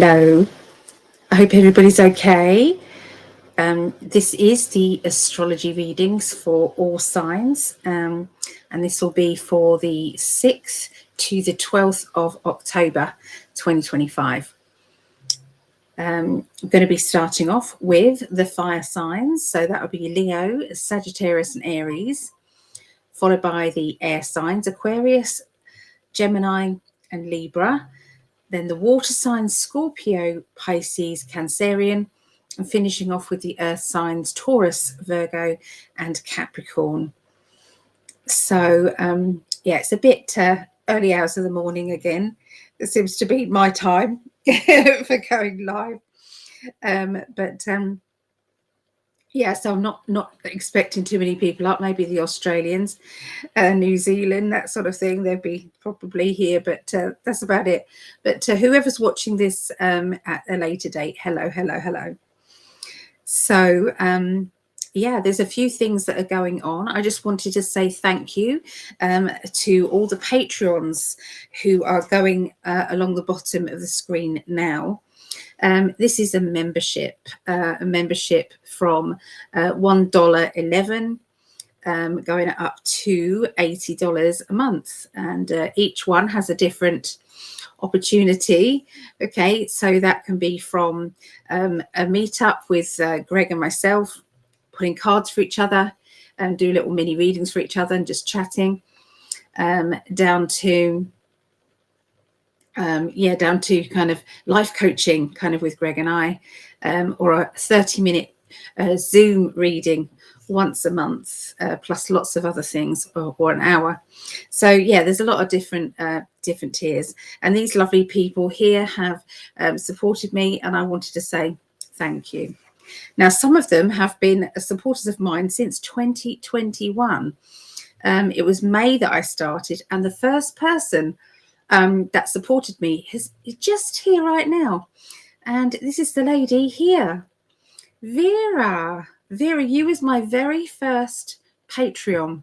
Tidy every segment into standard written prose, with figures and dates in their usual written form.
Hello, I hope everybody's okay. This is the astrology readings for all signs, and this will be for the 6th to the 12th of October 2025. I'm going to be starting off with the fire signs, so that will be Leo, Sagittarius and Aries, followed by the air signs Aquarius, Gemini and Libra. Then the water signs Scorpio, Pisces, Cancerian, and finishing off with the earth signs Taurus, Virgo, and Capricorn. So, it's a bit early hours of the morning again. It seems to be my time for going live. So I'm not expecting too many people up. Maybe the Australians, New Zealand, that sort of thing. They'll be probably here, but that's about it. But whoever's watching this at a later date, hello. So there's a few things that are going on. I just wanted to say thank you to all the Patreons who are going along the bottom of the screen now. This is a membership from $1.11 going up to $80 a month, and each one has a different opportunity. Okay, so that can be from a meetup with Greg and myself, putting cards for each other and do little mini readings for each other and just chatting, down to kind of life coaching kind of with Greg and I, or a 30-minute Zoom reading once a month, plus lots of other things, or an hour. So there's a lot of different tiers, and these lovely people here have supported me, and I wanted to say thank you. Now, some of them have been supporters of mine since 2021. It was May that I started, and the first person that supported me is just here right now, and this is the lady here, Vera. You was my very first Patreon,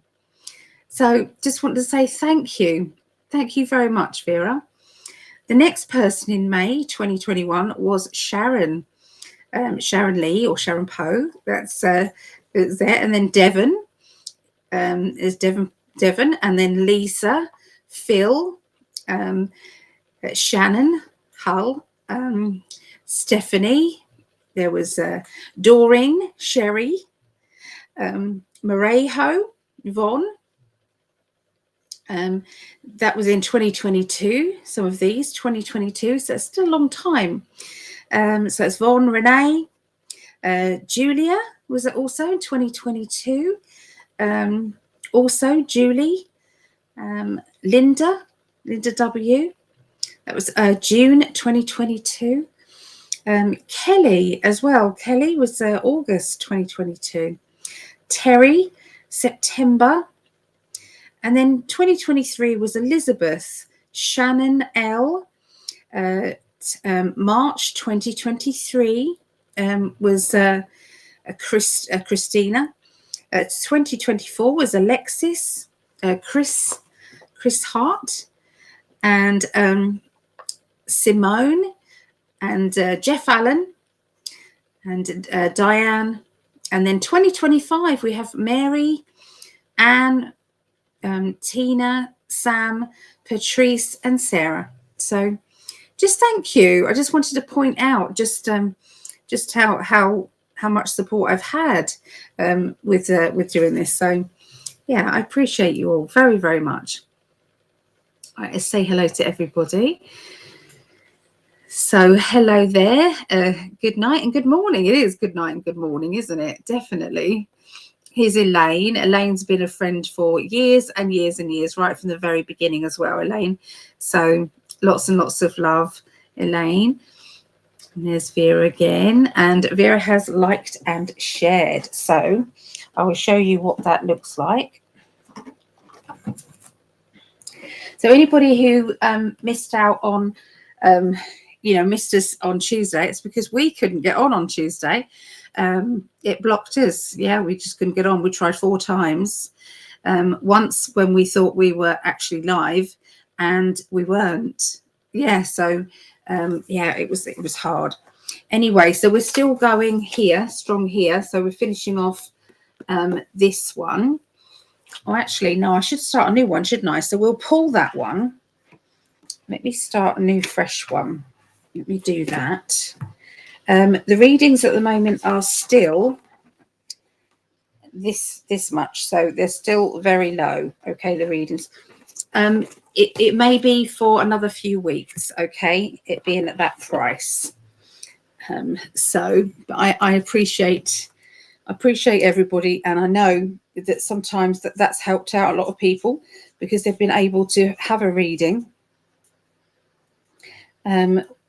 so just want to say thank you very much, Vera. The next person in May 2021 was Sharon Lee, or Sharon Poe. That's there, and then Devon is Devon, and then Lisa, Phil, Shannon, Hull, Stephanie, there was Doreen, Sherry, Marejo, Yvonne. That was in 2022, some of these, 2022, so it's still a long time. So it's Yvonne, Renee, Julia was also in 2022, also Julie, Linda W. That was June 2022. Kelly as well. Kelly was August 2022. Terry, September. And then 2023 was Elizabeth. Shannon L. March 2023 was Christina. 2024 was Alexis, Chris Hart, and Simone, and Jeff Allen, and Diane. And then 2025 we have Mary, Anne, Tina, Sam, Patrice, and Sarah. So just thank you. I just wanted to point out just how much support I've had with doing this. So I appreciate you all very, very much. I say hello to everybody. So hello there. Good night and good morning. It is good night and good morning, isn't it? Definitely. Here's Elaine. Elaine's been a friend for years and years and years, right from the very beginning as well, Elaine. So lots and lots of love, Elaine. And there's Vera again. And Vera has liked and shared. So I will show you what that looks like. So anybody who missed out on, missed us on Tuesday, it's because we couldn't get on Tuesday. It blocked us. We just couldn't get on. We tried 4 times. Once when we thought we were actually live, and we weren't. So Yeah, it was hard. Anyway, so we're still going here, strong here. So we're finishing off this one. Oh, actually, no, I should start a new one, shouldn't I? So we'll pull that one. Let me start a new fresh one. Let me do that. The readings at the moment are still this much, so they're still very low. Okay, the readings. It may be for another few weeks. Okay, it being at that price. So I appreciate everybody, and I know that sometimes that's helped out a lot of people because they've been able to have a reading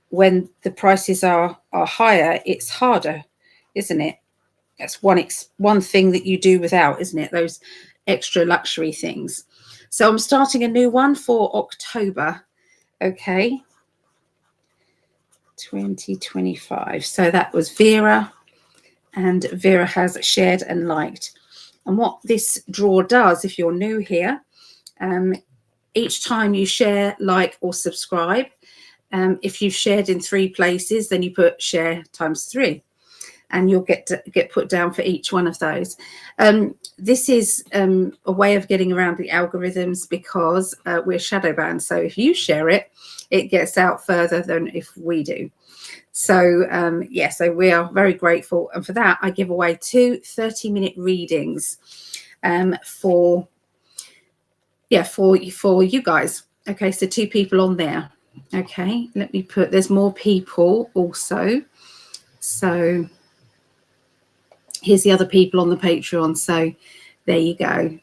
when the prices are higher. It's harder, isn't it? That's one thing that you do without, isn't it? Those extra luxury things. So I'm starting a new one for October. Okay, 2025. So that was Vera, and Vera has shared and liked. And what this draw does, if you're new here, each time you share, like, or subscribe, if you've shared in 3 places, then you put share times 3, and you'll get put down for each one of those. This is a way of getting around the algorithms because we're shadow banned. So if you share it, it gets out further than if we do. So yeah, so we are very grateful, and for that I give away 2 30-minute readings for you guys. Okay, so 2 people on there. Okay, let me put, there's more people also. So here's the other people on the Patreon. So there you go.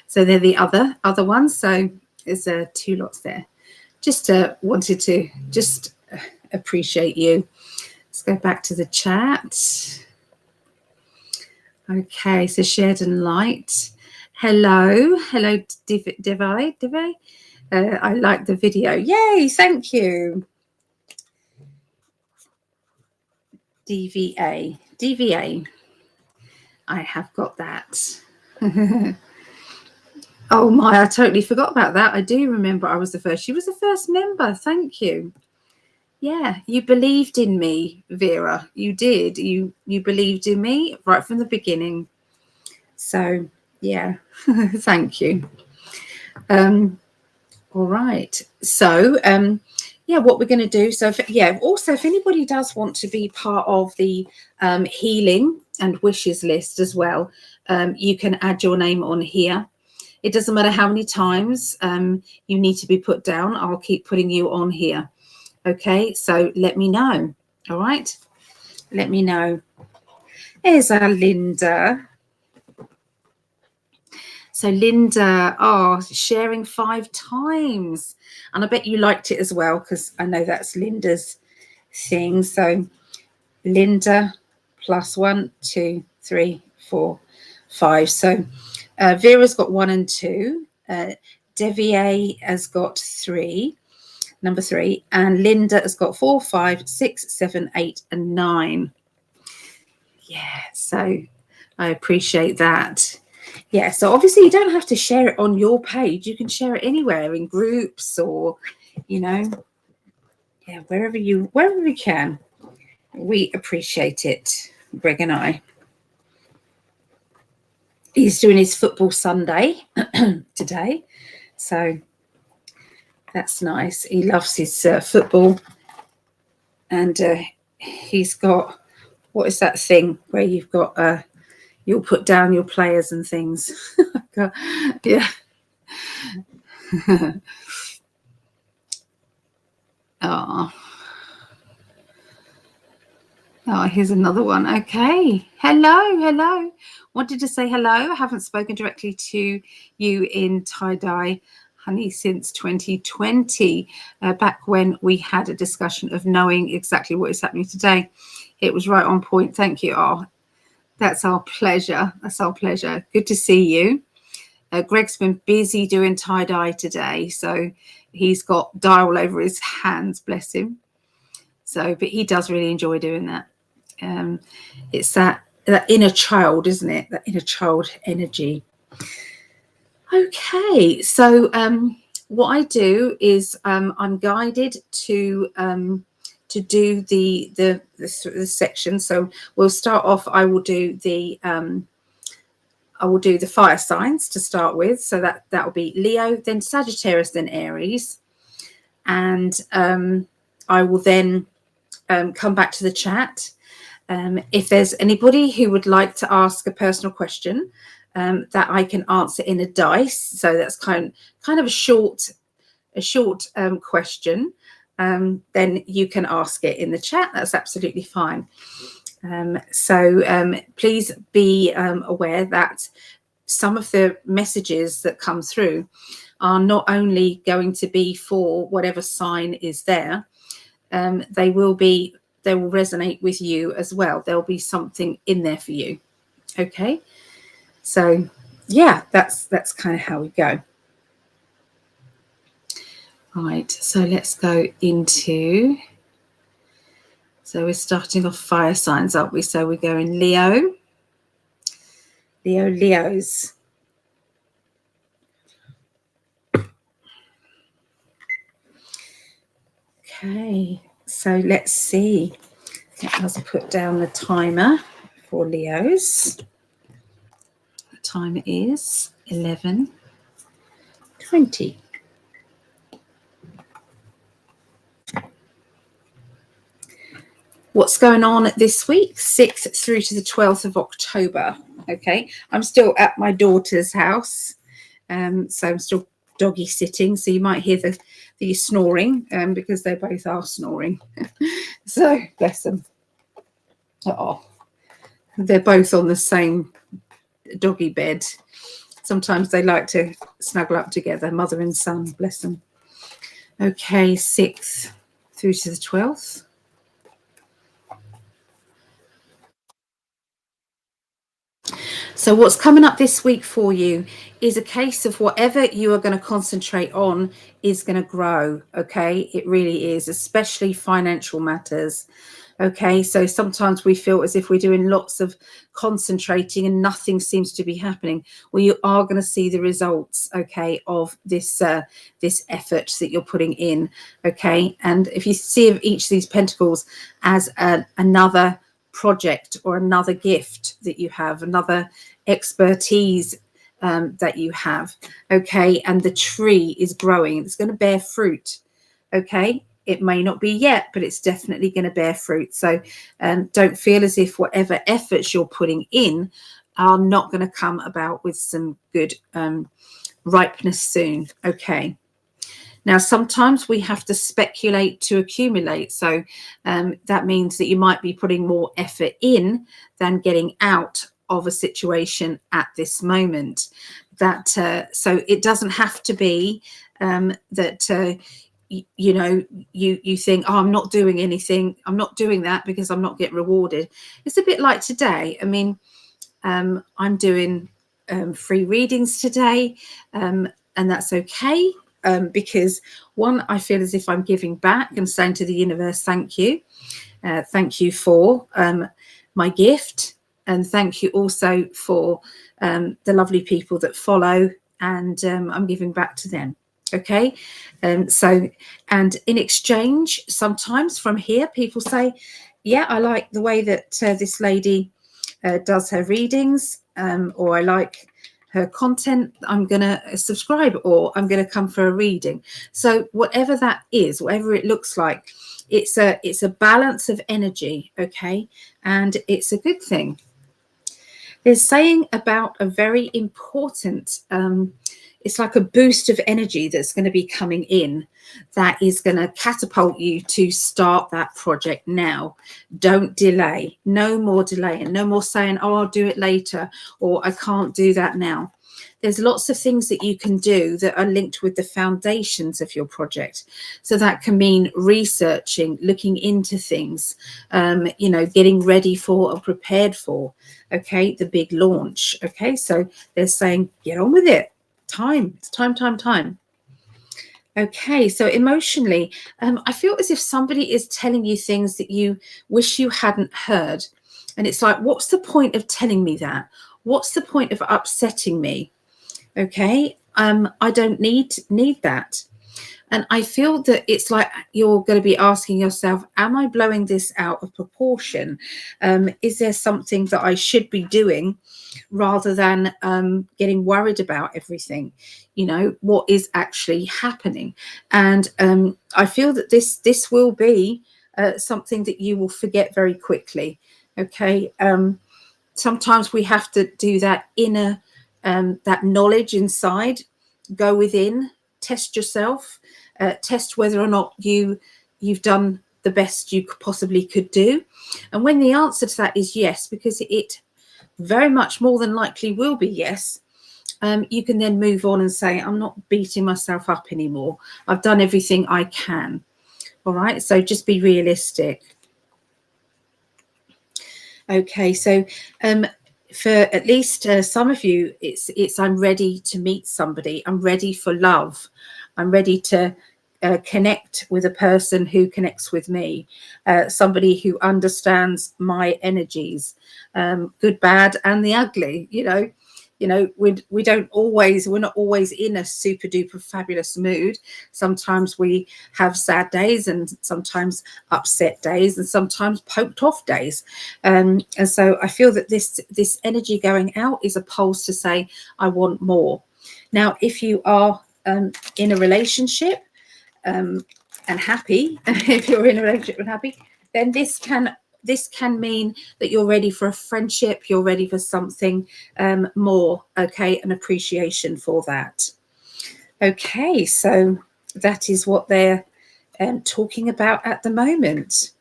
So they're the other ones. So there's 2 lots there. Just wanted to just appreciate you. Let's go back to the chat. Okay, so shared and liked. Hello, Devi. I like the video. Yay, thank you. DVA. I have got that. Oh my, I totally forgot about that. I do remember I was the first. She was the first member. Thank you. Yeah, you believed in me, Vera. You did. You believed in me right from the beginning. So yeah, thank you. All right. So yeah, what we're going to do. So also, if anybody does want to be part of the healing and wishes list as well, you can add your name on here. It doesn't matter how many times you need to be put down. I'll keep putting you on here. Okay, so let me know. All right, let me know. There's our Linda. So Linda, sharing 5 times. And I bet you liked it as well, because I know that's Linda's thing. So Linda plus 1, 2, 3, 4, 5. So Vera's got 1 and 2. Devier has got 3. Number 3, and Linda has got 4, 5, 6, 7, 8, and 9. Yeah, so I appreciate that. Yeah, so obviously you don't have to share it on your page. You can share it anywhere, in groups or, yeah, wherever you can. We appreciate it, Greg and I. He's doing his football Sunday today, so that's nice. He loves his football, and he's got, what is that thing where you've got you'll put down your players and things. Yeah. Oh, here's another one. Okay, hello. Wanted to say hello. I haven't spoken directly to you in tie-dye, honey, since 2020, back when we had a discussion of knowing exactly what is happening today. It was right on point. Thank you. Oh, that's our pleasure. Good to see you. Greg's been busy doing tie-dye today, so he's got dye all over his hands, bless him. So, but he does really enjoy doing that. It's that inner child, isn't it? That inner child energy. Okay, so what I do is I'm guided to do the section. So we'll start off. I will do the fire signs to start with. So that will be Leo, then Sagittarius, then Aries, and I will then come back to the chat. If there's anybody who would like to ask a personal question that I can answer in a dice, so that's kind of a short question, then you can ask it in the chat. That's absolutely fine. So please be aware that some of the messages that come through are not only going to be for whatever sign is there, they will resonate with you as well. There'll be something in there for you. Okay, so yeah, that's kind of how we go. Right, so let's go into, so we're starting off fire signs, aren't we? So we're going Leos. Okay, so let's see. Let's put down the timer for Leos. The time is 11:20. What's going on this week, 6th through to the 12th of October? Okay, I'm still at my daughter's house, so I'm still doggy sitting, so you might hear the snoring because they both are snoring. So bless them. Oh, they're both on the same doggy bed. Sometimes they like to snuggle up together, mother and son, bless them. Okay, 6th through to the 12th. So what's coming up this week for you is a case of whatever you are going to concentrate on is going to grow. Okay, it really is, especially financial matters. Okay, so sometimes we feel as if we're doing lots of concentrating and nothing seems to be happening. Well, you are going to see the results, okay, of this this effort that you're putting in. Okay, and if you see each of these pentacles as another project or another gift that you have, another expertise that you have, okay, and the tree is growing, it's going to bear fruit. Okay, it may not be yet, but it's definitely going to bear fruit. So don't feel as if whatever efforts you're putting in are not going to come about with some good ripeness soon. Okay. Now, sometimes we have to speculate to accumulate. So that means that you might be putting more effort in than getting out of a situation at this moment. That so it doesn't have to be that you know, you think, oh, I'm not doing anything, I'm not doing that because I'm not getting rewarded. It's a bit like today. I mean, I'm doing free readings today, and that's okay. Because one, I feel as if I'm giving back and saying to the universe, thank you for my gift, and thank you also for the lovely people that follow, and I'm giving back to them. Okay, so, and in exchange, sometimes from here, people say, yeah, I like the way that this lady does her readings, or I like her content, I'm going to subscribe, or I'm going to come for a reading. So whatever that is, whatever it looks like, it's a balance of energy. Okay, and it's a good thing. There's saying about a very important it's like a boost of energy that's going to be coming in that is going to catapult you to start that project now. Don't delay. No more delaying. No more saying, oh, I'll do it later, or I can't do that now. There's lots of things that you can do that are linked with the foundations of your project. So that can mean researching, looking into things, you know, getting ready for or prepared for, okay, the big launch. Okay, so they're saying, get on with it. It's time. Okay, so emotionally, I feel as if somebody is telling you things that you wish you hadn't heard. And it's like, what's the point of telling me that? What's the point of upsetting me? Okay, I don't need that. And I feel that it's like you're going to be asking yourself, am I blowing this out of proportion? Is there something that I should be doing rather than getting worried about everything? You know, what is actually happening? And I feel that this will be something that you will forget very quickly. Okay. Sometimes we have to do that inner, that knowledge inside, go within, test yourself, test whether or not you've done the best you possibly could do. And when the answer to that is yes, because it very much more than likely will be yes, you can then move on and say, I'm not beating myself up anymore. I've done everything I can. All right. So just be realistic. Okay. So for at least some of you, it's I'm ready to meet somebody. I'm ready for love. I'm ready to connect with a person who connects with me, somebody who understands my energies, good, bad, and the ugly. We're not always in a super duper fabulous mood. Sometimes we have sad days, and sometimes upset days, and sometimes poked off days. And so I feel that this energy going out is a pulse to say, I want more. Now, if you are in a relationship and happy, if you're in a relationship and happy, then this can mean that you're ready for a friendship, you're ready for something more, okay, an appreciation for that. Okay, so that is what they're talking about at the moment.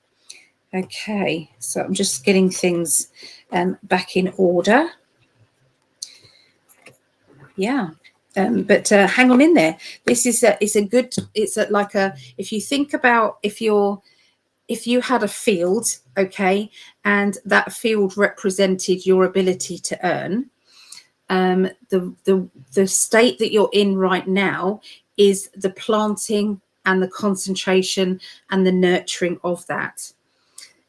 Okay, so I'm just getting things back in order. Yeah. But hang on in there. This is if you think about if you had a field, okay, and that field represented your ability to earn, the state that you're in right now is the planting and the concentration and the nurturing of that.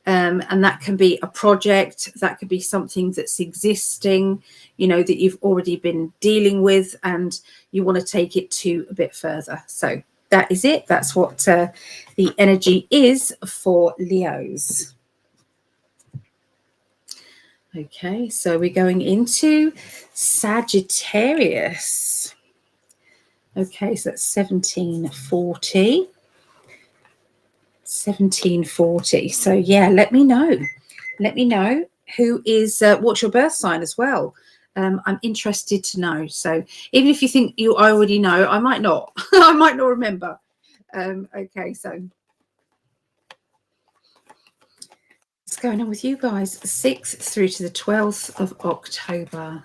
And that can be a project, that could be something that's existing, that you've already been dealing with, and you want to take it to a bit further. So that is it. That's what the energy is for Leos. Okay, so we're going into Sagittarius. Okay, so that's 1740. 1740. So yeah, let me know who is what's your birth sign as well. I'm interested to know. So even if you think you already know, I might not I might not remember. Okay, so what's going on with you guys? 6th through to the 12th of October.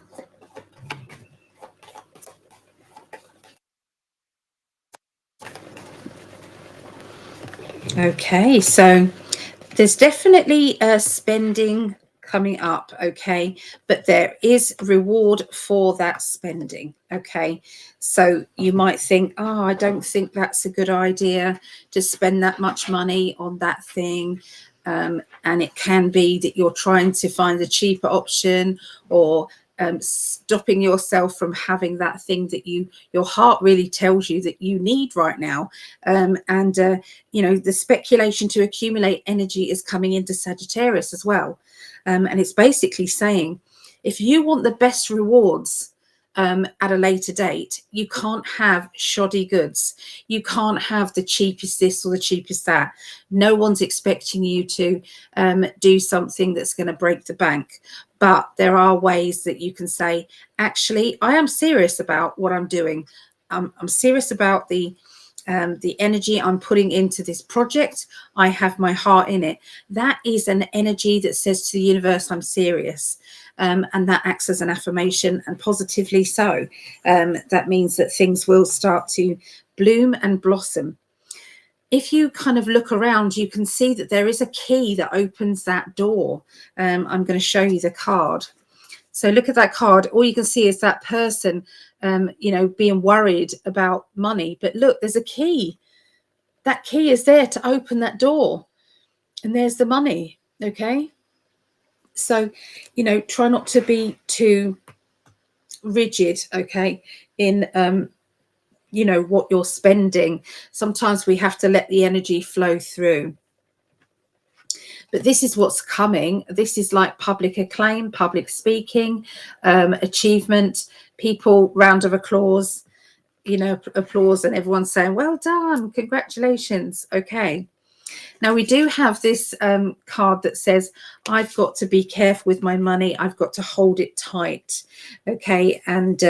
Okay, so there's definitely spending coming up, okay, but there is reward for that spending. Okay, so you might think, oh, I don't think that's a good idea to spend that much money on that thing, and it can be that you're trying to find a cheaper option, or stopping yourself from having that thing that your heart really tells you that you need right now. The speculation to accumulate energy is coming into Sagittarius as well. And it's basically saying, if you want the best rewards at a later date, you can't have shoddy goods. You can't have the cheapest this or the cheapest that. No one's expecting you to do something that's going to break the bank. But there are ways that you can say, actually, I am serious about what I'm doing. I'm serious about the energy I'm putting into this project. I have my heart in it. That is an energy that says to the universe, I'm serious. And that acts as an affirmation, and positively so. That means that things will start to bloom and blossom. If you kind of look around, you can see that there is a key that opens that door. I'm going to show you the card. So look at that card. All you can see is that person, being worried about money. But look, there's a key. That key is there to open that door. And there's the money. Okay. So, try not to be too rigid, okay, in you know, what you're spending. Sometimes we have to let the energy flow through. But this is what's coming. This is like public acclaim, public speaking, achievement, people, round of applause, you know, applause, and everyone's saying, well done, congratulations. Okay. Now we do have this card that says, I've got to be careful with my money. I've got to hold it tight. Okay. And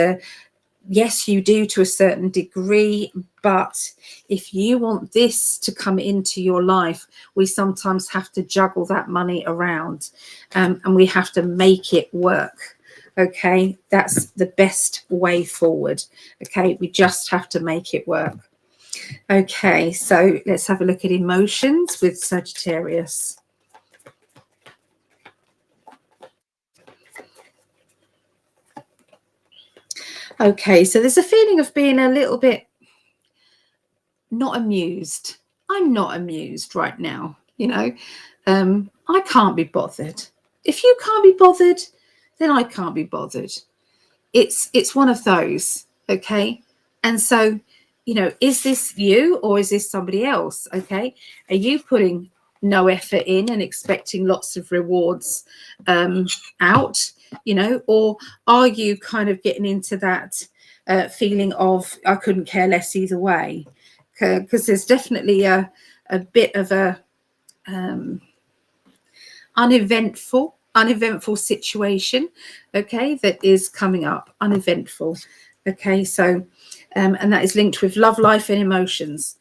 yes, you do to a certain degree, but if you want this to come into your life, we sometimes have to juggle that money around, and we have to make it work. Okay, that's the best way forward. Okay, we just have to make it work. Okay, so let's have a look at emotions with Sagittarius. Okay, so there's a feeling of being a little bit not amused. I'm not amused right now, you know. I can't be bothered. If you can't be bothered, then I can't be bothered. It's one of those, okay? And so, you know, is this you or is this somebody else? Okay, are you putting no effort in and expecting lots of rewards out, you know, or are you kind of getting into that feeling of I couldn't care less either way? Because there's definitely a bit of a uneventful situation, okay, that is coming up. Uneventful. Okay, so and that is linked with love life and emotions.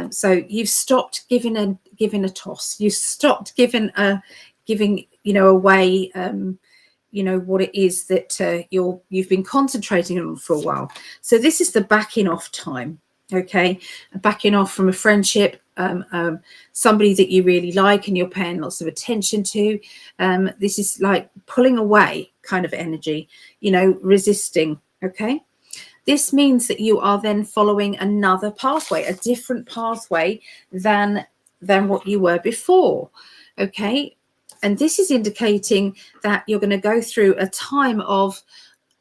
So you've stopped giving a toss. You've stopped giving you know, away you know, what it is that you've been concentrating on for a while. So this is the backing off time. Okay, backing off from a friendship, somebody that you really like and you're paying lots of attention to. This is like pulling away kind of energy, you know, resisting. Okay, this means that you are then following another pathway, a different pathway than what you were before. Okay, and this is indicating that you're going to go through a time of,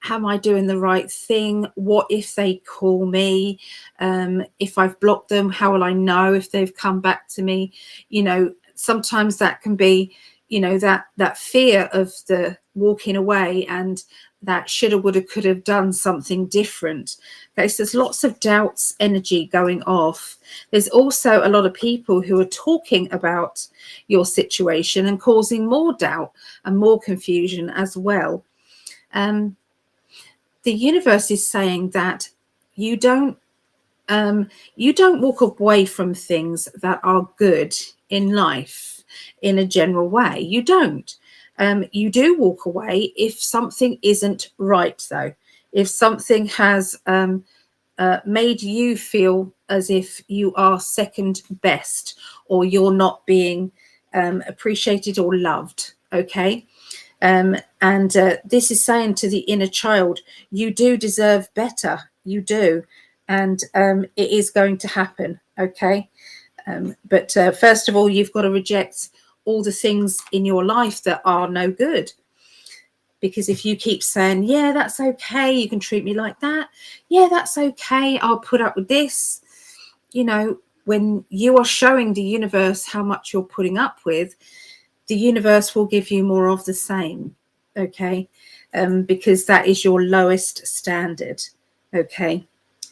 am I doing the right thing? What if they call me? If I've blocked them, how will I know if they've come back to me? You know, sometimes that can be, you know, that fear of the walking away and that shoulda, woulda, could have done something different. Okay, so there's lots of doubts energy going off. There's also a lot of people who are talking about your situation and causing more doubt and more confusion as well. The universe is saying that you don't walk away from things that are good in life in a general way. You don't. You do walk away if something isn't right, though. If something has made you feel as if you are second best or you're not being appreciated or loved. Okay. And this is saying to the inner child, you do deserve better. You do. And it is going to happen. Okay. But first of all, you've got to reject all the things in your life that are no good. Because if you keep saying, yeah, that's okay, you can treat me like that. Yeah, that's okay, I'll put up with this. You know, when you are showing the universe how much you're putting up with, the universe will give you more of the same. Okay. Because that is your lowest standard. Okay.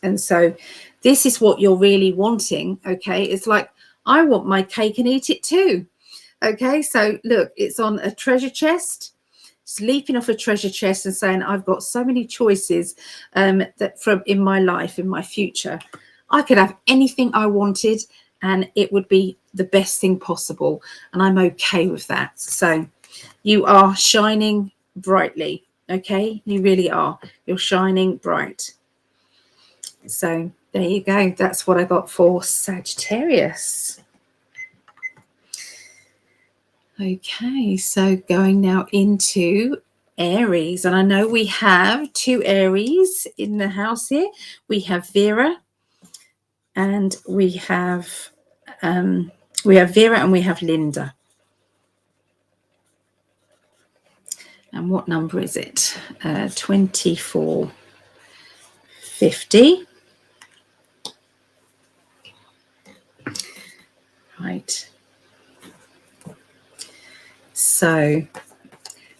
And so this is what you're really wanting. Okay. It's like, I want my cake and eat it too. Okay. So look, it's on a treasure chest. It's leaping off a treasure chest and saying, I've got so many choices that from in my life, in my future, I could have anything I wanted and it would be the best thing possible. And I'm okay with that. So you are shining brightly. Okay. You really are. You're shining bright. So there you go. That's what I got for Sagittarius. Okay, so going now into Aries, and I know we have two Aries in the house here. We have Vera, and we have Vera, and we have Linda. And what number is it? 2450. Right. So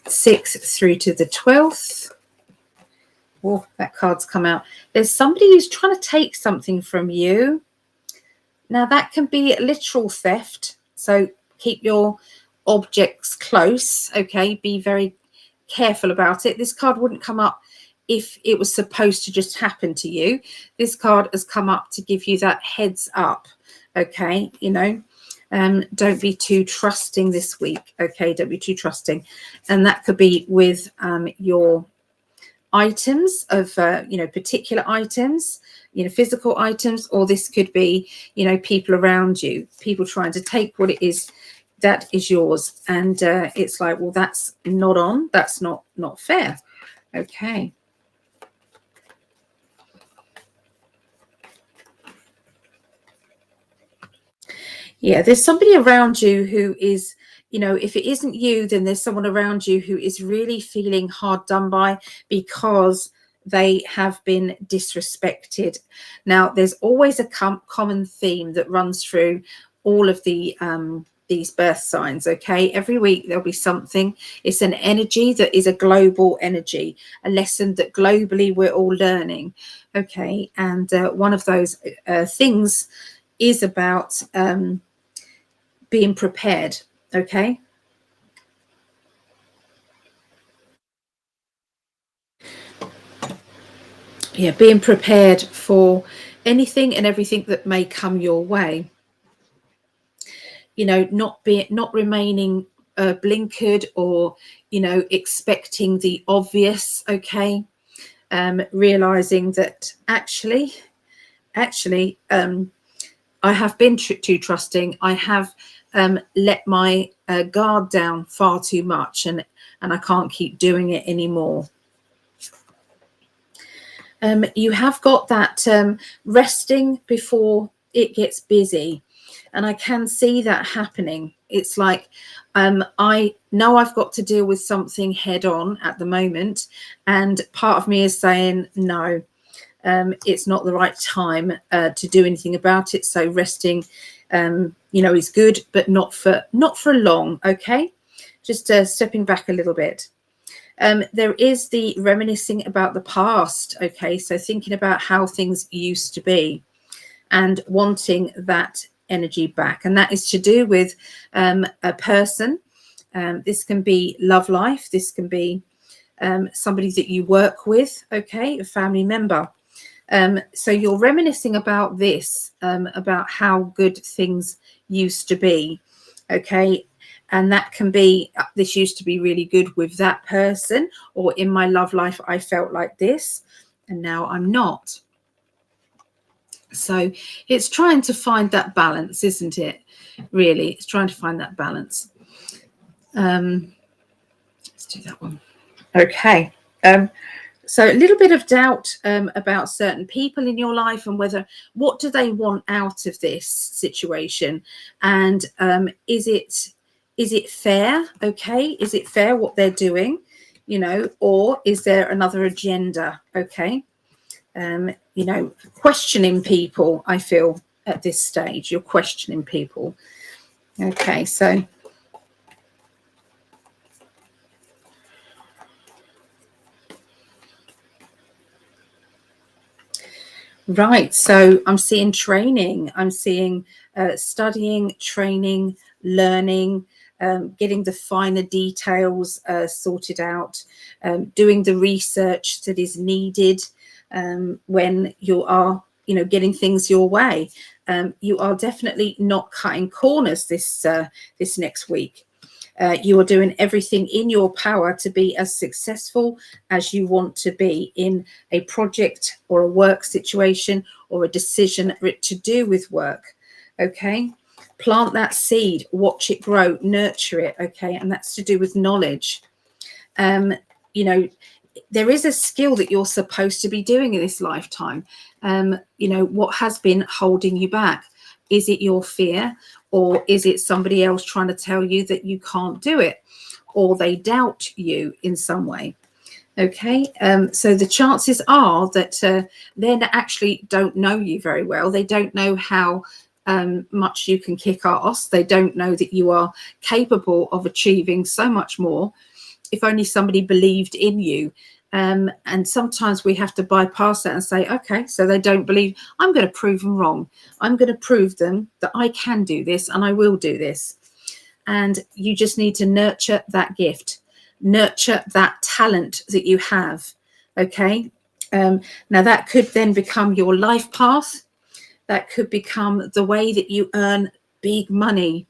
6 through to the 12th. Oh, that card's come out. There's somebody who's trying to take something from you. Now, that can be literal theft. So keep your objects close, okay? Be very careful about it. This card wouldn't come up if it was supposed to just happen to you. This card has come up to give you that heads up, okay? You know, don't be too trusting this week, okay? Don't be too trusting. And that could be with your items of, you know, particular items, you know, physical items, or this could be, you know, people around you, people trying to take what it is that is yours. And it's like, well, that's not on. That's not fair. Okay. Yeah, there's somebody around you who is, you know, if it isn't you, then there's someone around you who is really feeling hard done by because they have been disrespected. Now, there's always a common theme that runs through all of the these birth signs, okay? Every week there'll be something. It's an energy that is a global energy, a lesson that globally we're all learning, okay? And one of those things is about being prepared, okay? Yeah, being prepared for anything and everything that may come your way. You know, not remaining blinkered or, you know, expecting the obvious, okay? Realizing that actually, I have been too trusting. I have let my guard down far too much, and I can't keep doing it anymore. You have got that resting before it gets busy, and I can see that happening. It's like I know I've got to deal with something head on at the moment, and part of me is saying no. It's not the right time to do anything about it. So resting, you know, is good, but not for long. Okay, just stepping back a little bit. There is the reminiscing about the past. Okay, so thinking about how things used to be and wanting that energy back, and that is to do with a person. This can be love life. This can be somebody that you work with. Okay, a family member. So you're reminiscing about this, about how good things used to be, okay? And that can be, this used to be really good with that person, or in my love life, I felt like this, and now I'm not. So it's trying to find that balance, isn't it? Really, it's trying to find that balance. Let's do that one. Okay. So a little bit of doubt about certain people in your life and whether, what do they want out of this situation? And is it fair? Okay. Is it fair what they're doing, you know, or is there another agenda? Okay. You know, questioning people, I feel at this stage, you're questioning people. Okay. So right, so I'm seeing training, I'm seeing studying, training, learning, getting the finer details sorted out, doing the research that is needed when you are, you know, getting things your way. You are definitely not cutting corners this next week. You are doing everything in your power to be as successful as you want to be in a project or a work situation or a decision to do with work. Okay, plant that seed, watch it grow, nurture it. Okay, and that's to do with knowledge. You know, there is a skill that you're supposed to be doing in this lifetime. You know, what has been holding you back? Is it your fear, or is it somebody else trying to tell you that you can't do it? or they doubt you in some way. Okay, so the chances are that they actually don't know you very well. They don't know how much you can kick ass. They don't know that you are capable of achieving so much more if only somebody believed in you. And sometimes we have to bypass that and say, okay, so they don't believe. I'm going to prove them wrong. I'm going to prove them that I can do this and I will do this. And you just need to nurture that gift. Nurture that talent that you have. Okay, now that could then become your life path. That could become the way that you earn big money,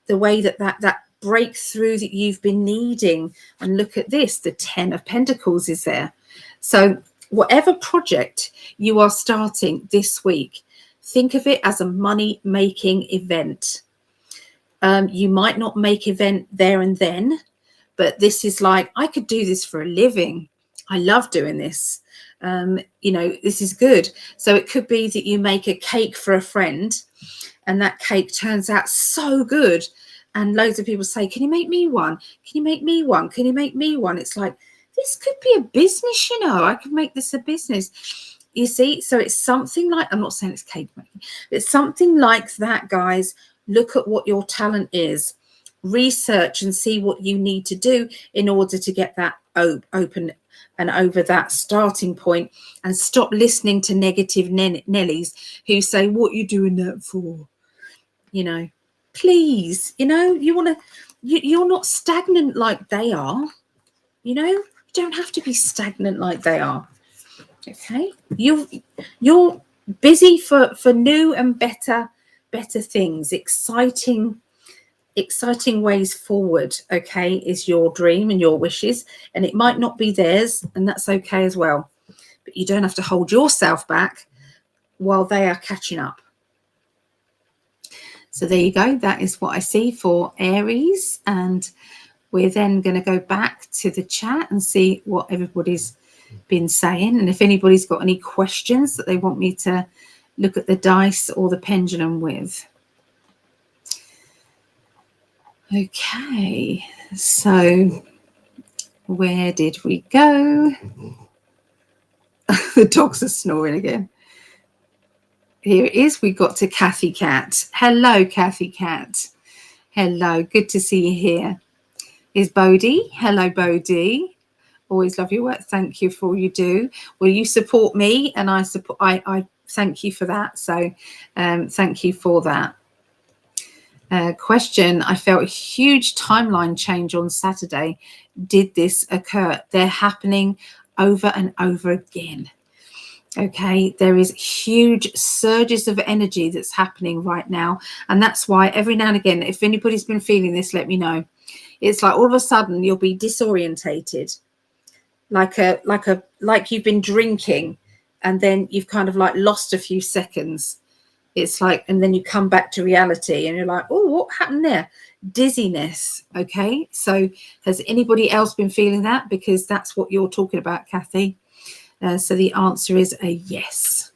the way that breakthrough that you've been needing. And look at this, the 10 of Pentacles is there. So whatever project you are starting this week, think of it as a money making event. You might not make event there and then, but this is like, I could do this for a living. I love doing this. You know, this is good. So it could be that you make a cake for a friend and that cake turns out so good. And loads of people say, can you make me one? Can you make me one? Can you make me one? It's like, this could be a business, you know, I could make this a business. You see, so it's something like, I'm not saying it's cake making, it's something like that, guys. Look at what your talent is. Research and see what you need to do in order to get that open and over that starting point, and stop listening to negative Nellies who say, what are you doing that for? You know, please, you know, you're not stagnant like they are. You know, you don't have to be stagnant like they are. Okay, you're busy for new and better things, exciting ways forward. Okay, is your dream and your wishes, and it might not be theirs, and that's okay as well. But you don't have to hold yourself back while they are catching up. So there you go. That is what I see for Aries, and we're then going to go back to the chat and see what everybody's been saying, and if anybody's got any questions that they want me to look at the dice or the pendulum with. Okay, so where did we go? The dogs are snoring again. Here it is. We got to Kathy Cat. Hello, Kathy Cat. Hello, good to see you here. Is Bodhi? Hello, Bodhi. Always love your work. Thank you for all you do. Well, you support me, and I thank you for that. So thank you for that. Question, I felt a huge timeline change on Saturday. Did this occur? They're happening over and over again. Okay, there is huge surges of energy that's happening right now, and that's why every now and again, if anybody's been feeling this, let me know. It's like all of a sudden you'll be disorientated, like you've been drinking and then you've kind of like lost a few seconds. It's like, and then you come back to reality and you're like, oh, what happened there? Dizziness. Okay, so has anybody else been feeling that? Because that's what you're talking about, Kathy. So the answer is a yes.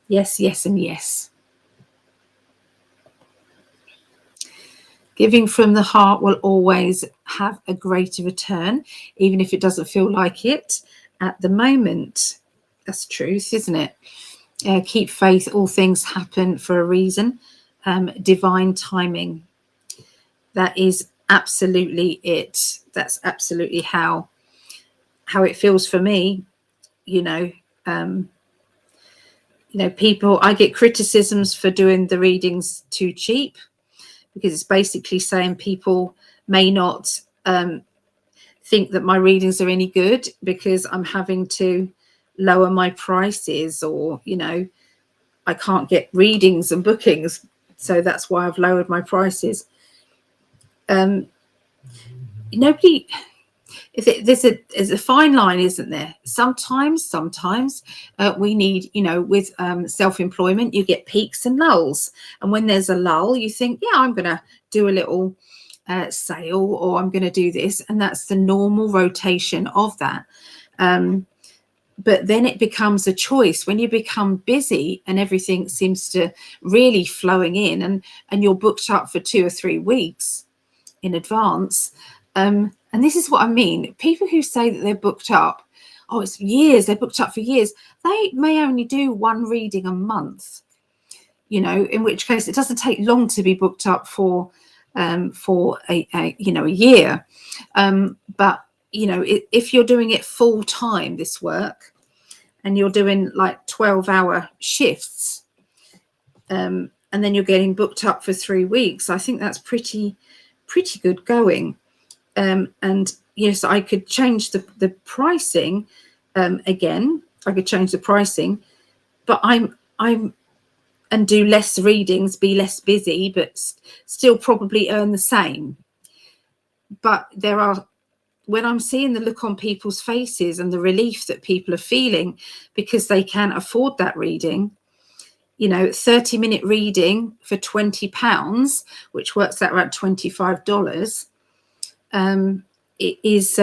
Yes, yes, and yes. Giving from the heart will always have a greater return, even if it doesn't feel like it at the moment. That's truth, isn't it? Keep faith. All things happen for a reason. Divine timing. That is absolutely it. That's absolutely how it feels for me. You know, people, I get criticisms for doing the readings too cheap, because it's basically saying people may not think that my readings are any good because I'm having to lower my prices, or, you know, I can't get readings and bookings. So that's why I've lowered my prices. Nobody... There's a fine line, isn't there? Sometimes we need, you know, with self-employment, you get peaks and lulls. And when there's a lull, you think, yeah, I'm going to do a little sale, or I'm going to do this. And that's the normal rotation of that. But then it becomes a choice when you become busy and everything seems to really flowing in, and you're booked up for 2 or 3 weeks in advance. And this is what I mean. People who say that they're booked up, oh, it's years, they're booked up for years. They may only do one reading a month, you know, in which case it doesn't take long to be booked up for a year. But, you know, if you're doing it full time, this work, and you're doing like 12-hour shifts, and then you're getting booked up for 3 weeks, I think that's pretty good going. And yes, I could change the pricing again. I could change the pricing, but I'm and do less readings, be less busy, but still probably earn the same. But there are, when I'm seeing the look on people's faces and the relief that people are feeling because they can afford that reading, you know, 30-minute reading for £20, which works out around $25. It is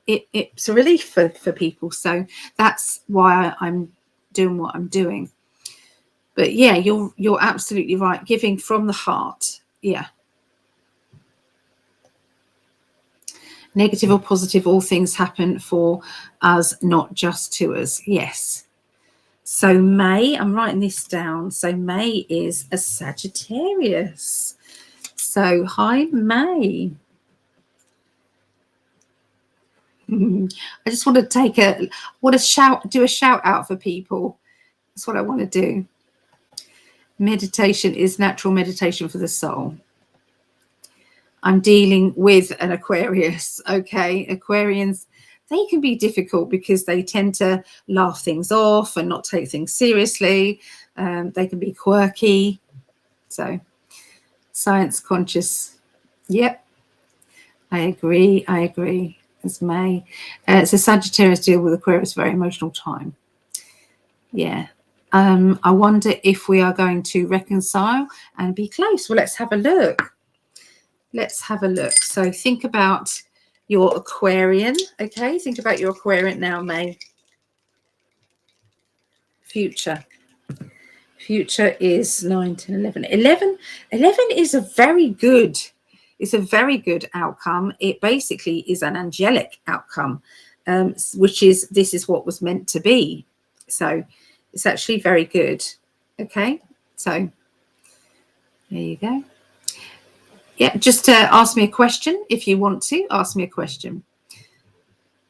it's a relief for people. So that's why I'm doing what I'm doing. But yeah, you're absolutely right. Giving from the heart. Yeah. Negative or positive, all things happen for us, not just to us. Yes. So May, I'm writing this down. So May is a Sagittarius. So hi, May. I just want to do a shout out for people. That's what I want to do. Meditation is natural meditation for the soul. I'm dealing with an Aquarius. Okay, Aquarians, they can be difficult because they tend to laugh things off and not take things seriously. They can be quirky. So science conscious. Yep, I agree. It's May. It's a Sagittarius deal with Aquarius, very emotional time. Yeah. I wonder if we are going to reconcile and be close. Well, let's have a look. So think about your Aquarian. Okay, think about your Aquarian now, May. Future is 9, 10, 11. 11 is a very good, it's a very good outcome. It basically is an angelic outcome, which is, this is what was meant to be. So it's actually very good. Okay, so there you go. Yeah, just ask me a question if you want to. Ask me a question.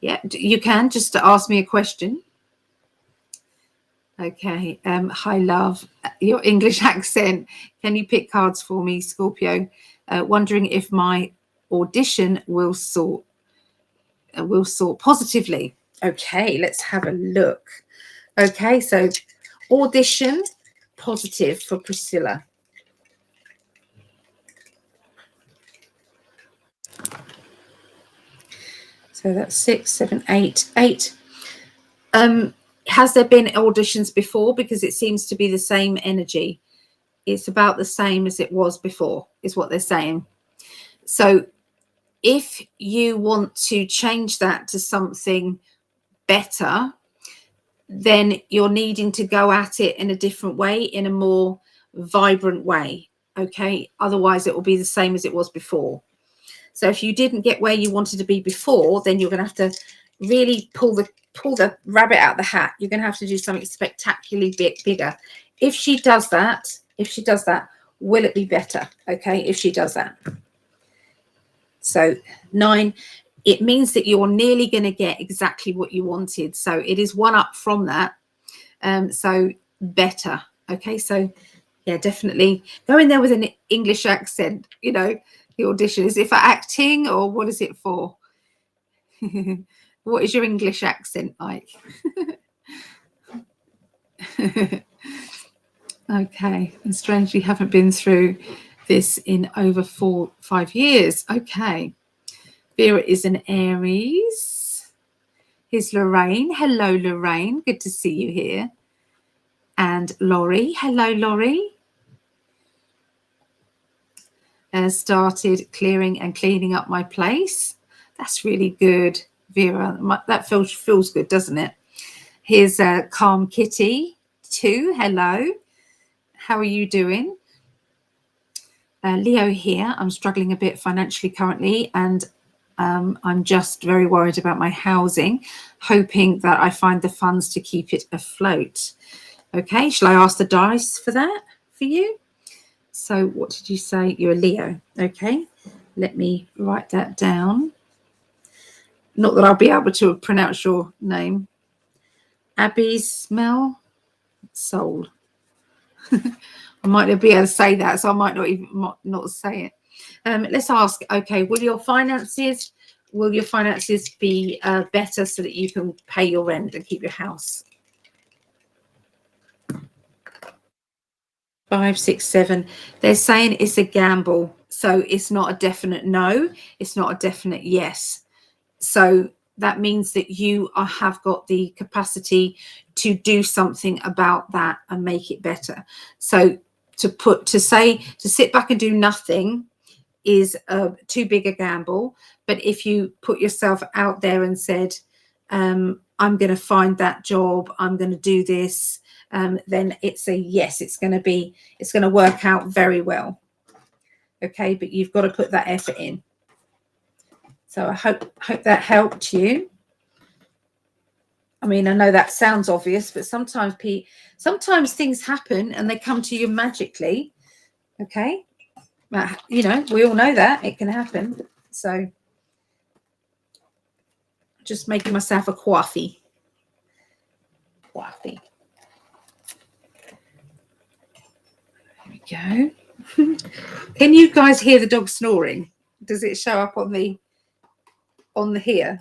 Yeah, you can just ask me a question. Okay. Hi, love. Your English accent. Can you pick cards for me, Scorpio? Wondering if my audition will sort positively. Okay, let's have a look. Okay, so audition positive for Priscilla. So that's 6, 7, 8. 8. Has there been auditions before? Because it seems to be the same energy. It's about the same as it was before, is what they're saying. So if you want to change that to something better, then you're needing to go at it in a different way, in a more vibrant way. Okay. Otherwise, it will be the same as it was before. So if you didn't get where you wanted to be before, then you're going to have to really pull the rabbit out of the hat. You're going to have to do something spectacularly bigger. If she does that, will it be better? Okay, if she does that. So 9, it means that you're nearly going to get exactly what you wanted. So it is one up from that. So better. Okay, so yeah, definitely go in there with an English accent. You know, the audition, is it for acting or what is it for? What is your English accent like? Okay, and strangely haven't been through this in over 5 years. Okay, Vera is an Aries. Here's Lorraine. Hello, Lorraine. Good to see you here. And Laurie. Hello, Laurie. Started clearing and cleaning up my place. That's really good, Vera. That feels good, doesn't it? Here's Calm Kitty too. Hello. How are you doing? Leo here. I'm struggling a bit financially currently, and I'm just very worried about my housing, hoping that I find the funds to keep it afloat. Okay, shall I ask the dice for that for you? So what did you say? You're a Leo. Okay, let me write that down. Not that I'll be able to pronounce your name. Abby's smell soul. I might not be able to say that, so I might not even not say it. Let's ask. Okay, will your finances be better so that you can pay your rent and keep your house? 5, 6, 7. They're saying it's a gamble, so it's not a definite no. It's not a definite yes. So that means that you have got the capacity to do something about that and make it better. So to sit back and do nothing is too big a gamble. But if you put yourself out there and said, I'm going to find that job, I'm going to do this, then it's a yes. It's going to work out very well. Okay, but you've got to put that effort in. So I hope that helped you. I mean, I know that sounds obvious, but sometimes things happen and they come to you magically. Okay, you know, we all know that it can happen. So just making myself a coffee. There we go. Can you guys hear the dog snoring? Does it show up on the here?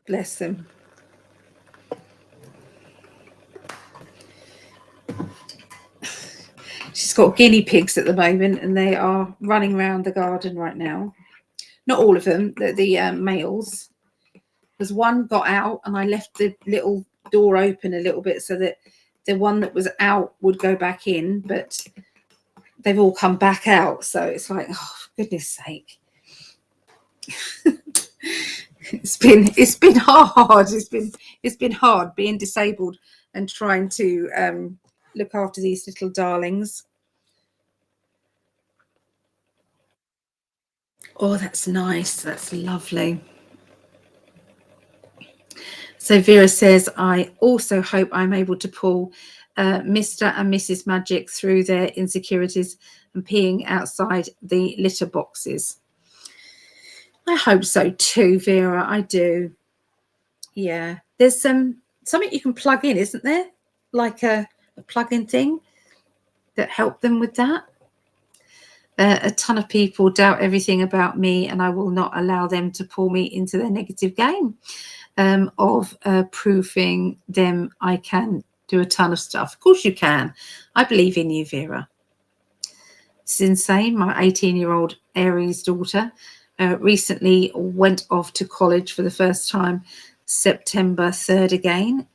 Bless them. She's got guinea pigs at the moment and they are running around the garden right now. Not all of them, the males. Because one got out and I left the little door open a little bit so that the one that was out would go back in, but they've all come back out. So it's like, oh, for goodness sake. It's been hard. It's been hard being disabled and trying to look after these little darlings. Oh, that's nice. That's lovely. So Vera says, I also hope I'm able to pull Mr. and Mrs. Magic through their insecurities and peeing outside the litter boxes. I hope so too, Vera. I do. Yeah. There's something you can plug in, isn't there? Like a plug-in thing that helped them with that. A ton of people doubt everything about me and I will not allow them to pull me into their negative game of proving them I can do a ton of stuff. Of course you can. I believe in you, Vera. It's insane. My 18-year-old Aries daughter recently went off to college for the first time, September 3rd again.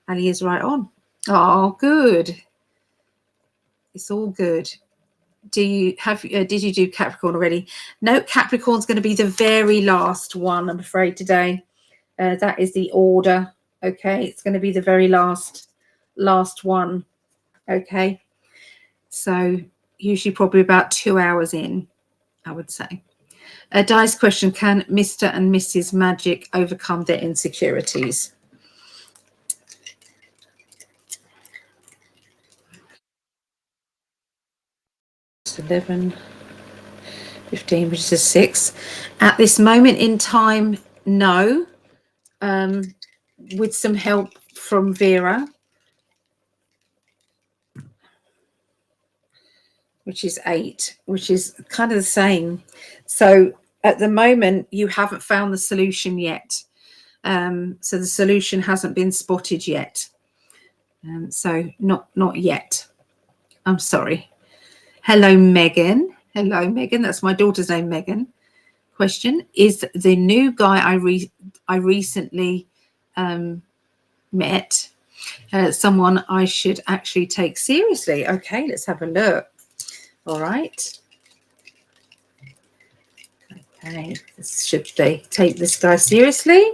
Ali is right on. Oh, good. It's all good. Did you do Capricorn already? No, Capricorn's going to be the very last one, I'm afraid, today. That is the order. Okay, it's going to be the very last one. Okay, so usually probably about 2 hours in, I would say. A dice question: can Mr. and Mrs. Magic overcome their insecurities? It's 11, 15, which is a 6. At this moment in time, no. With some help from Vera, which is 8, which is kind of the same. So at the moment, you haven't found the solution yet. So the solution hasn't been spotted yet. So not yet. I'm sorry. Hello, Megan. Hello, Megan. That's my daughter's name, Megan. Question: is the new guy I recently met someone I should actually take seriously? Okay, let's have a look. All right. Okay, should they take this guy seriously?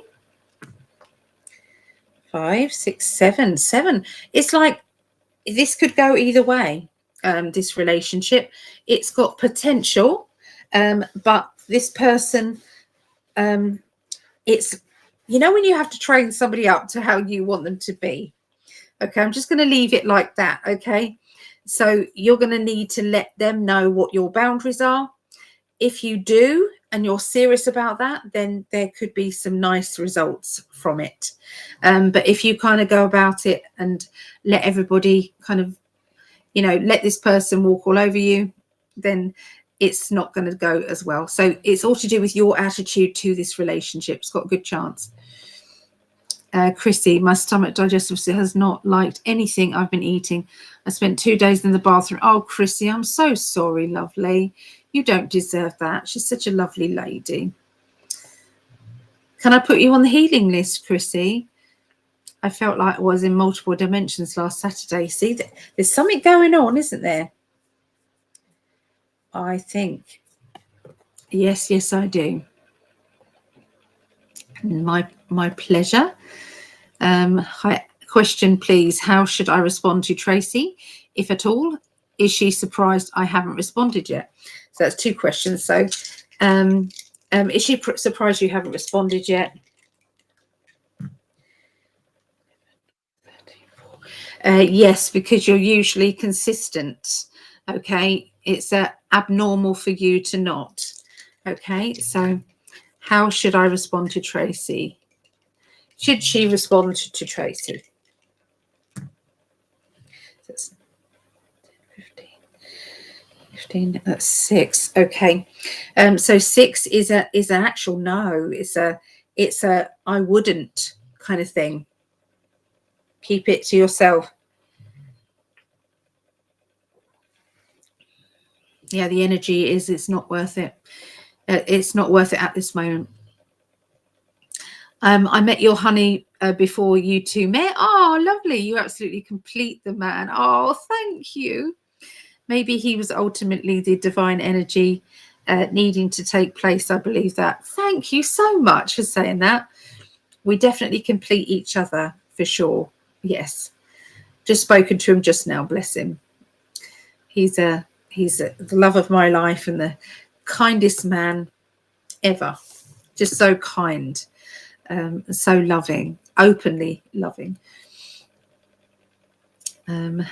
5, 6, 7. It's like this could go either way. this relationship. It's got potential, but this person, it's, you know, when you have to train somebody up to how you want them to be. Okay, I'm just going to leave it like that. Okay, so you're going to need to let them know what your boundaries are. If you do, and you're serious about that, then there could be some nice results from it. But if you kind of go about it and let everybody kind of, you know, let this person walk all over you, then it's not going to go as well. So it's all to do with your attitude to this relationship. It's got a good chance. Chrissy, my stomach digestive system has not liked anything I've been eating. I spent 2 days in the bathroom. Oh, Chrissy, I'm so sorry, lovely. You don't deserve that. She's such a lovely lady. Can I put you on the healing list, Chrissy? I felt like I was in multiple dimensions last Saturday. See, there's something going on, isn't there? I think. Yes, I do. My pleasure. Question, please. How should I respond to Tracy, if at all? Is she surprised I haven't responded yet? So that's 2 questions. So is she surprised you haven't responded yet? Yes, because you're usually consistent. Okay, it's abnormal for you to not. Okay, so how should I respond to Tracy? Should she respond to Tracy? That's 15, that's 6. Okay, so 6 is an actual no. It's a I wouldn't kind of thing. Keep it to yourself. Yeah, the energy is it's not worth it. It's not worth it at this moment. I met your honey before you two met. Oh, lovely. You absolutely complete the man. Oh, thank you. Maybe he was ultimately the divine energy needing to take place. I believe that. Thank you so much for saying that. We definitely complete each other for sure. Yes. Just spoken to him just now. Bless him. He's the love of my life and the kindest man ever. Just so kind. So loving, openly loving. You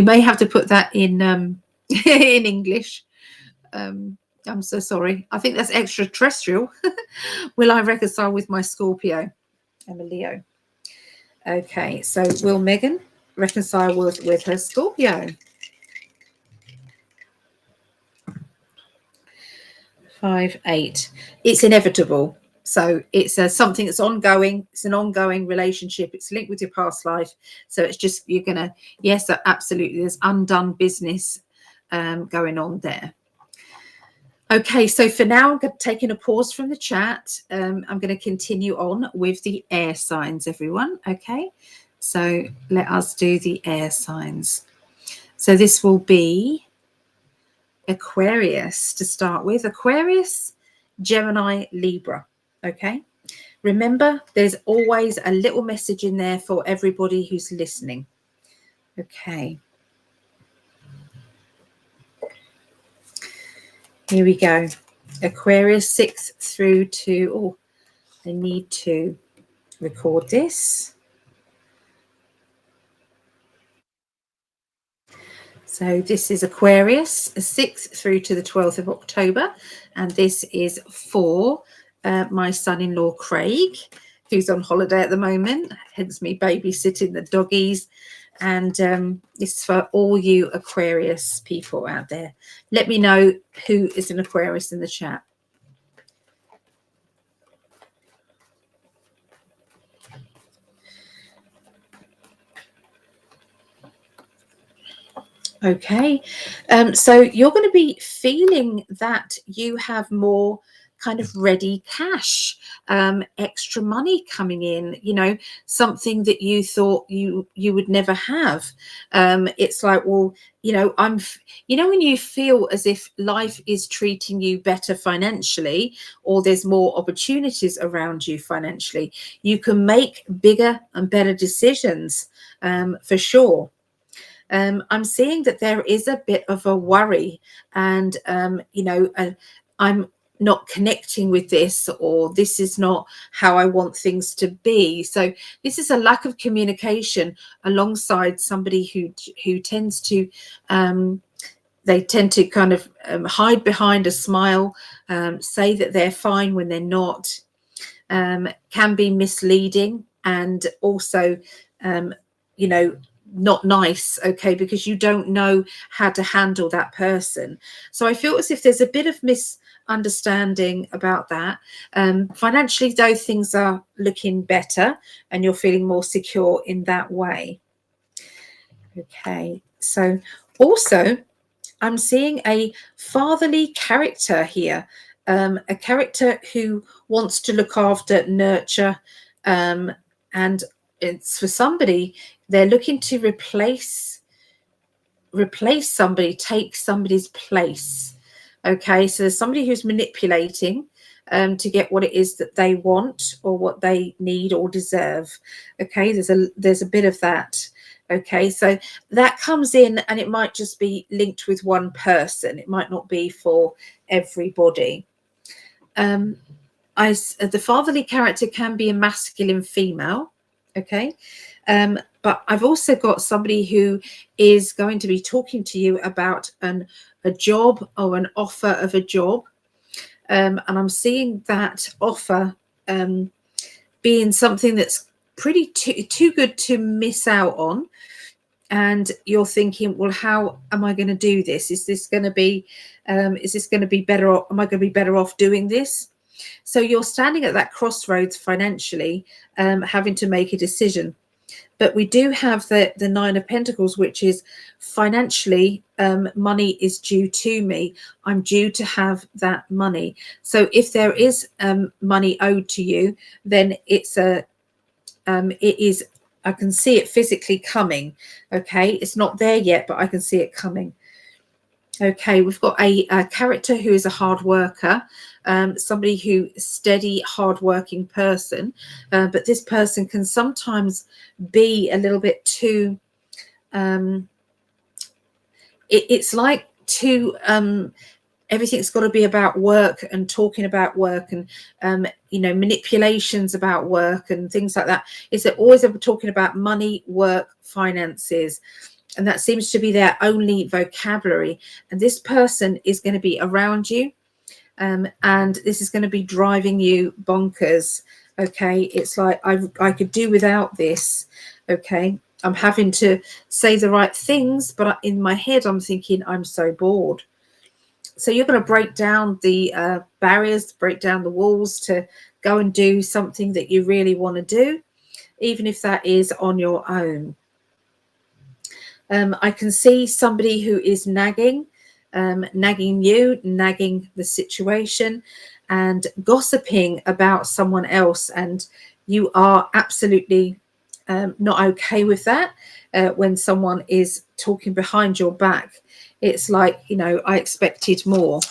may have to put that in in English. I'm so sorry. I think that's extraterrestrial. Will I reconcile with my Scorpio? I'm a Leo. Okay, so will Megan reconcile with her Scorpio? 5, 8. It's inevitable. So it's something that's ongoing. It's an ongoing relationship. It's linked with your past life. So it's just, you're going to, yes, absolutely. There's undone business going on there. Okay, so for now, I'm taking a pause from the chat. I'm going to continue on with the air signs, everyone. Okay, so let us do the air signs. So this will be Aquarius to start with. Aquarius, Gemini, Libra. Okay, remember there's always a little message in there for everybody who's listening. Okay, here we go. Aquarius 6 through to, oh, I need to record this. So this is Aquarius 6 through to the 12th of October, and this is for my son-in-law Craig, who's on holiday at the moment, hence me babysitting the doggies. And this is for all you Aquarius people out there. Let me know who is an Aquarius in the chat. Okay, so you're going to be feeling that you have more kind of ready cash, extra money coming in, you know, something that you thought you would never have. It's like, well, you know, you know, when you feel as if life is treating you better financially, or there's more opportunities around you financially, you can make bigger and better decisions, for sure. I'm seeing that there is a bit of a worry, and I'm not connecting with this, or this is not how I want things to be. So this is a lack of communication alongside somebody who tends to they tend to kind of hide behind a smile, say that they're fine when they're not, can be misleading, and also not nice, okay, because you don't know how to handle that person. So I feel as if there's a bit of misunderstanding about that. Financially, though, things are looking better and you're feeling more secure in that way. Okay, so also I'm seeing a fatherly character here, a character who wants to look after, nurture, and it's for somebody, they're looking to replace somebody, take somebody's place. Okay, so there's somebody who's manipulating to get what it is that they want, or what they need or deserve. Okay, there's a bit of that. Okay, so that comes in, and it might just be linked with one person. It might not be for everybody. The fatherly character can be a masculine female. Okay, but I've also got somebody who is going to be talking to you about a job, or an offer of a job, and I'm seeing that offer being something that's pretty too good to miss out on. And you're thinking, well, how am I going to do this? Is this going to be better off? Am I going to be better off doing this? So you're standing at that crossroads financially, having to make a decision. But we do have the Nine of Pentacles, which is financially, money is due to me. I'm due to have that money. So if there is money owed to you, then it is, I can see it physically coming. Okay, it's not there yet, but I can see it coming. Okay, we've got a character who is a hard worker, somebody who is steady, hard-working person, but this person can sometimes be a little bit too, it's like too, everything's got to be about work, and talking about work, and manipulations about work and things like that. Is that always talking about money, work, finances, and that seems to be their only vocabulary. And this person is going to be around you, and this is going to be driving you bonkers. Okay, it's like I could do without this. Okay, I'm having to say the right things, but in my head I'm thinking I'm so bored. So you're going to break down the barriers, break down the walls to go and do something that you really want to do, even if that is on your own. I can see somebody who is nagging you, nagging the situation, and gossiping about someone else. And you are absolutely not okay with that. When someone is talking behind your back, it's like, I expected more.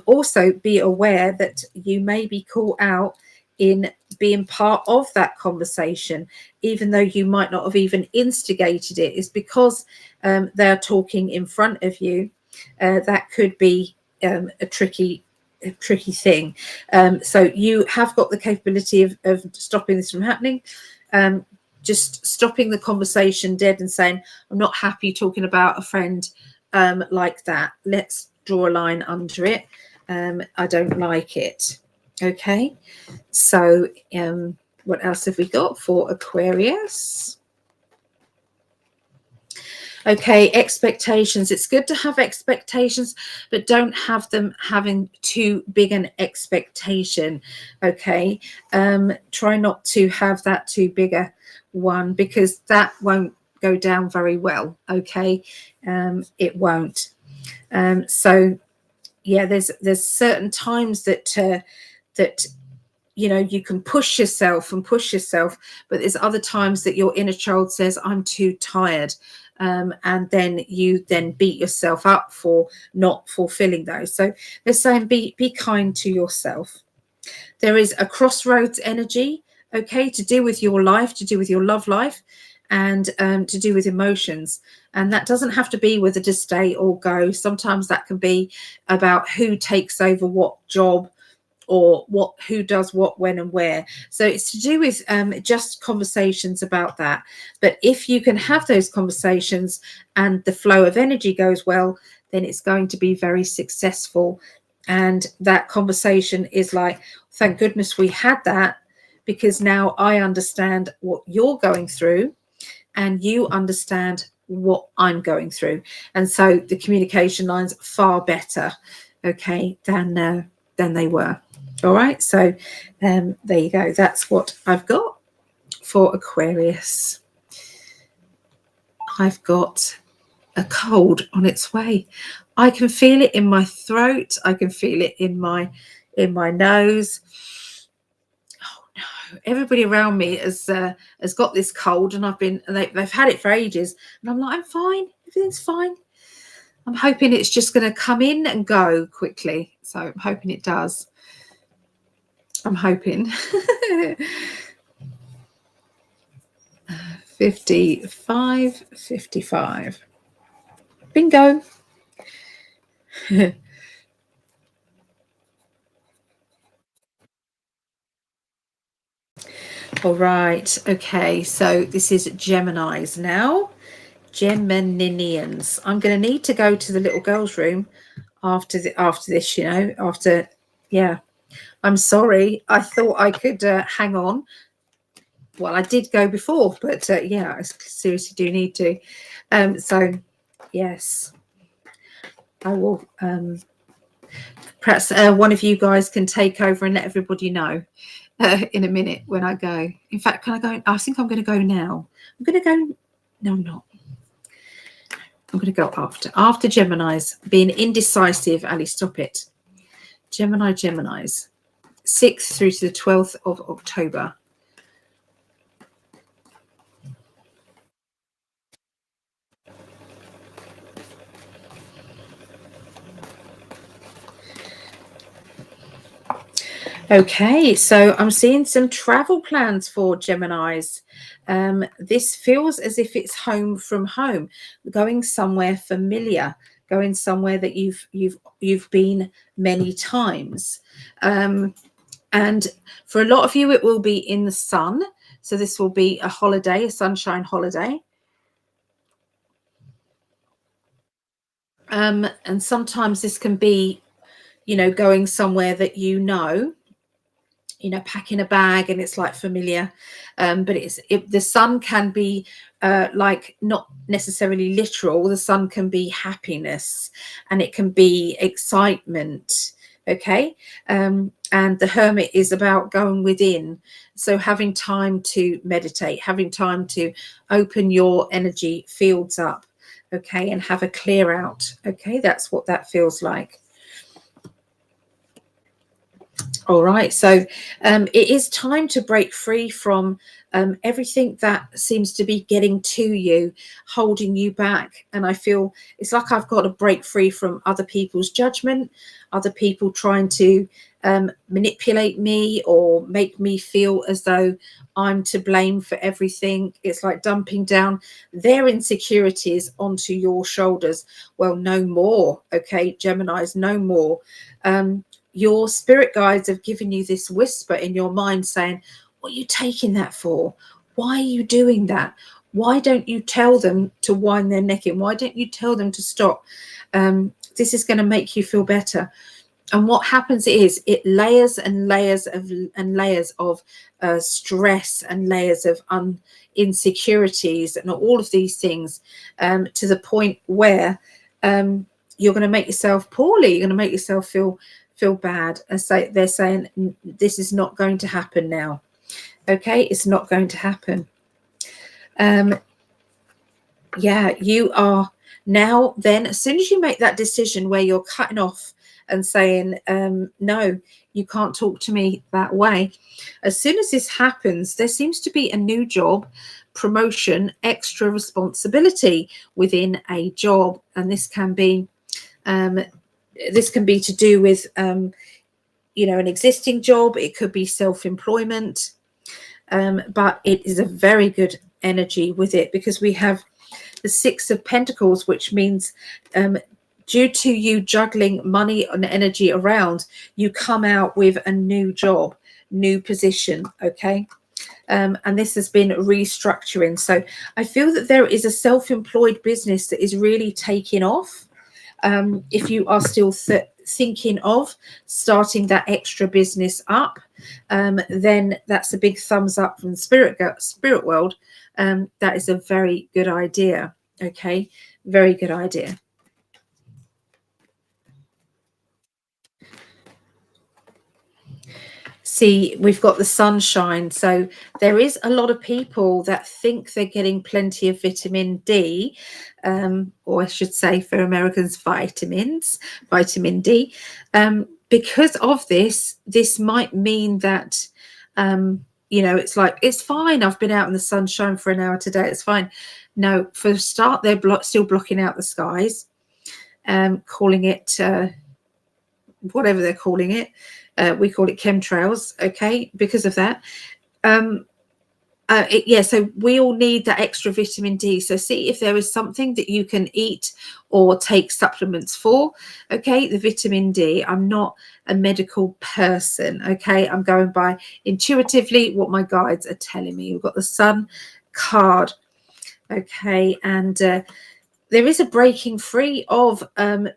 Also be aware that you may be caught out in being part of that conversation, even though you might not have even instigated it. Is because they're talking in front of you. That could be a tricky thing. So you have got the capability of stopping this from happening. Just stopping the conversation dead and saying, I'm not happy talking about a friend like that. Let's draw a line under it. I don't like it. Okay, so what else have we got for Aquarius? Okay, expectations. It's good to have expectations, but don't have them having too big an expectation. Okay, try not to have that too big a one, because that won't go down very well. Okay, it won't. So yeah, there's certain times that you can push yourself, but there's other times that your inner child says, I'm too tired, and then you beat yourself up for not fulfilling those. So they're saying be kind to yourself. There is a crossroads energy, okay, to do with your life, to do with your love life, and to do with emotions. And that doesn't have to be whether to stay or go. Sometimes that can be about who takes over what job, or who does what, when, and where. So it's to do with just conversations about that. But if you can have those conversations and the flow of energy goes well, then it's going to be very successful. And that conversation is like, thank goodness we had that, because now I understand what you're going through and you understand what I'm going through. And so the communication lines are far better, okay, than they were. All right, so there you go. That's what I've got for Aquarius. I've got a cold on its way. I can feel it in my throat. I can feel it in my nose. Oh no! Everybody around me has got this cold, and they've had it for ages. And I'm like, I'm fine. Everything's fine. I'm hoping it's just going to come in and go quickly. So I'm hoping it does. I'm hoping. 55. Bingo. All right. Okay. So this is Geminis now. Geminians. I'm going to need to go to the little girls' room after this. Yeah. I'm sorry. I thought I could hang on. Well, I did go before, but yeah, I seriously do need to. So, yes, I will. Perhaps one of you guys can take over and let everybody know in a minute when I go. In fact, can I go? I think I'm going to go now. I'm going to go. No, I'm not. I'm going to go after Geminis. Being indecisive, Ali, stop it. Geminis. 6th through to the 12th of October. Okay, so I'm seeing some travel plans for Geminis. This feels as if it's home from home, going somewhere familiar, going somewhere that you've been many times. And for a lot of you, it will be in the sun. So this will be a holiday, a sunshine holiday. And sometimes this can be, going somewhere that packing a bag and it's like familiar. But the sun can be like not necessarily literal. The sun can be happiness and it can be excitement. Okay. And the Hermit is about going within. So having time to meditate, having time to open your energy fields up. Okay. And have a clear out. Okay. That's what that feels like. All right, so it is time to break free from everything that seems to be getting to you, holding you back. And I feel it's like I've got to break free from other people's judgment, other people trying to manipulate me or make me feel as though I'm to blame for everything. It's like dumping down their insecurities onto your shoulders. Well, no more. Okay, Geminis, no more. Your spirit guides have given you this whisper in your mind saying, what are you taking that for? Why are you doing that? Why don't you tell them to wind their neck in? Why don't you tell them to stop? This is going to make you feel better. And what happens is it layers and layers of stress and layers of insecurities and all of these things to the point where you're going to make yourself poorly. You're going to make yourself feel bad. And so they're saying this is not going to happen now. Okay, it's not going to happen. Yeah, you are now then, as soon as you make that decision where you're cutting off and saying no, you can't talk to me that way, as soon as this happens, there seems to be a new job, promotion, extra responsibility within a job. And this can be to do with an existing job. It could be self-employment, but it is a very good energy with it because we have the Six of Pentacles, which means due to you juggling money and energy around, you come out with a new job, new position, okay? And this has been restructuring. So I feel that there is a self-employed business that is really taking off. If you are still thinking of starting that extra business up, then that's a big thumbs up from the spirit world. That is a very good idea. Okay, very good idea. See, we've got the sunshine. So there is a lot of people that think they're getting plenty of vitamin D, or I should say for Americans, vitamin D. Because of this might mean that, you know, it's like, it's fine. I've been out in the sunshine for an hour today. It's fine. No, for a start, they're still blocking out the skies, calling it whatever they're calling it. We call it chemtrails, okay, because of that. Yeah, so we all need that extra vitamin D. So see if there is something that you can eat or take supplements for, okay, the vitamin D. I'm not a medical person, okay, I'm going by intuitively what my guides are telling me. We've got the Sun card, okay, and there is a breaking free of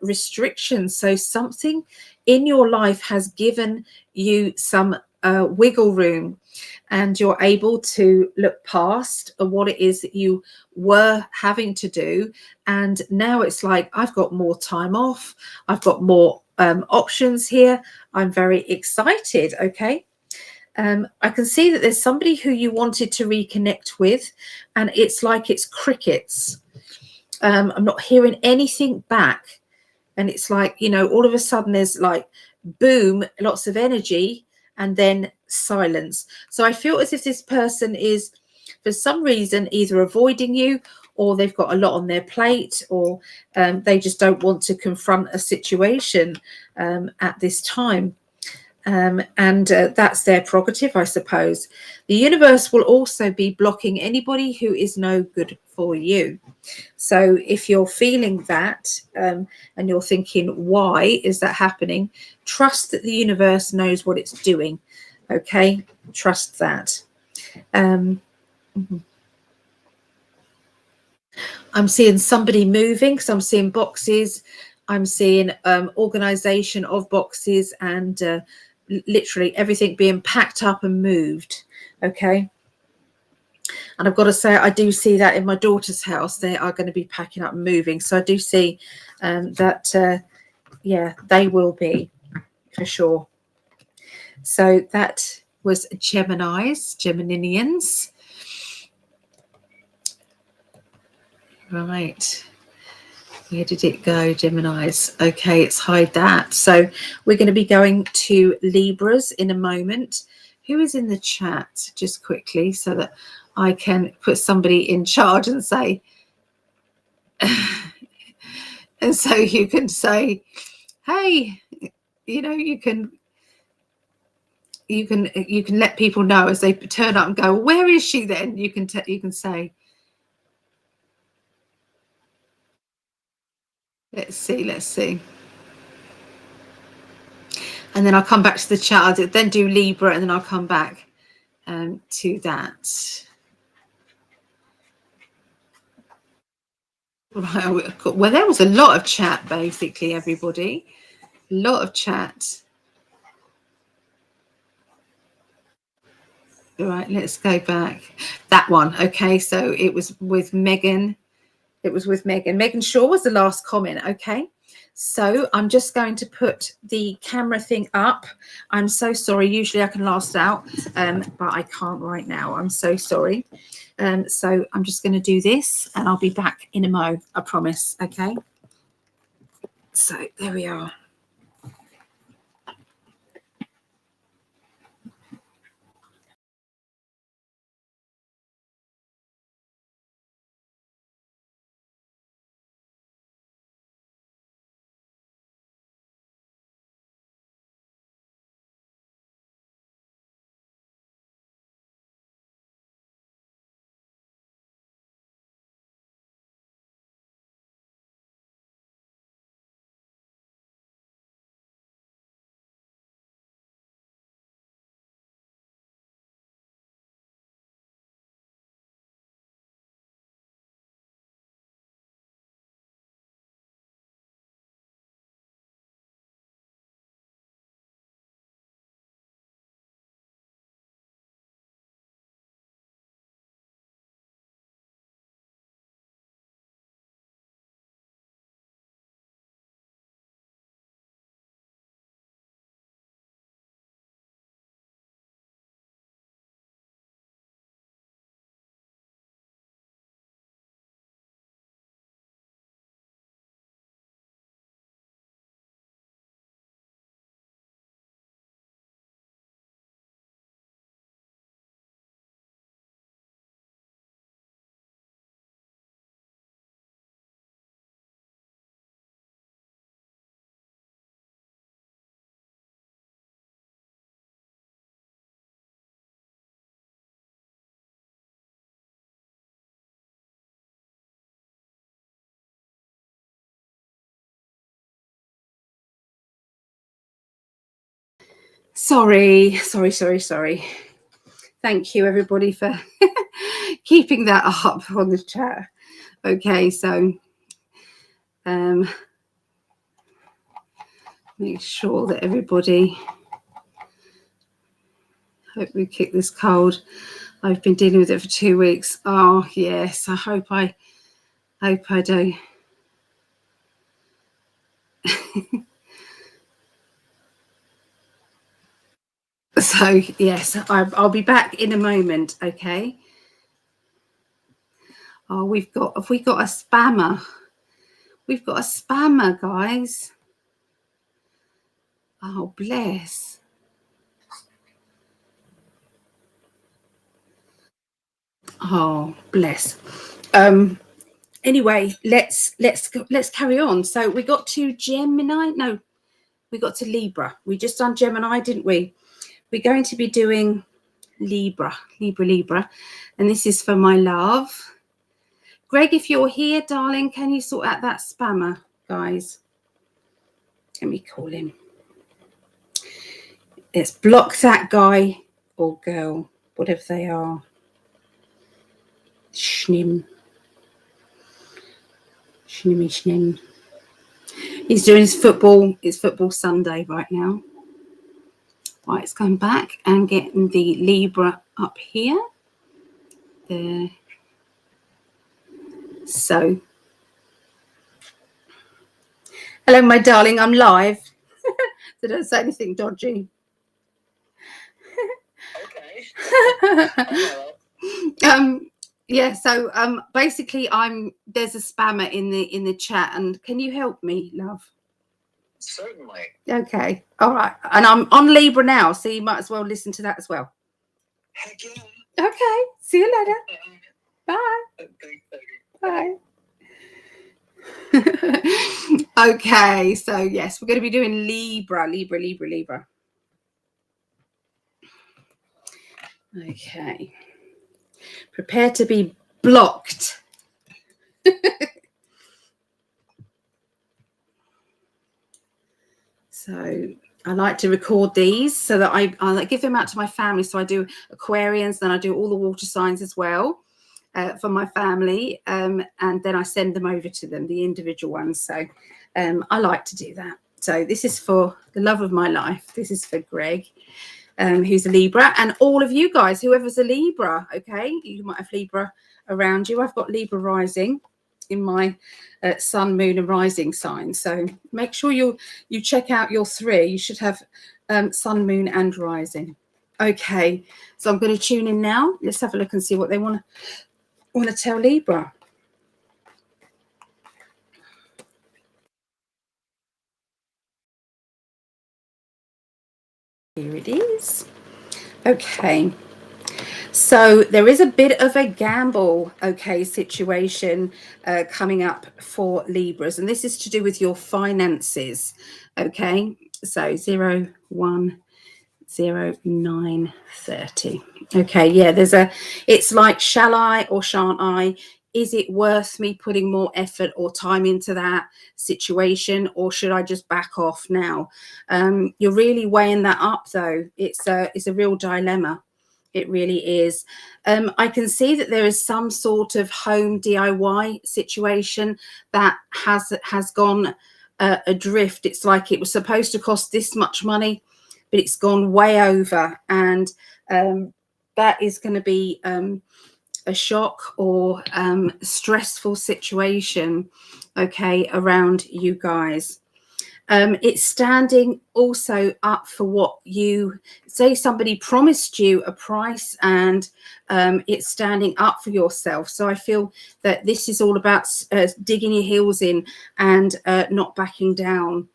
restrictions. So something in your life has given you some wiggle room, and you're able to look past what it is that you were having to do. And now it's like, I've got more time off. I've got more options here. I'm very excited. Okay. I can see that there's somebody who you wanted to reconnect with, and it's like it's crickets. I'm not hearing anything back. And it's like, you know, all of a sudden there's like, boom, lots of energy, and then silence. So I feel as if this person is, for some reason, either avoiding you, or they've got a lot on their plate, or they just don't want to confront a situation at this time. And that's their prerogative, I suppose. The universe will also be blocking anybody who is no good for you. So if you're feeling that and you're thinking, why is that happening? Trust that the universe knows what it's doing. Okay, trust that. I'm seeing somebody moving, so I'm seeing boxes. I'm seeing organization of boxes, and literally everything being packed up and moved. Okay. And I've got to say, I do see that in my daughter's house. They are going to be packing up and moving. So I do see that, yeah, they will be for sure. So that was Geminians. Right. Where did it go, Geminis? Okay, let's hide that. So we're going to be going to Libras in a moment. Who is in the chat, just quickly, so that I can put somebody in charge and say, and so you can say, hey, you know, you can let people know as they turn up and go, where is she then? You can say, let's see. And then I'll come back to the chat. I'll then do Libra, and then I'll come back to that. Right. Well, there was a lot of chat, basically, everybody. A lot of chat. All right, let's go back. That one. Okay, so it was with Megan. It was with Megan. Megan Shaw was the last comment. Okay. So I'm just going to put the camera thing up. I'm so sorry. Usually I can last out, but I can't right now. I'm so sorry. So I'm just going to do this, and I'll be back in a mo. I promise. Okay. So there we are. Sorry. Thank you, everybody, for keeping that up on the chat. Okay, so make sure that everybody. Hope we kick this cold. I've been dealing with it for 2 weeks. Oh yes, I hope I do. So yes, I'll be back in a moment. Okay. Oh, have we got a spammer? We've got a spammer, guys. Oh, bless. Oh, bless. Anyway, let's carry on. So we got to Gemini. No, we got to Libra. We just done Gemini, didn't we? We're going to be doing Libra, and this is for my love. Greg, if you're here, darling, can you sort out that spammer, guys? Let me call him. Let's block that guy or girl, whatever they are. Schnim. Schnim. He's doing his football. It's football Sunday right now. Right, it's going back and getting the Libra up here. There. So, hello, my darling. I'm live. So don't say anything dodgy. Okay. Yeah. So basically, there's a spammer in the chat, and can you help me, love? Certainly. Okay. All right. And I'm on Libra now, so you might as well listen to that as well. Heck yeah. Okay. See you later. Bye. Bye. Okay. So yes, we're going to be doing Libra. Okay. Prepare to be blocked. So I like to record these so that I give them out to my family. So I do Aquarians, then I do all the water signs as well for my family. And then I send them over to them, the individual ones. So I like to do that. So this is for the love of my life. This is for Greg, who's a Libra, and all of you guys, whoever's a Libra, okay? You might have Libra around you. I've got Libra rising in my sun, moon, and rising sign. So make sure you check out your 3. You should have sun, moon, and rising. Okay, so I'm going to tune in now. Let's have a look and see what they want to tell Libra. Here it is. Okay. So there is a bit of a gamble, okay, situation coming up for Libras, and this is to do with your finances, okay? So 0, 1, 0, 9, 30. Okay, yeah, it's like, shall I or shan't I? Is it worth me putting more effort or time into that situation, or should I just back off now? You're really weighing that up, though. It's a real dilemma. It really is. I can see that there is some sort of home DIY situation that has gone adrift. It's like it was supposed to cost this much money, but it's gone way over, and that is going to be a shock or stressful situation, okay, around you guys. It's standing also up for what you say. Somebody promised you a price, and it's standing up for yourself. So I feel that this is all about digging your heels in and not backing down.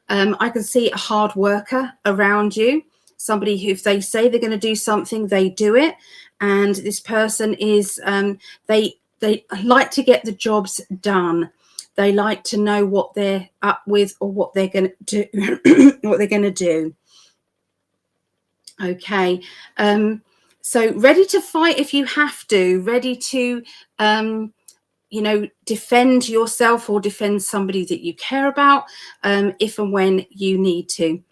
I can see a hard worker around you, somebody who, if they say they're going to do something, they do it. And this person is, they like to get the jobs done. They like to know what they're up with or what they're going to do. What they're going to do. Okay. So ready to fight if you have to. Ready to, defend yourself or defend somebody that you care about, if and when you need to.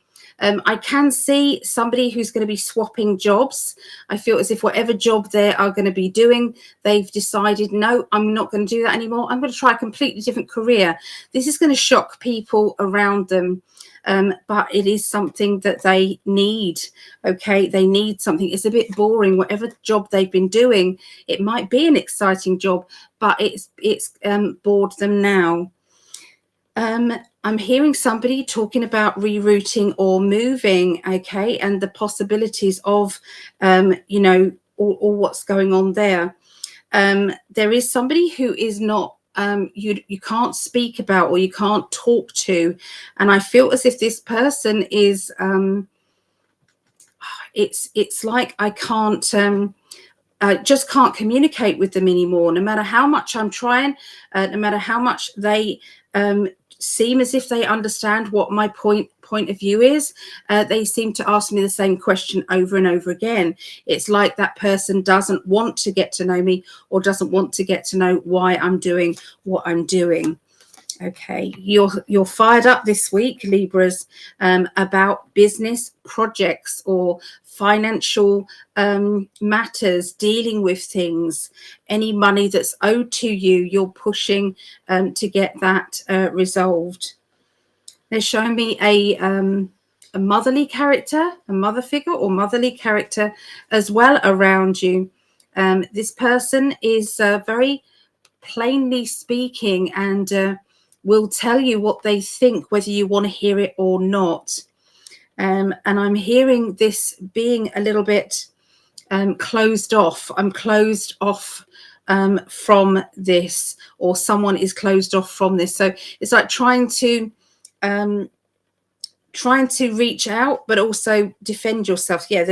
I can see somebody who's going to be swapping jobs. I feel as if whatever job they are going to be doing, they've decided, no, I'm not going to do that anymore. I'm going to try a completely different career. This is going to shock people around them. But it is something that they need. Okay, they need something. It's a bit boring. Whatever job they've been doing, it might be an exciting job, but it's bored them now. I'm hearing somebody talking about rerouting or moving, okay, and the possibilities of, you know, or what's going on there. There is somebody who is not, you can't speak about or you can't talk to, and I feel as if this person is, it's like I can't. Just can't communicate with them anymore, no matter how much I'm trying, no matter how much they seem as if they understand what my point of view is. They seem to ask me the same question over and over again. It's like that person doesn't want to get to know me or doesn't want to get to know why I'm doing what I'm doing. Okay, you're fired up this week, Libras, about business projects or financial matters, dealing with things. Any money that's owed to you, you're pushing to get that resolved. They're showing me a motherly character, a mother figure or motherly character as well around you. This person is very plainly speaking and will tell you what they think, whether you want to hear it or not. And I'm hearing this being a little bit closed off. I'm closed off from this, or someone is closed off from this. So it's like trying to reach out, but also defend yourself. Yeah,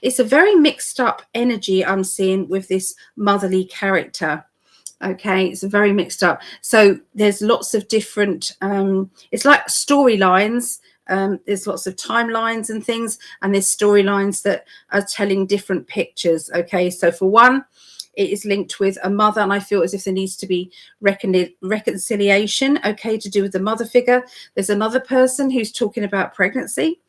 it's a very mixed up energy I'm seeing with this motherly character. Okay, it's very mixed up. So there's lots of different, it's like storylines. There's lots of timelines and things, and there's storylines that are telling different pictures. Okay, so for one, it is linked with a mother, and I feel as if there needs to be reconciliation, okay, to do with the mother figure. There's another person who's talking about pregnancy.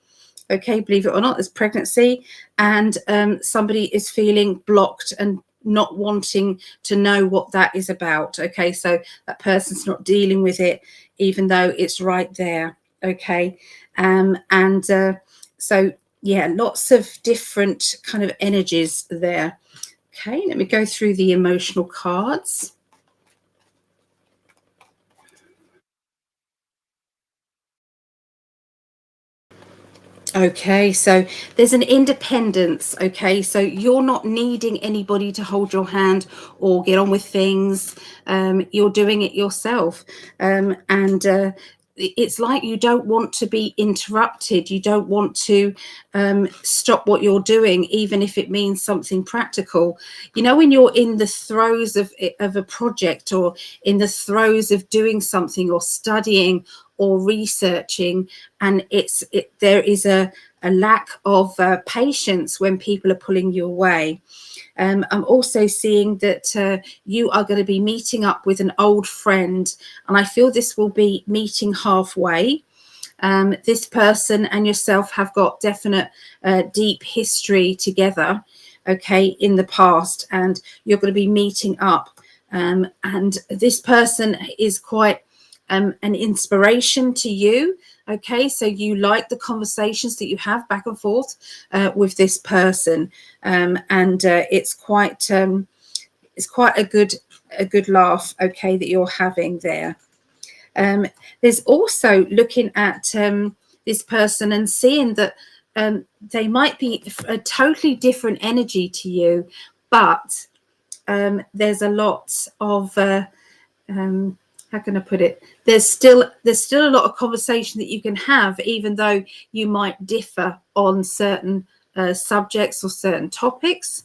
Okay, believe it or not, there's pregnancy, and somebody is feeling blocked and not wanting to know what that is about. Okay, so that person's not dealing with it even though it's right there. Okay, so yeah, lots of different kind of energies there. Okay, let me go through the emotional cards. Okay, so there's an independence. Okay, so you're not needing anybody to hold your hand or get on with things. You're doing it yourself, and it's like you don't want to be interrupted. You don't want to stop what you're doing, even if it means something practical. You know, when you're in the throes of a project, or in the throes of doing something, or studying or researching, and there is a lack of patience when people are pulling you away. I'm also seeing that you are going to be meeting up with an old friend, and I feel this will be meeting halfway. This person and yourself have got definite deep history together, okay, in the past, and you're going to be meeting up. And this person is quite an inspiration to you. Okay, so you like the conversations that you have back and forth with this person, and it's quite a good laugh, okay, that you're having there. There's also looking at this person and seeing that they might be a totally different energy to you, but there's a lot of how can I put it? There's still a lot of conversation that you can have, even though you might differ on certain subjects or certain topics.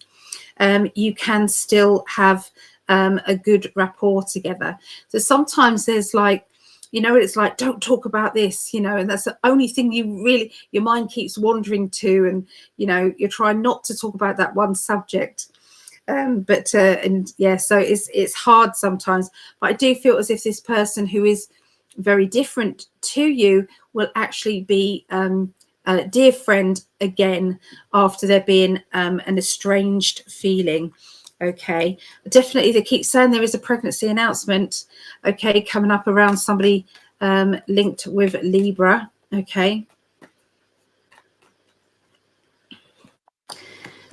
You can still have a good rapport together. So sometimes there's like, you know, it's like, don't talk about this, you know, and that's the only thing your mind keeps wandering to, and you know, you're trying not to talk about that one subject. And yeah, so it's hard sometimes, but I do feel as if this person who is very different to you will actually be dear friend again after there being an estranged feeling. Okay, definitely they keep saying there is a pregnancy announcement, okay, coming up around somebody linked with Libra. Okay,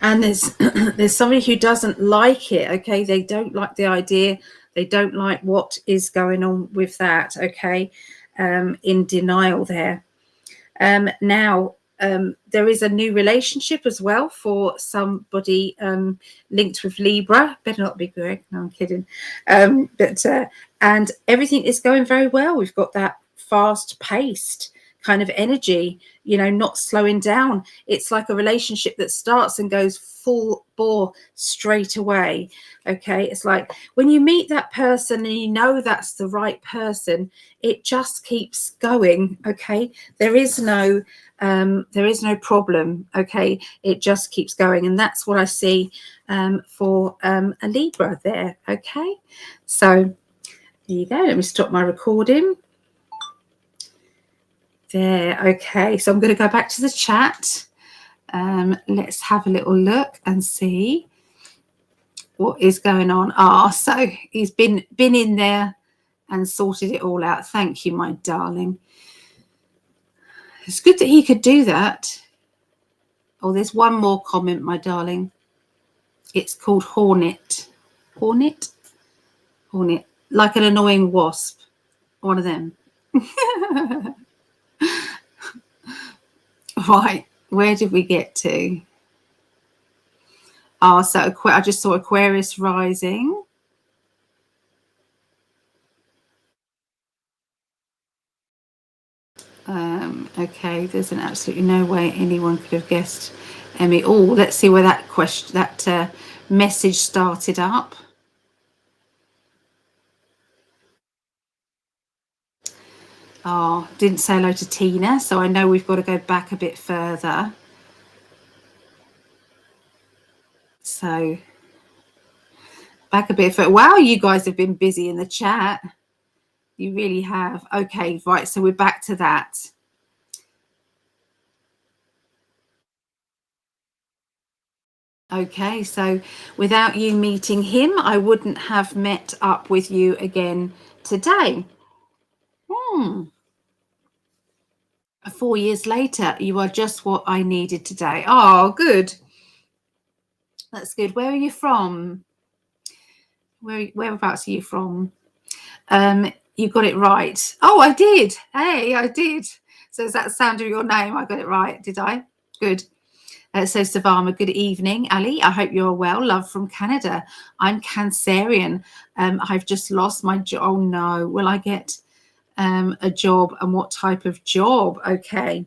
and there's there's somebody who doesn't like it. Okay, they don't like the idea, they don't like what is going on with that. Okay, in denial there. Now there is a new relationship as well for somebody linked with Libra. Better not be Greg. No, I'm kidding. And everything is going very well. We've got that fast-paced kind of energy, you know, not slowing down. It's like a relationship that starts and goes full bore straight away. Okay, it's like when you meet that person and you know that's the right person, it just keeps going. Okay, there is no problem. Okay, it just keeps going, and that's what I see for a Libra there. Okay, so there you go. Let me stop my recording there. Okay, so I'm going to go back to the chat. Let's have a little look and see what is going on. So he's been in there and sorted it all out. Thank you, my darling. It's good that he could do that. Oh, there's one more comment, my darling. It's called Hornet. Hornet? Hornet. Like an annoying wasp. One of them. Right. Where did we get to? So I just saw Aquarius rising. Okay, there's absolutely no way anyone could have guessed Emmy. Oh, let's see where that message started up. Didn't say hello to Tina, so I know we've got to go back a bit further. So back a bit further. Wow, you guys have been busy in the chat. You really have. Okay, right, so we're back to that. Okay, so without you meeting him, I wouldn't have met up with you again today. 4 years later, you are just what I needed today. Oh, good. That's good. Where are you from? Whereabouts are you from? You got it right. Oh, I did. Hey, I did. So is that the sound of your name? I got it right, did I? Good. So Savama, good evening. Ali, I hope you're well. Love from Canada. I'm Cancerian. I've just lost my job. Oh, no. Will I get a job, and what type of job? Okay.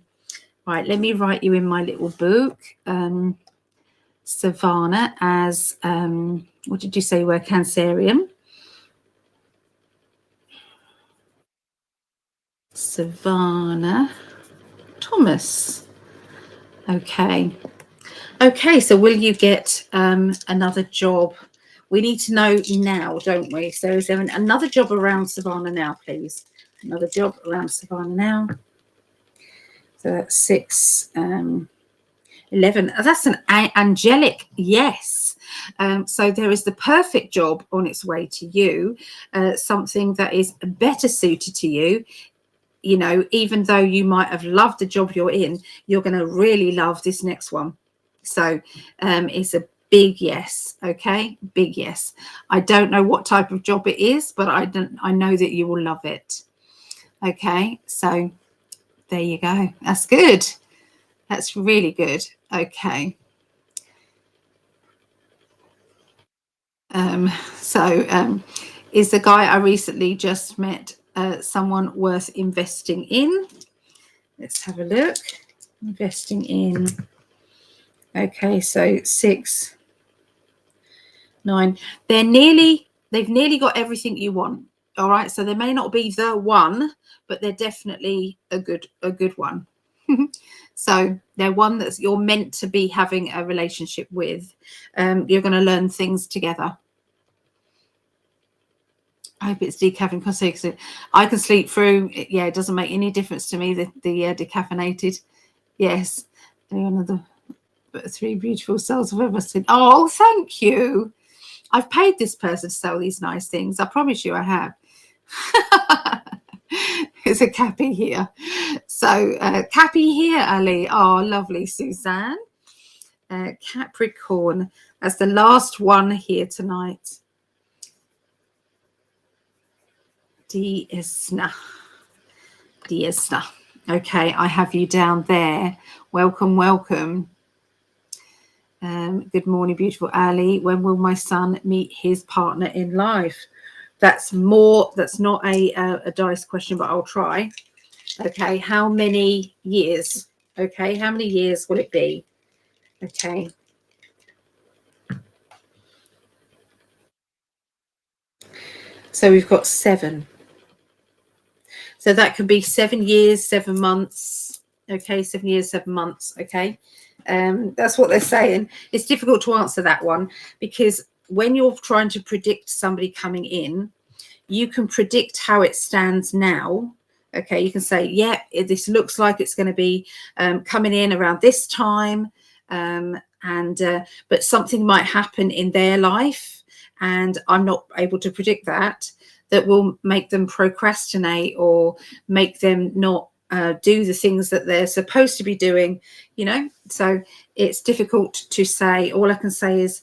Right, let me write you in my little book. Savannah as, what did you say you were? Cancerian. Savannah Thomas. Okay. Okay, so will you get another job? We need to know now, don't we? So is there another job around Savannah now, please? Another job around Savannah now. So that's 6, 11. That's an angelic yes. So there is the perfect job on its way to you, something that is better suited to you. You know, even though you might have loved the job you're in, you're going to really love this next one. So it's a big yes. Okay, big yes. I don't know what type of job it is, but I know that you will love it. Okay, so there you go. That's good. That's really good. Okay. Is the guy I recently just met someone worth investing in? Let's have a look. Investing in. Okay, so 6, 9. They've nearly got everything you want. All right, so they may not be the one, but they're definitely a good one. So they're one that you're meant to be having a relationship with. You're going to learn things together. I hope it's decaffeinated because I can sleep through. Yeah, it doesn't make any difference to me, the decaffeinated. Yes. One of the 3 beautiful souls I've ever seen. Oh, thank you. I've paid this person to sell these nice things. I promise you I have. There's a Cappy here. So Cappy here, Ali. Oh, lovely, Suzanne. Capricorn as the last one here tonight. Diesna. Okay, I have you down there. Welcome, welcome. Good morning, beautiful Ali. When will my son meet his partner in life? That's not a dice question, but I'll try. Okay, how many years? Okay, how many years will it be? Okay. So we've got 7. So that could be 7 years, 7 months. Okay, 7 years, 7 months. Okay. That's what they're saying. It's difficult to answer that one because when you're trying to predict somebody coming in, you can predict how it stands now. Okay, you can say, yeah, this looks like it's going to be coming in around this time. But something might happen in their life and I'm not able to predict that will make them procrastinate or make them not do the things that they're supposed to be doing, you know. So it's difficult to say. All I can say is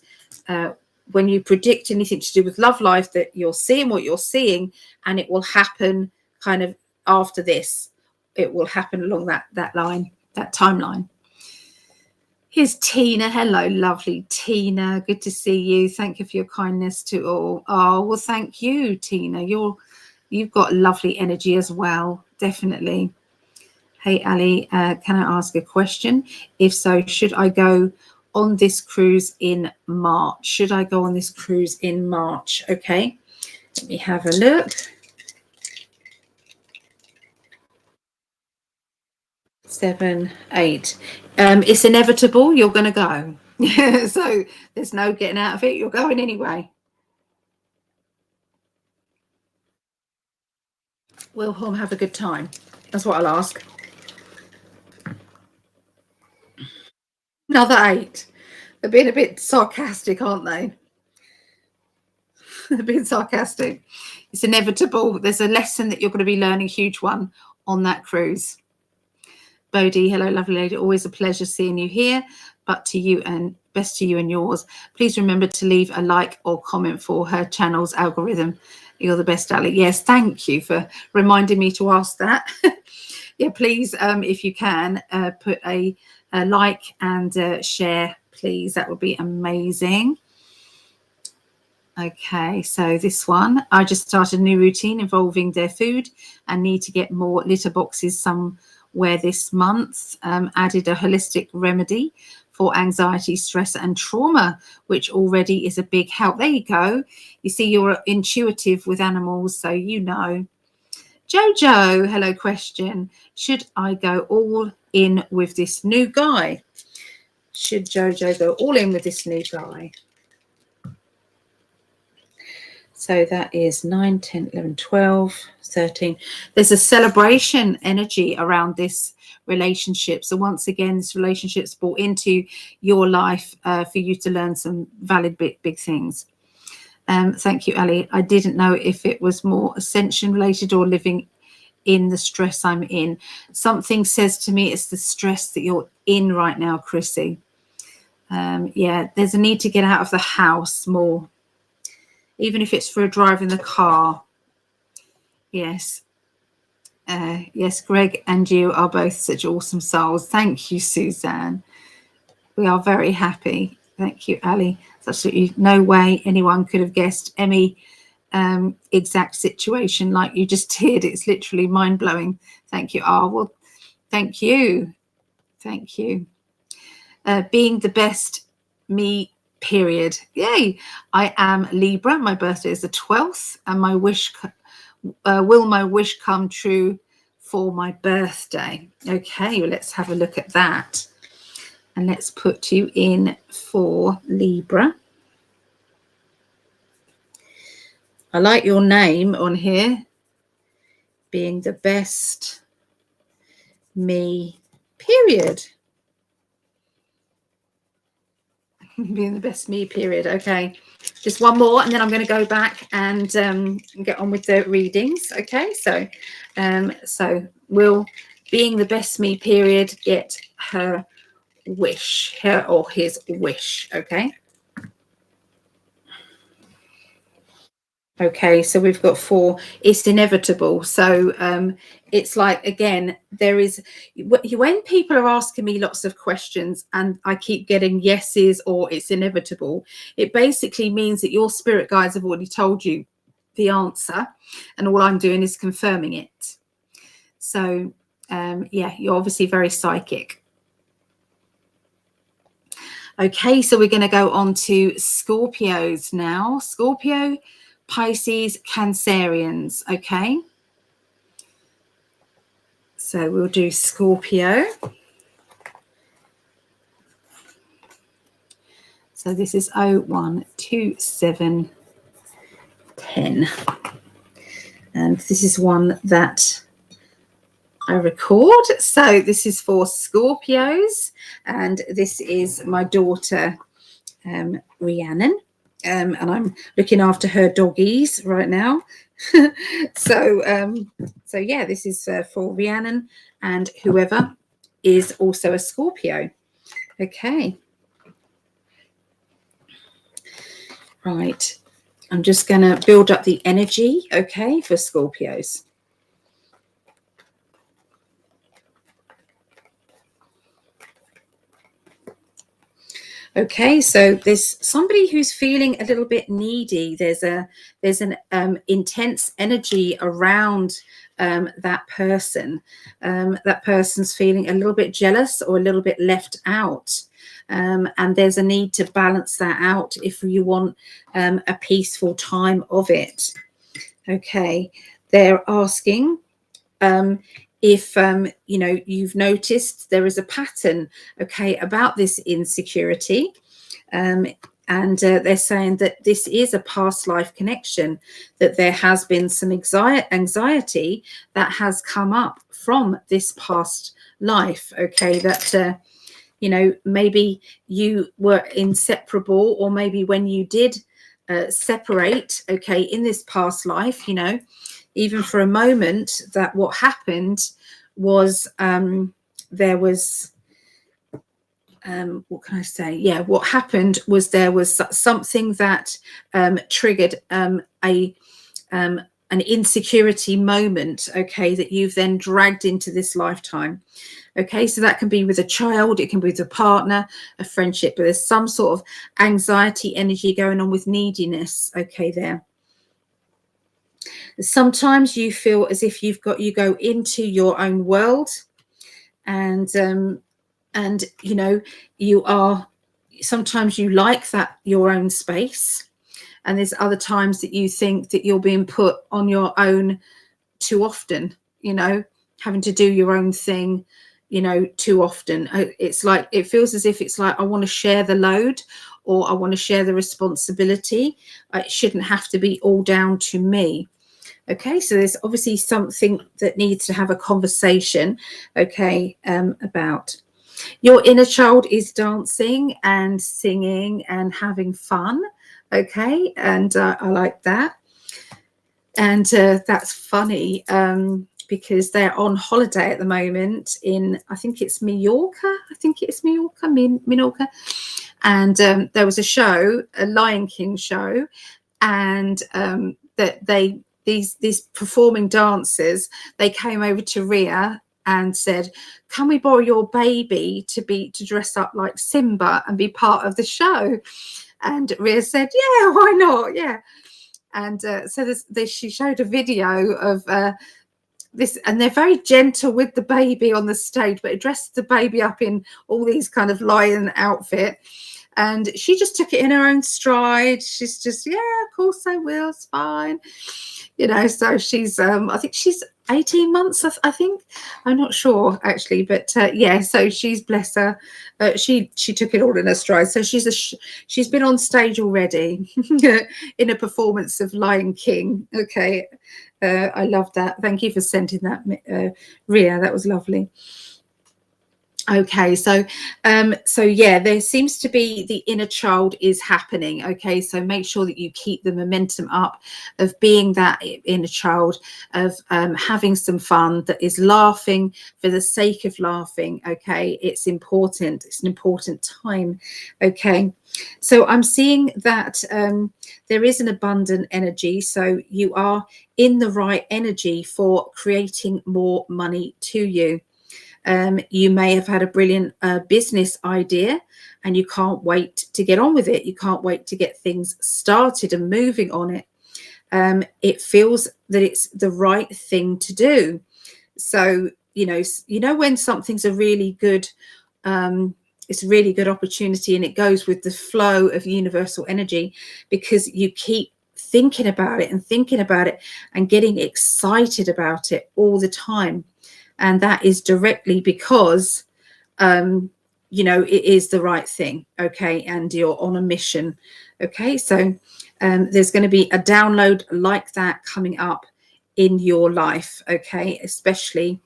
when you predict anything to do with love life, that you're seeing what you're seeing and it will happen kind of after this. It will happen along that line, that timeline. Here's Tina. Hello, lovely Tina. Good to see you. Thank you for your kindness to all. Oh, well, thank you, Tina. You've got lovely energy as well. Definitely. Hey, Ali, can I ask a question? If so, should I go on this cruise in March? Should I go on this cruise in March? Okay, let me have a look. 7, 8. It's inevitable. You're going to go. So there's no getting out of it. You're going anyway. Will Home have a good time? That's what I'll ask. Another 8. They're being a bit sarcastic, aren't they? They're being sarcastic. It's inevitable. There's a lesson that you're going to be learning, a huge one, on that cruise. Bodhi, hello, lovely lady. Always a pleasure seeing you here. But to you and best to you and yours. Please remember to leave a like or comment for her channel's algorithm. You're the best, Ali. Yes, thank you for reminding me to ask that. Yeah, please, if you can, put a like and share, please. That would be amazing. Okay, so this one, I just started a new routine involving their food and need to get more litter boxes somewhere this month. Added a holistic remedy for anxiety, stress and trauma, which already is a big help. There you go. You see, you're intuitive with animals, so you know. Jojo, hello, question. Should I go all in with this new guy? Should Jojo go all in with this new guy? So that is 9, 10, 11, 12, 13. There's a celebration energy around this relationship. So once again, this relationship's brought into your life for you to learn some valid big things. Thank you, Ali. I didn't know if it was more ascension related or living in the stress I'm in. Something says to me it's the stress that you're in right now, Chrissy. Yeah, there's a need to get out of the house more. Even if it's for a drive in the car. Yes. Yes, Greg and you are both such awesome souls. Thank you, Suzanne. We are very happy. Thank you, Ali. There's absolutely no way anyone could have guessed Emmy exact situation like you just did. It's literally mind-blowing. Thank you. Oh, well, thank you. Thank you. Being the best me, period. Yay. I am Libra. My birthday is the 12th and my wish will my wish come true for my birthday? Okay, well, let's have a look at that and let's put you in for Libra. I like your name on here, being the best me, period. Being the best me period. Okay, just one more and then I'm going to go back and get on with the readings. Okay, so will being the best me period get her wish, her or his wish? Okay. Okay, so we've got 4. It's inevitable. So it's like, again, there is, when people are asking me lots of questions and I keep getting yeses or it's inevitable, it basically means that your spirit guides have already told you the answer and all I'm doing is confirming it. So yeah, you're obviously very psychic. Okay, so we're going to go on to Scorpios now. Scorpio, Pisces, Cancereans. Okay, so we'll do Scorpio. So this is 012710, and this is one that I record. So this is for Scorpios, and this is my daughter Rhiannon. And I'm looking after her doggies right now. So yeah, this is for Rhiannon and whoever is also a Scorpio. Okay, right, I'm just going to build up the energy, okay, for Scorpios. Okay, so there's somebody who's feeling a little bit needy. There's an intense energy around that person. That person's feeling a little bit jealous or a little bit left out. And there's a need to balance that out if you want a peaceful time of it. Okay, they're asking if you know, you've noticed there is a pattern, okay, about this insecurity, and they're saying that this is a past life connection, that there has been some anxiety that has come up from this past life, okay, that you know, maybe you were inseparable, or maybe when you did separate, okay, in this past life, you know, even for a moment, that what happened was there was what can I say? Yeah, what happened was there was something that triggered an insecurity moment, okay, that you've then dragged into this lifetime. Okay, so that can be with a child, it can be with a partner, a friendship, but there's some sort of anxiety energy going on with neediness, okay, there. Sometimes you feel as if you go into your own world, and you know, you are, sometimes you like that, your own space, and there's other times that you think that you're being put on your own too often, you know, having to do your own thing, you know, too often. It's like, it feels as if it's like, I want to share the load, or I want to share the responsibility. It shouldn't have to be all down to me. Okay, so there's obviously something that needs to have a conversation, okay, about. Your inner child is dancing and singing and having fun, okay, and I like that. And that's funny because they're on holiday at the moment in, I think it's Mallorca, Minorca. And there was a show, a Lion King show, and that these performing dancers, they came over to Ria and said, can we borrow your baby to dress up like Simba and be part of the show? And Ria said, yeah, why not? Yeah. And so she showed a video of this, and they're very gentle with the baby on the stage, but it dressed the baby up in all these kind of lion outfit. And she just took it in her own stride. She's just, yeah, of course I will, it's fine. You know, so she's, I think she's 18 months, I think. I'm not sure, actually. But, yeah, so she's, bless her, she took it all in her stride. So she's been on stage already in a performance of Lion King. Okay, I love that. Thank you for sending that, Ria. That was lovely. Okay, so yeah, there seems to be the inner child is happening. Okay, so make sure that you keep the momentum up of being that inner child, of having some fun, that is laughing for the sake of laughing. Okay, it's important. It's an important time. Okay, so I'm seeing that there is an abundant energy, so you are in the right energy for creating more money to you. You may have had a brilliant business idea and you can't wait to get on with it. You can't wait to get things started and moving on it. It feels that it's the right thing to do. So, you know when something's a really good, it's a really good opportunity, and it goes with the flow of universal energy because you keep thinking about it and thinking about it and getting excited about it all the time. And that is directly because it is the right thing. Okay, and you're on a mission. Okay, so there's going to be a download like that coming up in your life. Okay, especially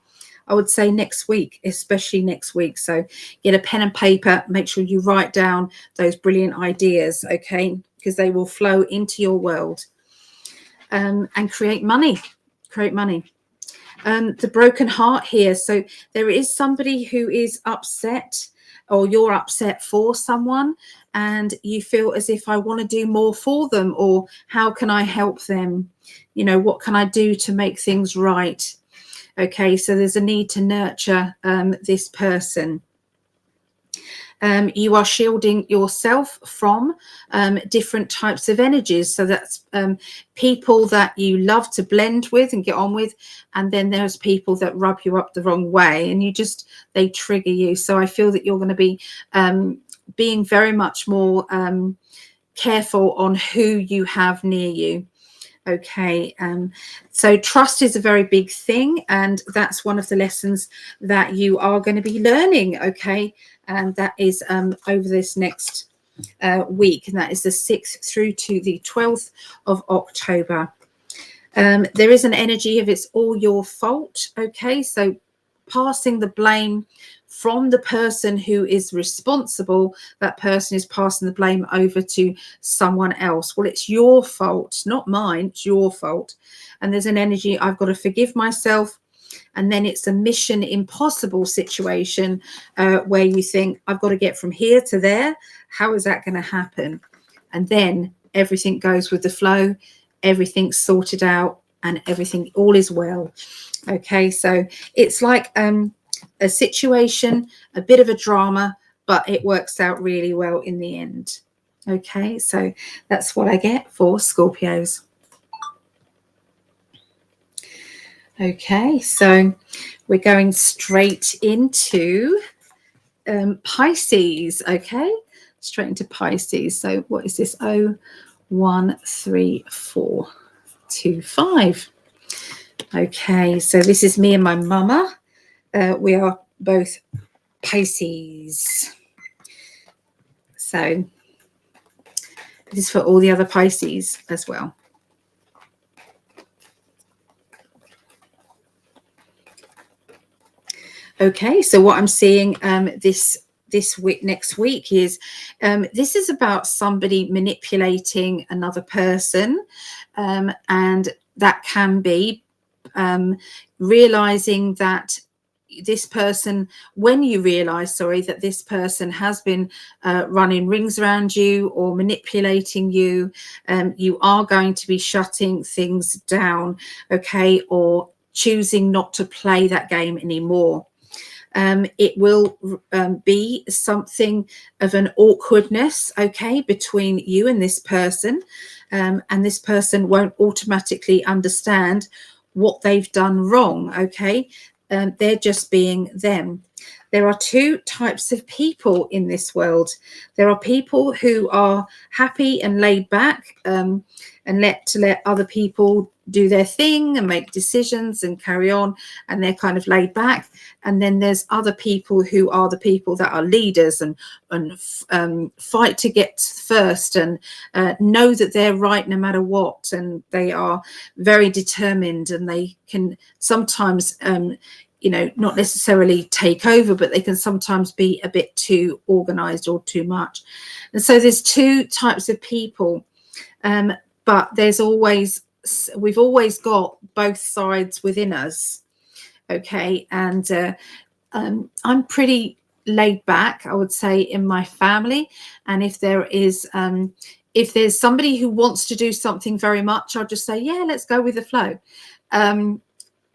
I would say next week, especially next week. So get a pen and paper, make sure you write down those brilliant ideas. Okay, because they will flow into your world and create money. The broken heart here. So there is somebody who is upset, or you're upset for someone, and you feel as if I want to do more for them, or how can I help them? What can I do to make things right? Okay, so there's a need to nurture this person. You are shielding yourself from different types of energies. So that's people that you love to blend with and get on with. And then there's people that rub you up the wrong way and they trigger you. So I feel that you're going to be being very much more careful on who you have near you. Okay, so trust is a very big thing, and that's one of the lessons that you are going to be learning. Okay, and that is over this next week, and that is the 6th through to the 12th of October. There is an energy of it's all your fault. Okay, so passing the blame from the person who is responsible, that person is passing the blame over to someone else. Well, it's your fault, not mine. It's your fault. And there's an energy, I've got to forgive myself. And then it's a mission impossible situation where you think, I've got to get from here to there. How is that going to happen? And then everything goes with the flow. Everything's sorted out and everything, all is well. Okay, so it's like a situation, a bit of a drama, but it works out really well in the end. Okay, so that's what I get for Scorpios. Okay, so we're going straight into Pisces. Okay, straight into Pisces. So what is this? 013425. Okay, so this is me and my mama. We are both Pisces. So this is for all the other Pisces as well. Okay, so what I'm seeing this week, next week, is this is about somebody manipulating another person, and that can be realizing that this person, when you realize, that this person has been running rings around you or manipulating you, you are going to be shutting things down, okay, or choosing not to play that game anymore. It will be something of an awkwardness, okay, between you and this person, and this person won't automatically understand what they've done wrong, okay. They're just being them. There are two types of people in this world. There are people who are happy and laid back and let other people do their thing and make decisions and carry on, and they're kind of laid back. And then there's other people who are the people that are leaders and fight to get first and know that they're right no matter what, and they are very determined, and they can sometimes you know, not necessarily take over, but they can sometimes be a bit too organized or too much. And so there's two types of people, but we've always got both sides within us. Okay. And I'm pretty laid back, I would say, in my family. And if there's somebody who wants to do something very much, I'll just say, yeah, let's go with the flow.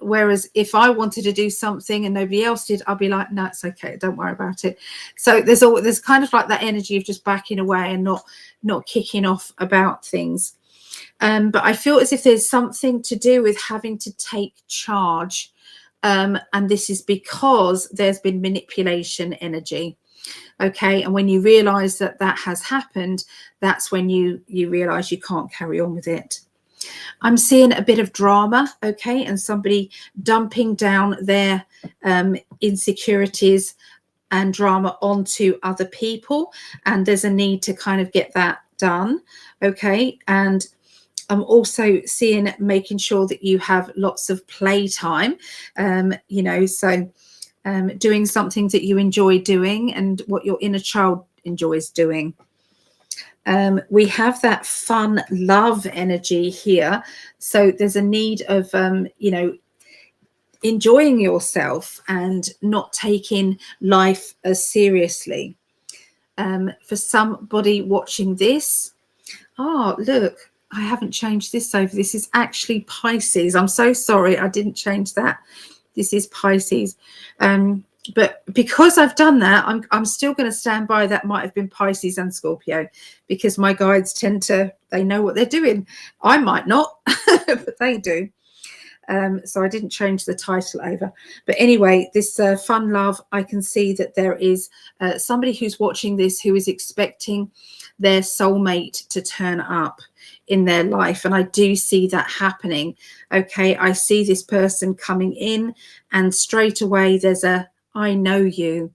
Whereas if I wanted to do something and nobody else did, I'll be like, no, it's okay, don't worry about it. So there's kind of like that energy of just backing away and not kicking off about things. But I feel as if there's something to do with having to take charge. And this is because there's been manipulation energy. Okay. And when you realize that that has happened, that's when you realize you can't carry on with it. I'm seeing a bit of drama. Okay. And somebody dumping down their insecurities and drama onto other people. And there's a need to kind of get that done. Okay. And I'm also seeing making sure that you have lots of playtime, you know, so doing something that you enjoy doing and what your inner child enjoys doing. We have that fun love energy here. So there's a need of, you know, enjoying yourself and not taking life as seriously. For somebody watching this, oh, look, I haven't changed this over. This is actually Pisces. I'm so sorry. I didn't change that. This is Pisces. But because I've done that, I'm still going to stand by that might have been Pisces and Scorpio, because my guides they know what they're doing. I might not, but they do. So I didn't change the title over. But anyway, this fun love, I can see that there is somebody who's watching this who is expecting their soulmate to turn up in their life. And I do see that happening. Okay, I see this person coming in and straight away there's I know you,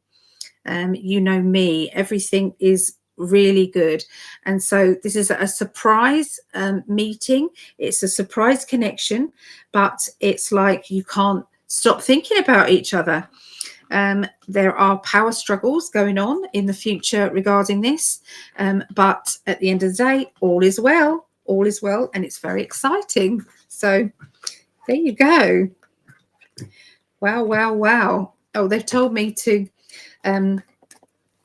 you know me, everything is really good. And so this is a surprise meeting. It's a surprise connection, but it's like you can't stop thinking about each other. There are power struggles going on in the future regarding this, but at the end of the day, all is well, and it's very exciting. So there you go. Wow. Oh, they've told me to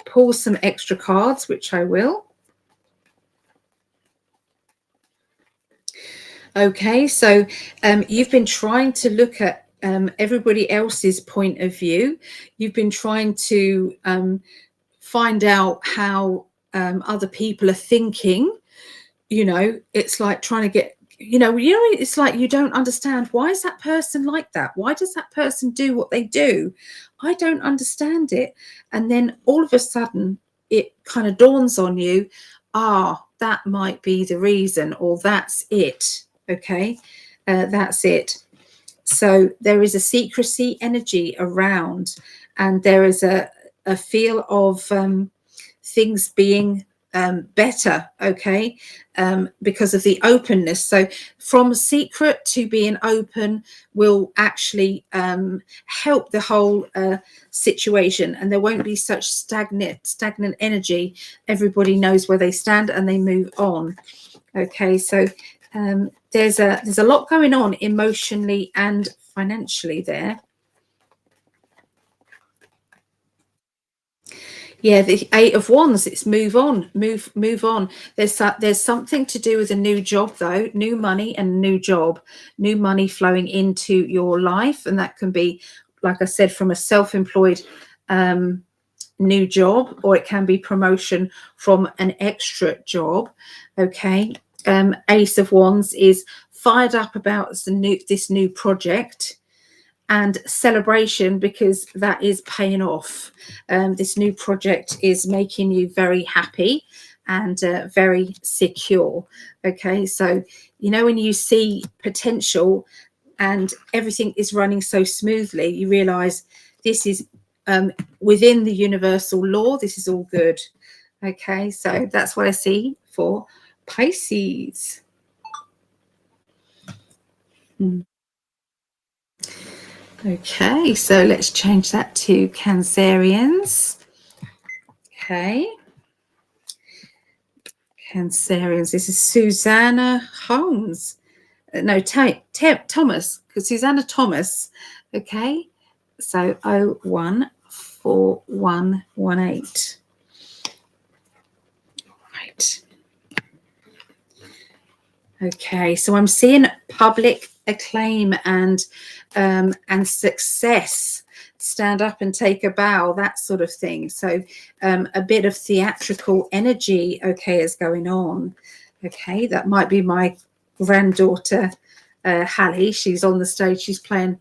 pull some extra cards, which I will. Okay, so you've been trying to look at everybody else's point of view. You've been trying to find out how other people are thinking. You know, it's like trying to get, it's like you don't understand, why is that person like that? Why does that person do what they do? I don't understand it. And then all of a sudden it kind of dawns on you, that might be the reason, or that's it. Okay, that's it. So there is a secrecy energy around, and there is a feel of things being better, okay, because of the openness. So from secret to being open will actually help the whole situation, and there won't be such stagnant energy. Everybody knows where they stand and they move on. Okay, so there's a lot going on emotionally and financially there. Yeah, the Eight of Wands, it's move on. There's something to do with a new job, though, new money and new job, new money flowing into your life. And that can be, like I said, from a self-employed new job, or it can be promotion from an extra job. Okay. Ace of Wands is fired up about this new project, and celebration because that is paying off. This new project is making you very happy and very secure. Okay, so when you see potential and everything is running so smoothly, you realize this is within the universal law. This is all good. Okay, so that's what I see for Pisces. Okay, so let's change that to Cancerians. Okay. Cancerians. This is Susanna Holmes. No, Thomas, because Susanna Thomas. Okay. So 014118. Right. Okay, so I'm seeing public acclaim and success. Stand up and take a bow, that sort of thing. So a bit of theatrical energy, okay, is going on. Okay, that might be my granddaughter, Hallie. She's on the stage. She's playing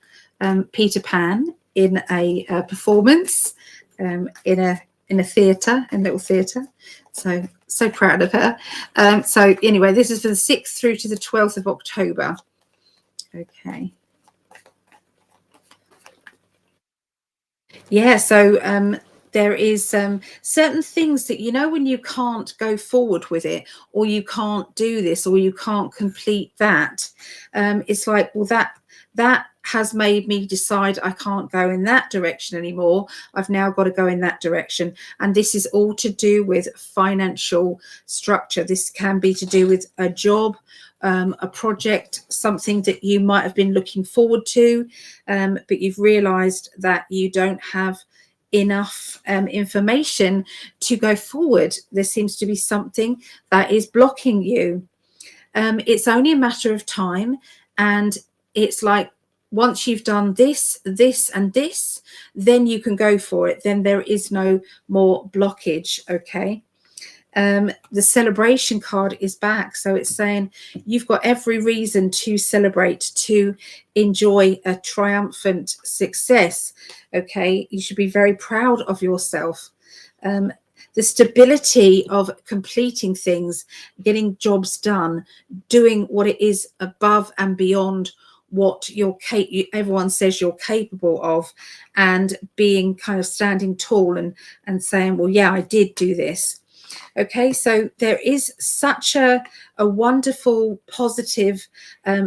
Peter Pan in a performance in a theatre, a little theatre. So proud of her. So anyway, this is for the 6th through to the 12th of October. Okay. Yeah, so there is certain things that, you know, when you can't go forward with it, or you can't do this, or you can't complete that, it's like, well, that has made me decide I can't go in that direction anymore. I've now got to go in that direction. And this is all to do with financial structure. This can be to do with a job, a project, something that you might have been looking forward to, but you've realized that you don't have enough information to go forward. There seems to be something that is blocking you. It's only a matter of time, and it's like, once you've done this, this, and this, then you can go for it. Then there is no more blockage. Okay. The celebration card is back. So it's saying you've got every reason to celebrate, to enjoy a triumphant success. Okay. You should be very proud of yourself. The stability of completing things, getting jobs done, doing what it is above and beyond what everyone says you're capable of, and being kind of standing tall and saying, well, yeah, I did do this. Okay, so there is such a wonderful, positive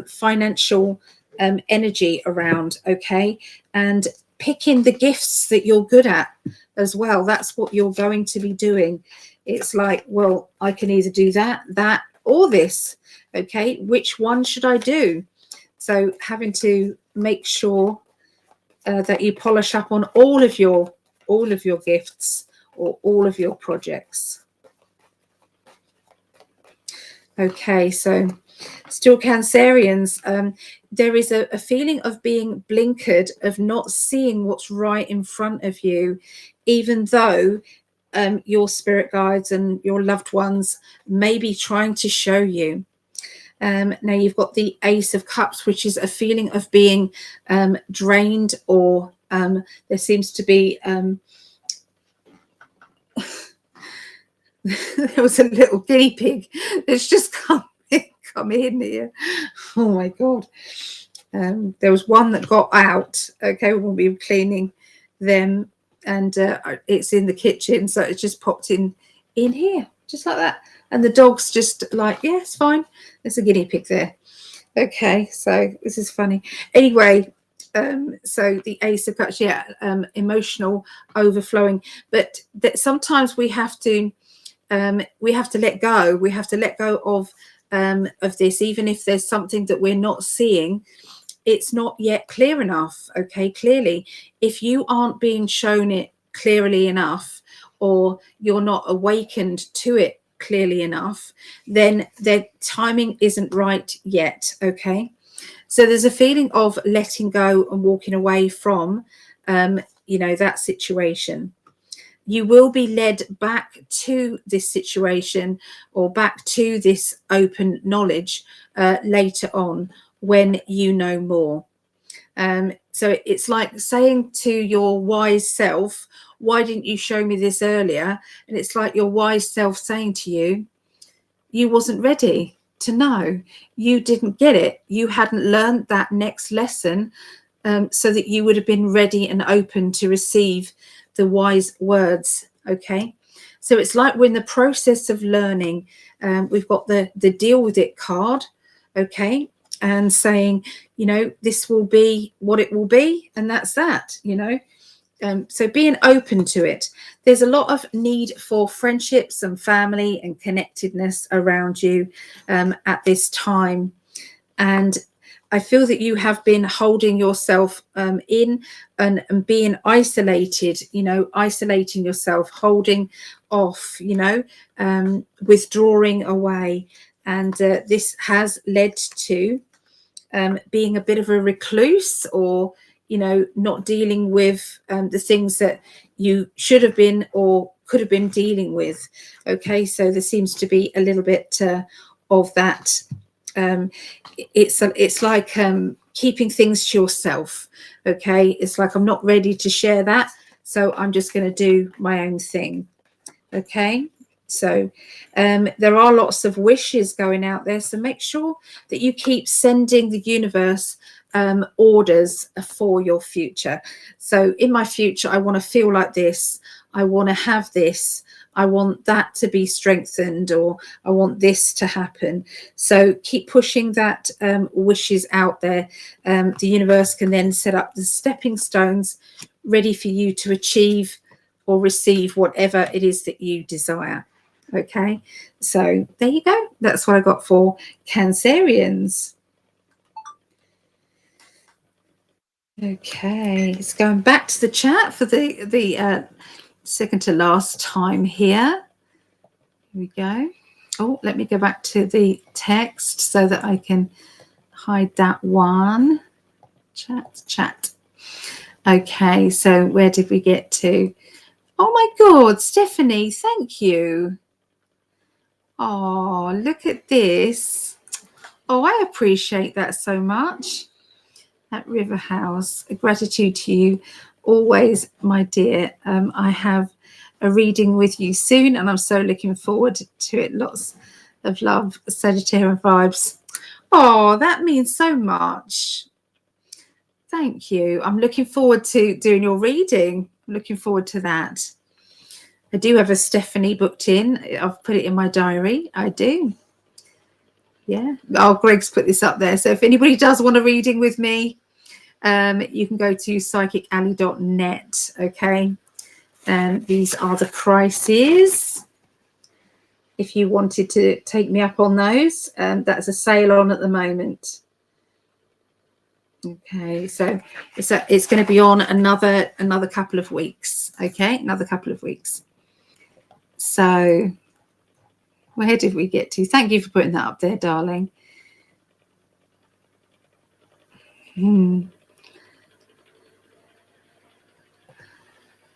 financial energy around. Okay, and picking the gifts that you're good at as well. That's what you're going to be doing. It's like, well, I can either do that, or this. Okay, which one should I do? So having to make sure that you polish up on all of your gifts or all of your projects. Okay, so still Cancerians, there is a feeling of being blinkered, of not seeing what's right in front of you, even though your spirit guides and your loved ones may be trying to show you. Now you've got the Ace of Cups, which is a feeling of being drained, or there seems to be there was a little guinea pig that's just come in here. Oh my God. There was one that got out. Okay, when we were cleaning them, and it's in the kitchen, so it just popped in here, just like that. And the dog's just like, yeah, it's fine. There's a guinea pig there. Okay, so this is funny. Anyway, so the Ace of Cups, yeah, emotional overflowing, but that sometimes we have to let go. We have to let go of this, even if there's something that we're not seeing. It's not yet clear enough. Okay, clearly, if you aren't being shown it clearly enough, or you're not awakened to it clearly enough, then the timing isn't right yet. Okay, so there's a feeling of letting go and walking away from that situation. You will be led back to this situation, or back to this open knowledge later on, when you know more. So it's like saying to your wise self, why didn't you show me this earlier? And it's like your wise self saying to you, you wasn't ready to know. You didn't get it. You hadn't learned that next lesson, so that you would have been ready and open to receive the wise words. Okay, so it's like we're in the process of learning. We've got the deal with it card. Okay, and saying, you know, this will be what it will be, and that's that, you know. So being open to it. There's a lot of need for friendships and family and connectedness around you at this time. And I feel that you have been holding yourself in and being isolated, you know, isolating yourself, holding off, you know, withdrawing away. And this has led to being a bit of a recluse, or, you know, not dealing with the things that you should have been or could have been dealing with. Okay, so there seems to be a little bit of that. It's like keeping things to yourself. Okay, it's like, I'm not ready to share that, so I'm just going to do my own thing. Okay, so there are lots of wishes going out there, so make sure that you keep sending the universe orders for your future. So in my future, I want to feel like this, I want to have this, I want that to be strengthened, or I want this to happen. So keep pushing that wishes out there. The universe can then set up the stepping stones ready for you to achieve or receive whatever it is that you desire. Okay, so there you go. That's what I got for Cancerians. Okay, it's going back to the chat for the second to last time here. Here we go. Oh, let me go back to the text so that I can hide that one. Chat. Okay, so where did we get to? Oh my God, Stephanie, thank you. Oh, look at this. Oh, I appreciate that so much. At River House, gratitude to you always, my dear. I have a reading with you soon, and I'm so looking forward to it. Lots of love, Sagittarius vibes. Oh, that means so much. Thank you. I'm looking forward to doing your reading. Looking forward to that. I do have a Stephanie booked in. I've put it in my diary. I do. Yeah. Oh, Greg's put this up there. So if anybody does want a reading with me, you can go to psychicalley.net. Okay. And these are the prices. If you wanted to take me up on those, that's a sale on at the moment. Okay, so it's going to be on another couple of weeks. Okay, another couple of weeks. So where did we get to? Thank you for putting that up there, darling.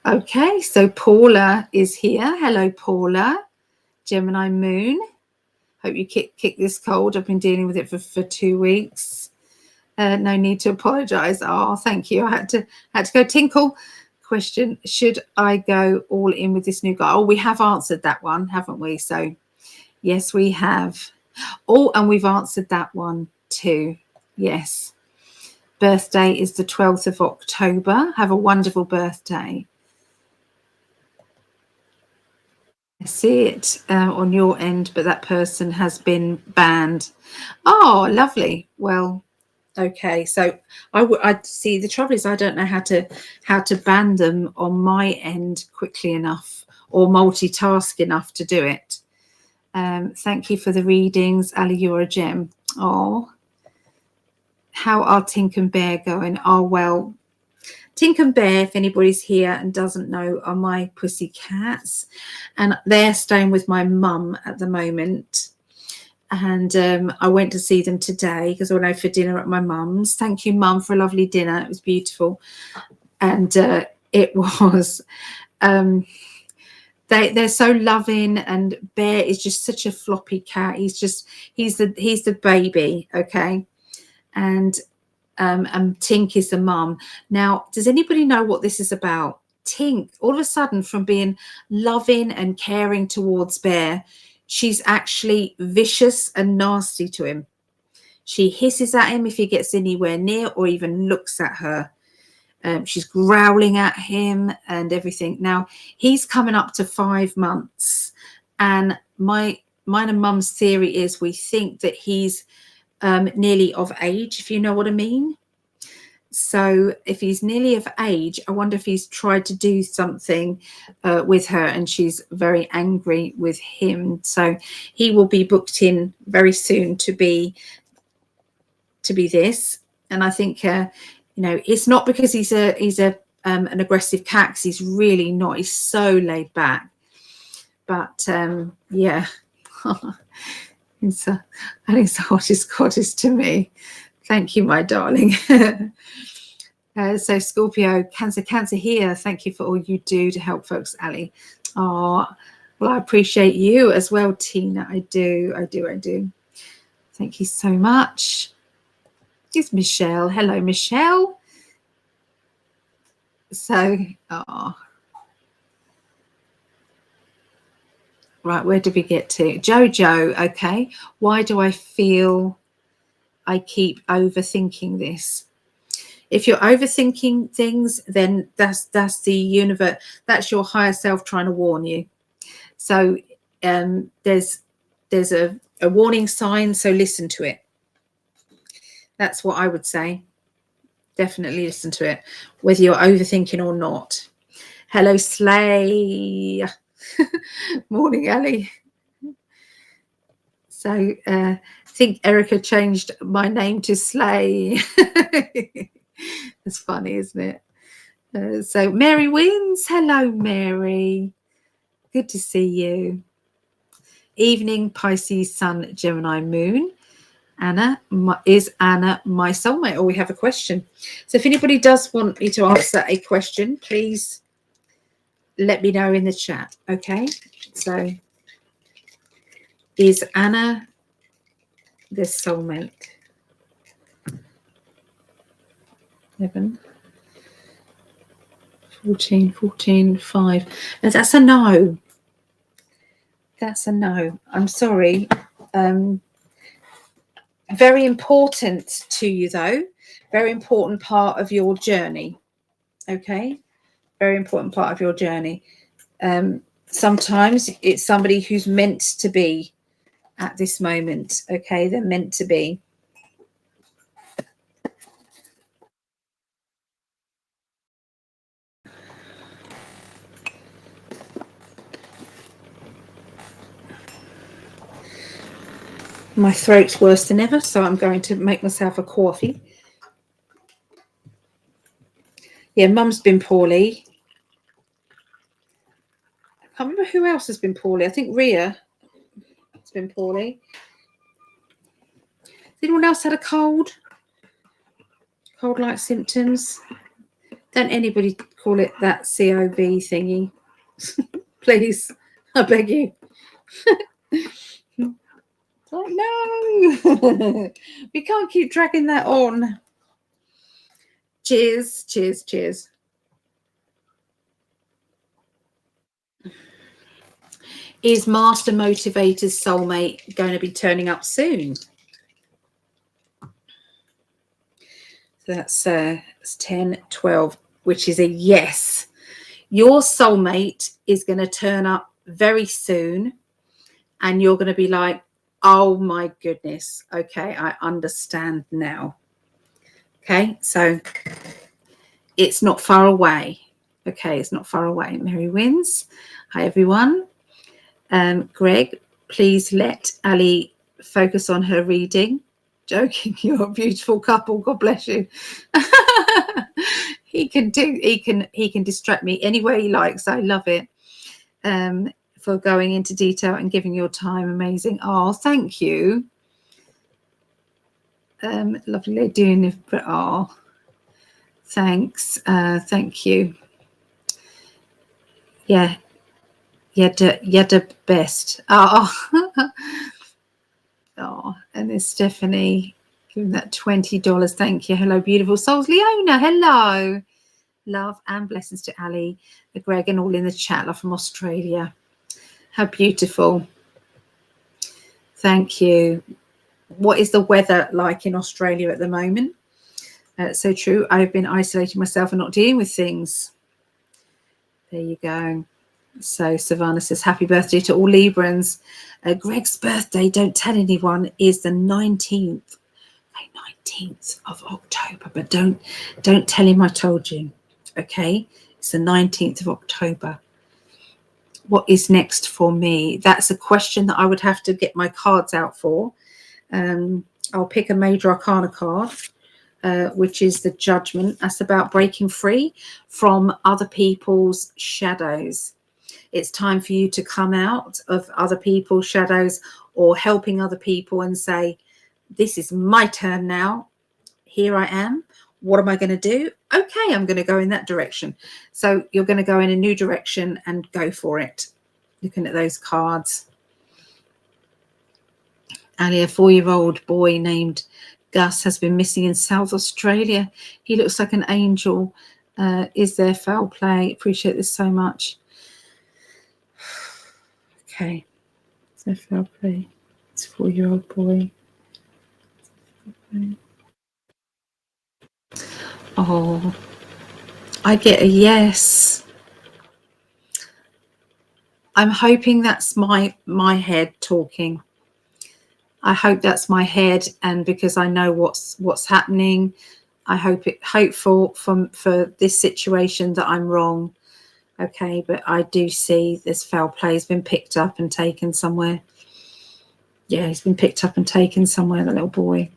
Okay, so Paula is here. Hello, Paula. Gemini moon. Hope you kick this cold. I've been dealing with it for 2 weeks. No need to apologize. Oh, thank you. I had to go tinkle. Question: should I go all in with this new guy? Oh, we have answered that one, haven't we? So yes, we have. Oh, and we've answered that one too. Yes. Birthday is the 12th of October. Have a wonderful birthday. I see it on your end, but that person has been banned. Oh, lovely. Well, okay. So I see. The trouble is, I don't know how to ban them on my end quickly enough or multitask enough to do it. Thank you for the readings, Ali. You're a gem. Oh, how are Tink and Bear going? Oh, well, Tink and Bear, if anybody's here and doesn't know, are my pussy cats, and they're staying with my mum at the moment. And I went to see them today because I went out for dinner at my mum's. Thank you, Mum, for a lovely dinner. It was beautiful, and it was. They're so loving, and Bear is just such a floppy cat. He's the baby, okay, and Tink is the mum. Now, does anybody know what this is about? Tink, all of a sudden, from being loving and caring towards Bear, she's actually vicious and nasty to him. She hisses at him if he gets anywhere near or even looks at her. She's growling at him and everything. Now, he's coming up to 5 months, and mine and Mum's theory is we think that he's nearly of age, if you know what I mean. So if he's nearly of age, I wonder if he's tried to do something with her and she's very angry with him. So he will be booked in very soon to be this. And I think it's not because he's an aggressive cat, 'cause he's really not. He's so laid back. But yeah. I think it's the hottest goddess to me. Thank you, my darling. So Scorpio, Cancer here. Thank you for all you do to help folks, Ali. Oh, well, I appreciate you as well, Tina. I do. Thank you so much. Here's Michelle. Hello, Michelle. So, right, where did we get to? Jojo, okay. Why do I feel I keep overthinking this? If you're overthinking things, then that's the universe. That's your higher self trying to warn you. So there's a warning sign. So listen to it. That's what I would say. Definitely listen to it, whether you're overthinking or not. Hello, Slay. Morning, Ali. So I think Erica changed my name to Slay. It's funny, isn't it? So Mary wins. Hello, Mary. Good to see you. Evening, Pisces, Sun, Gemini, Moon. Anna, is Anna my soulmate? Or we have a question. So if anybody does want me to answer a question, please let me know in the chat. Okay. So is Anna the soulmate? 11, 14, 5. And that's a no. That's a no. I'm sorry. Very important to you, though. Very important part of your journey. Okay. Very important part of your journey. Sometimes it's somebody who's meant to be at this moment. Okay. They're meant to be. My throat's worse than ever, so I'm going to make myself a coffee. Yeah, Mum's been poorly. I can't remember who else has been poorly. I think Rhea has been poorly. Has anyone else had a cold? Cold-like symptoms? Don't anybody call it that COV thingy. Please, I beg you. Like, no, we can't keep dragging that on. Cheers, cheers, cheers. Is Master Motivator's soulmate going to be turning up soon? So that's 10, 12, which is a yes. Your soulmate is going to turn up very soon, and you're going to be like, oh my goodness. Okay, I understand now. Okay, so it's not far away. Okay, it's not far away. Mary wins. Hi, everyone. Greg, please let Ali focus on her reading. Joking, you're a beautiful couple. God bless you. He can distract me any way he likes. I love it. For going into detail and giving your time. Amazing. Oh, thank you. Lovely lady doing it, but oh, thanks. Thank you. Yeah. You're the best. Oh. Oh, and there's Stephanie giving that $20. Thank you. Hello, beautiful souls. Leona, hello. Love and blessings to Ali, the Greg, and all in the chat. Love from Australia. How beautiful. Thank you. What is the weather like in Australia at the moment? So true. I've been isolating myself and not dealing with things. There you go. So Savannah says, happy birthday to all Librans. Greg's birthday, don't tell anyone, is the 19th Okay, 19th of October, but don't tell him I told you. Okay, it's the 19th of October. What is next for me? That's a question that I would have to get my cards out for. I'll pick a Major Arcana card, which is the Judgment. That's about breaking free from other people's shadows. It's time for you to come out of other people's shadows or helping other people and say, this is my turn now. Here I am. What am I going to do? Okay, I'm going to go in that direction. So you're going to go in a new direction and go for it. Looking at those cards. Ali, a 4-year-old boy named Gus has been missing in South Australia. He looks like an angel. Is there foul play? Appreciate this so much. Okay. Is there foul play? It's a 4-year-old boy. Oh, I get a yes. I'm hoping that's my head talking. I hope that's my head, and because I know what's happening, I hope for this situation that I'm wrong. Okay, but I do see this foul play has been picked up and taken somewhere. Yeah, he's been picked up and taken somewhere, the little boy.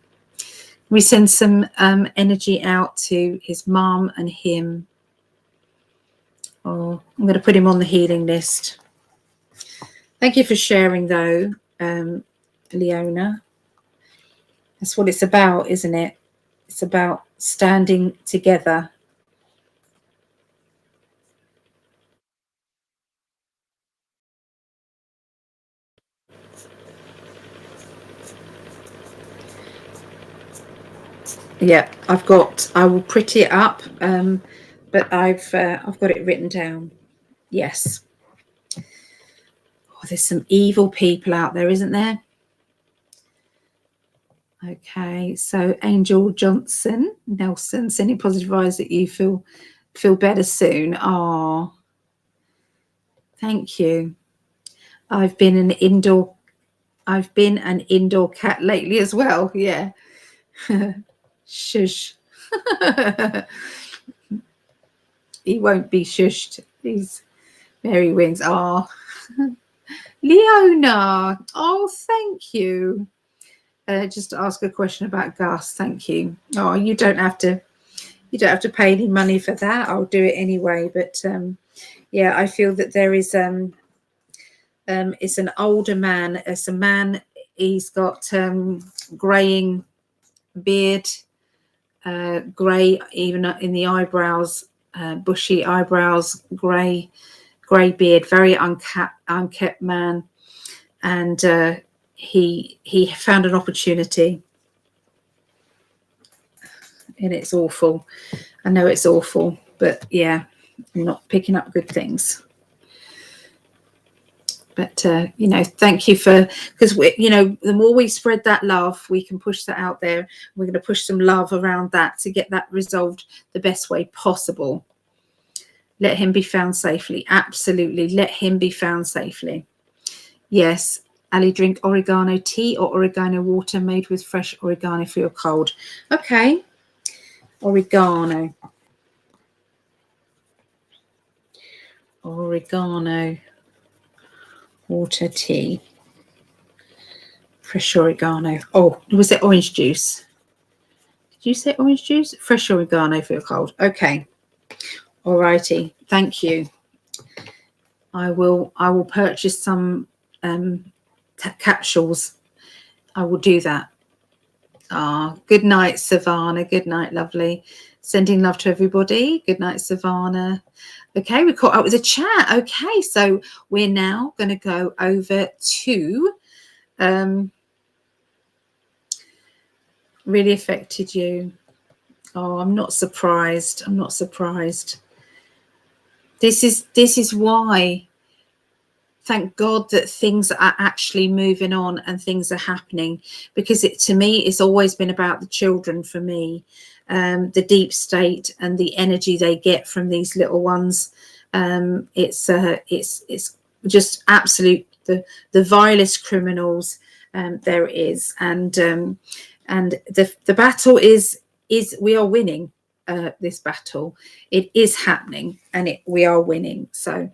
We send some energy out to his mum and him. Oh, I'm going to put him on the healing list. Thank you for sharing, though, Leona. That's what it's about, isn't it? It's about standing together. Yeah, I will pretty it up, but I've got it written down. Yes. Oh, there's some evil people out there, isn't there? Okay, so Angel Nelson, sending positive vibes that you feel better soon. Oh, thank you. I've been an indoor cat lately as well. Yeah. Shush. He won't be shushed. He's Mary Wings. Oh, Leona. Oh, thank you. Just to ask a question about Gus. Thank you. Oh, you don't have to pay any money for that. I'll do it anyway. But yeah, I feel that there is it's an older man. It's a man. He's got graying beard, grey even in the eyebrows, bushy eyebrows, grey beard, very unkept man, and he found an opportunity, and it's awful. I know it's awful, but yeah, I'm not picking up good things. But thank you because the more we spread that love, we can push that out there. We're going to push some love around that to get that resolved the best way possible. Let him be found safely. Absolutely, let him be found safely. Yes, Ali, drink oregano tea or oregano water made with fresh oregano for your cold. Okay, oregano water tea. Fresh oregano. Oh, was it orange juice? Did you say orange juice? Fresh oregano for your cold. Okay. All righty. Thank you. I will purchase some capsules. I will do that. Good night, Savannah. Good night, lovely. Sending love to everybody. Good night, Savannah. Okay, we caught up with a chat. Okay, so we're now going to go over to really affected you. Oh, I'm not surprised. I'm not surprised. This is why, thank God that things are actually moving on and things are happening, because to me, it's always been about the children for me, the deep state and the energy they get from these little ones. It's just absolute the vilest criminals there is, and and the battle is we are winning. This battle, it is happening, and we are winning. So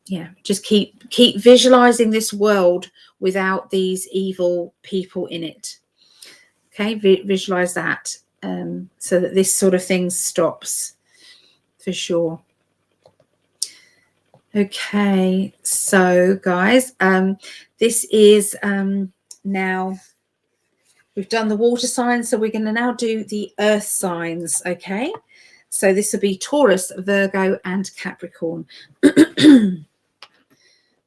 yeah, just keep visualizing this world without these evil people in it. Okay, visualize that, so that this sort of thing stops for sure. Okay, so guys, this is now we've done the water signs, so we're going to now do the earth signs. Okay, so this will be Taurus, Virgo, and Capricorn.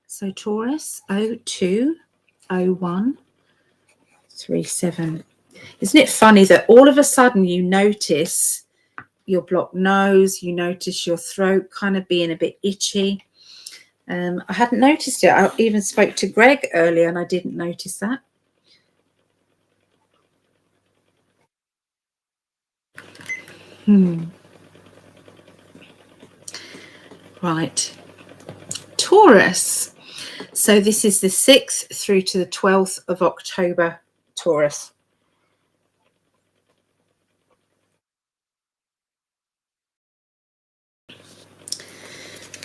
So Taurus, 020137. Isn't it funny that all of a sudden you notice your blocked nose, you notice your throat kind of being a bit itchy? I hadn't noticed it. I even spoke to Greg earlier and I didn't notice that. Right. Taurus. So this is the 6th through to the 12th of October, Taurus.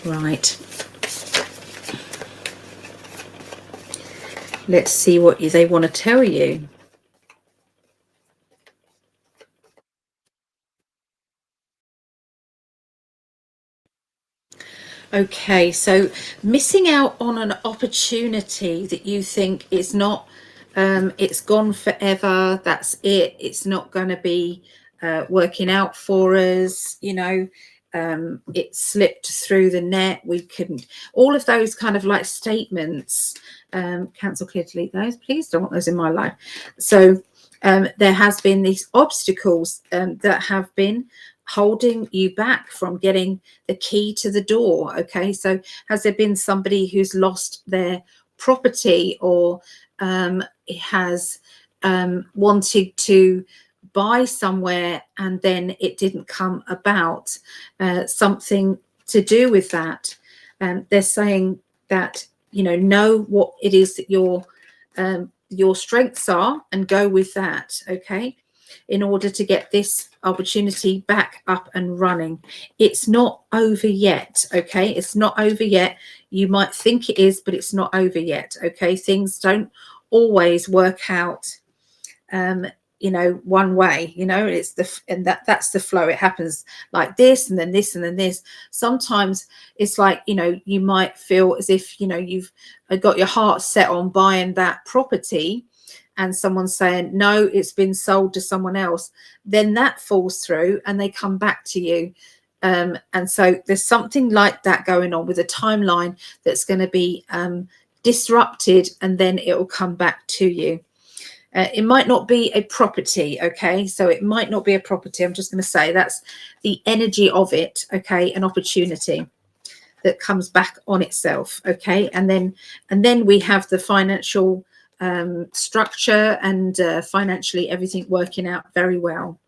Right. Let's see what they want to tell you. Okay, so missing out on an opportunity that you think is not, it's gone forever, that's it, it's not going to be working out for us, you know, it slipped through the net, we couldn't, all of those kind of like statements. Cancel, clear, delete those, please, don't want those in my life. So there has been these obstacles that have been holding you back from getting the key to the door. Okay, so has there been somebody who's lost their property, or has wanted to buy somewhere and then it didn't come about? Something to do with that. They're saying that, you know what it is that your strengths are and go with that. Okay, in order to get this opportunity back up and running. It's not over yet. Okay, it's not over yet. You might think it is, but it's not over yet. Okay, things don't always work out you know, one way. You know, it's that's the flow. It happens like this and then this and then this. Sometimes it's like, you know, you might feel as if, you know, you've got your heart set on buying that property, and someone's saying, no, it's been sold to someone else, then that falls through and they come back to you. And so there's something like that going on with a timeline that's going to be disrupted, and then it will come back to you. It might not be a property. Okay, so it might not be a property. I'm just going to say that's the energy of it. Okay, an opportunity that comes back on itself. Okay, and then we have the financial structure and financially everything working out very well.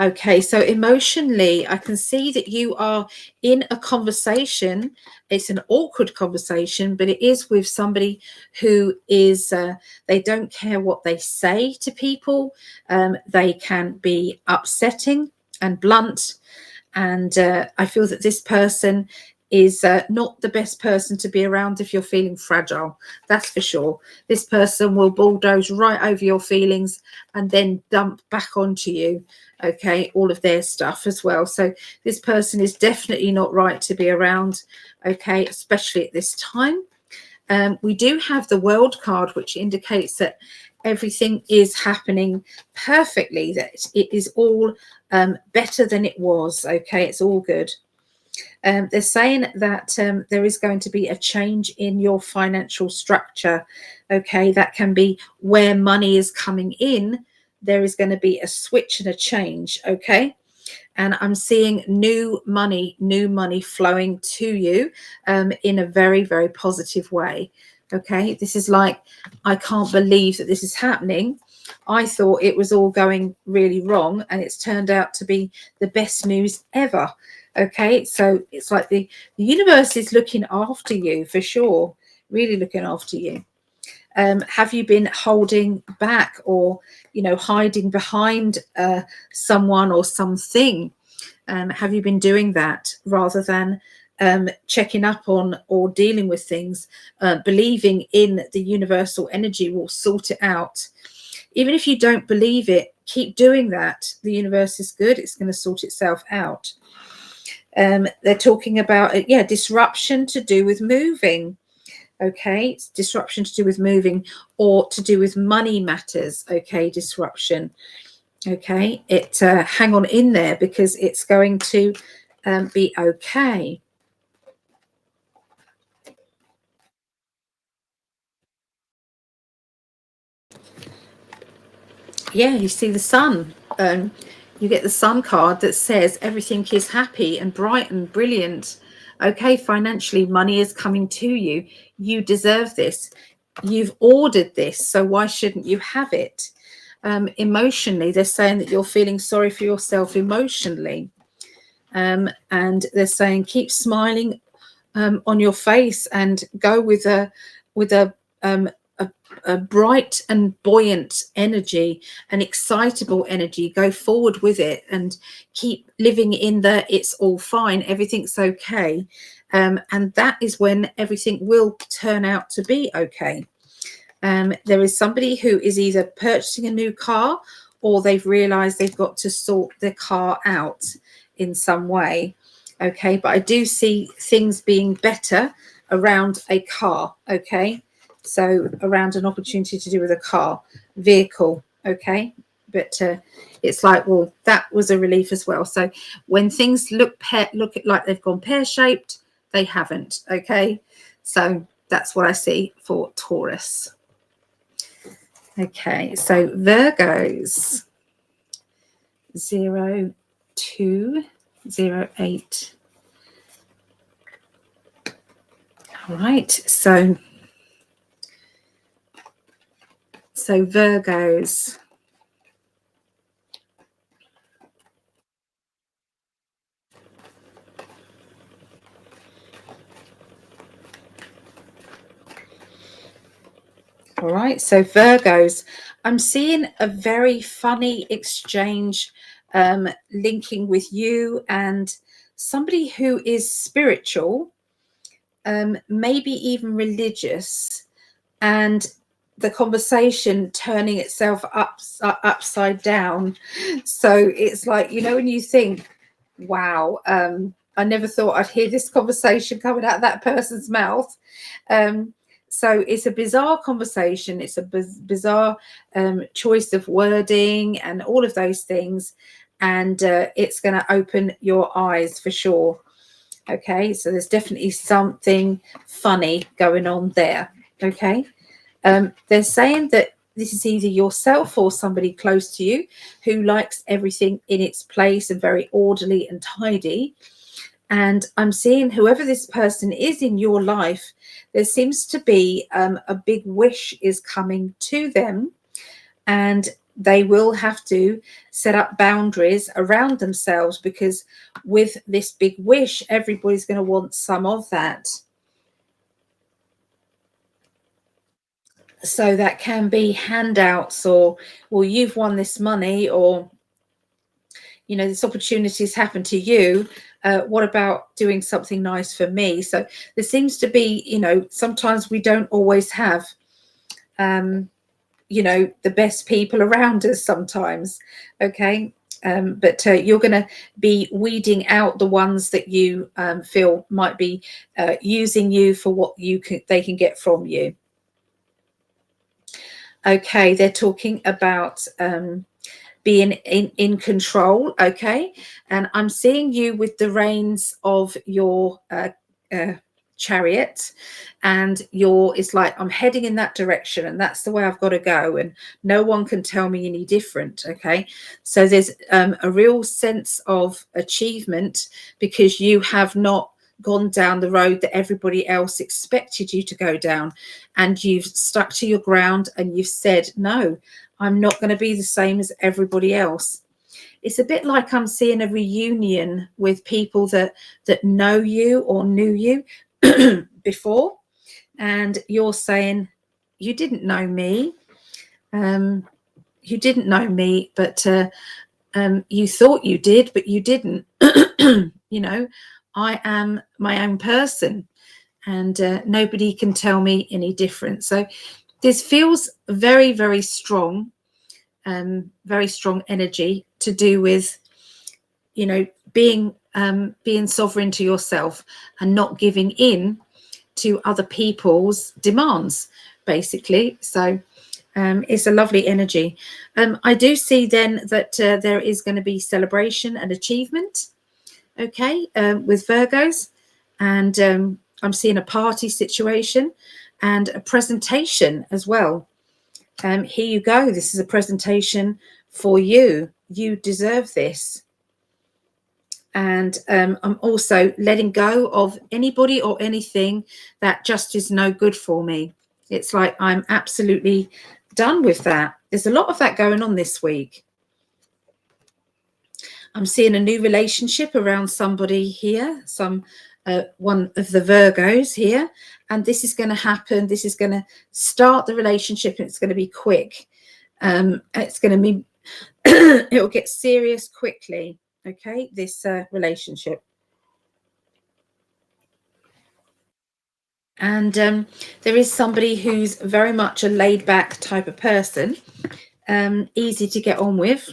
Okay, so emotionally, I can see that you are in a conversation. It's an awkward conversation, but it is with somebody who is, they don't care what they say to people. They can be upsetting and blunt. And I feel that this person is not the best person to be around if you're feeling fragile. That's for sure. This person will bulldoze right over your feelings and then dump back onto you. Okay, all of their stuff as well. So this person is definitely not right to be around. Okay, especially at this time. We do have the World card, which indicates that everything is happening perfectly, that it is all better than it was. Okay, it's all good. They're saying that there is going to be a change in your financial structure. Okay, that can be where money is coming in. There is going to be a switch and a change. Okay, and I'm seeing new money flowing to you in a very, very positive way. Okay, this is like, I can't believe that this is happening. I thought it was all going really wrong, and it's turned out to be the best news ever. Okay, so it's like the universe is looking after you for sure, really looking after you. Have you been holding back, or hiding behind someone or something? Have you been doing that rather than checking up on or dealing with things, believing in the universal energy will sort it out? Even if you don't believe it, keep doing that. The universe is good. It's going to sort itself out. They're talking about disruption to do with moving. Okay, it's disruption to do with moving, or to do with money matters. Okay, disruption. Okay, hang on in there, because it's going to be okay. Yeah, you see the sun. You get the sun card that says everything is happy and bright and brilliant. Okay, financially, money is coming to you. You deserve this. You've ordered this, so why shouldn't you have it? Emotionally, they're saying that you're feeling sorry for yourself emotionally. And they're saying keep smiling on your face, and go with a bright and buoyant energy, an excitable energy. Go forward with it and keep living in the it's all fine, everything's okay. And that is when everything will turn out to be okay. There is somebody who is either purchasing a new car, or they've realized they've got to sort their car out in some way. Okay, but I do see things being better around a car. Okay, so around an opportunity to do with a car, vehicle. Okay, but it's like, well, that was a relief as well. So when things look like they've gone pear-shaped, they haven't. Okay, so that's what I see for Taurus. Okay, so Virgos 0208. All right, so Virgos. All right, so Virgos, I'm seeing a very funny exchange linking with you and somebody who is spiritual, maybe even religious, and the conversation turning itself upside down. So it's like, when you think, wow, I never thought I'd hear this conversation coming out of that person's mouth. So it's a bizarre conversation. It's a bizarre choice of wording and all of those things. And it's going to open your eyes for sure. Okay, so there's definitely something funny going on there. Okay, they're saying that this is either yourself or somebody close to you who likes everything in its place and very orderly and tidy. And I'm seeing whoever this person is in your life, there seems to be a big wish is coming to them, and they will have to set up boundaries around themselves, because with this big wish, everybody's going to want some of that. So that can be handouts, or, well, you've won this money, or, this opportunity has happened to you. What about doing something nice for me? So there seems to be, sometimes we don't always have, the best people around us sometimes. Okay. But you're going to be weeding out the ones that you feel might be using you for what they can get from you. Okay, they're talking about being in control. Okay, and I'm seeing you with the reins of your chariot, and it's like, I'm heading in that direction, and that's the way I've got to go, and no one can tell me any different. Okay, so there's a real sense of achievement, because you have not gone down the road that everybody else expected you to go down, and you've stuck to your ground, and you've said, no, I'm not going to be the same as everybody else. It's a bit like I'm seeing a reunion with people that know you or knew you before, and you're saying, you didn't know me. You didn't know me, but you thought you did, but you didn't. You know, I am my own person, and nobody can tell me any different. So this feels very, very strong energy to do with, you know, being sovereign to yourself and not giving in to other people's demands, basically. So it's a lovely energy. I do see then that there is going to be celebration and achievement, okay, with Virgos, and I'm seeing a party situation and a presentation as well. Here you go. This is a presentation for you. You deserve this. And I'm also letting go of anybody or anything that just is no good for me. It's like I'm absolutely done with that. There's a lot of that going on this week. I'm seeing a new relationship around somebody here, one of the Virgos here, and this is going to happen. This is going to start the relationship, and it's going to be quick. It's going to be, it will get serious quickly. Okay, this relationship. And there is somebody who's very much a laid-back type of person, easy to get on with,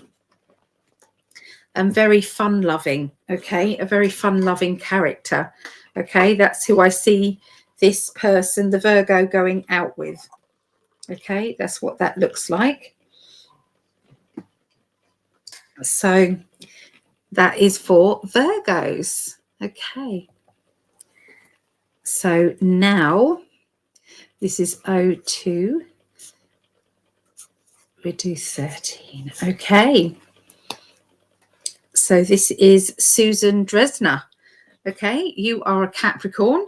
and very fun-loving. Okay, a very fun-loving character. Okay, that's who I see this person, the Virgo, going out with. Okay, that's what that looks like. So that is for Virgos. Okay. So now this is 02. We do 13. Okay. So this is Susan Dresner. Okay, you are a Capricorn.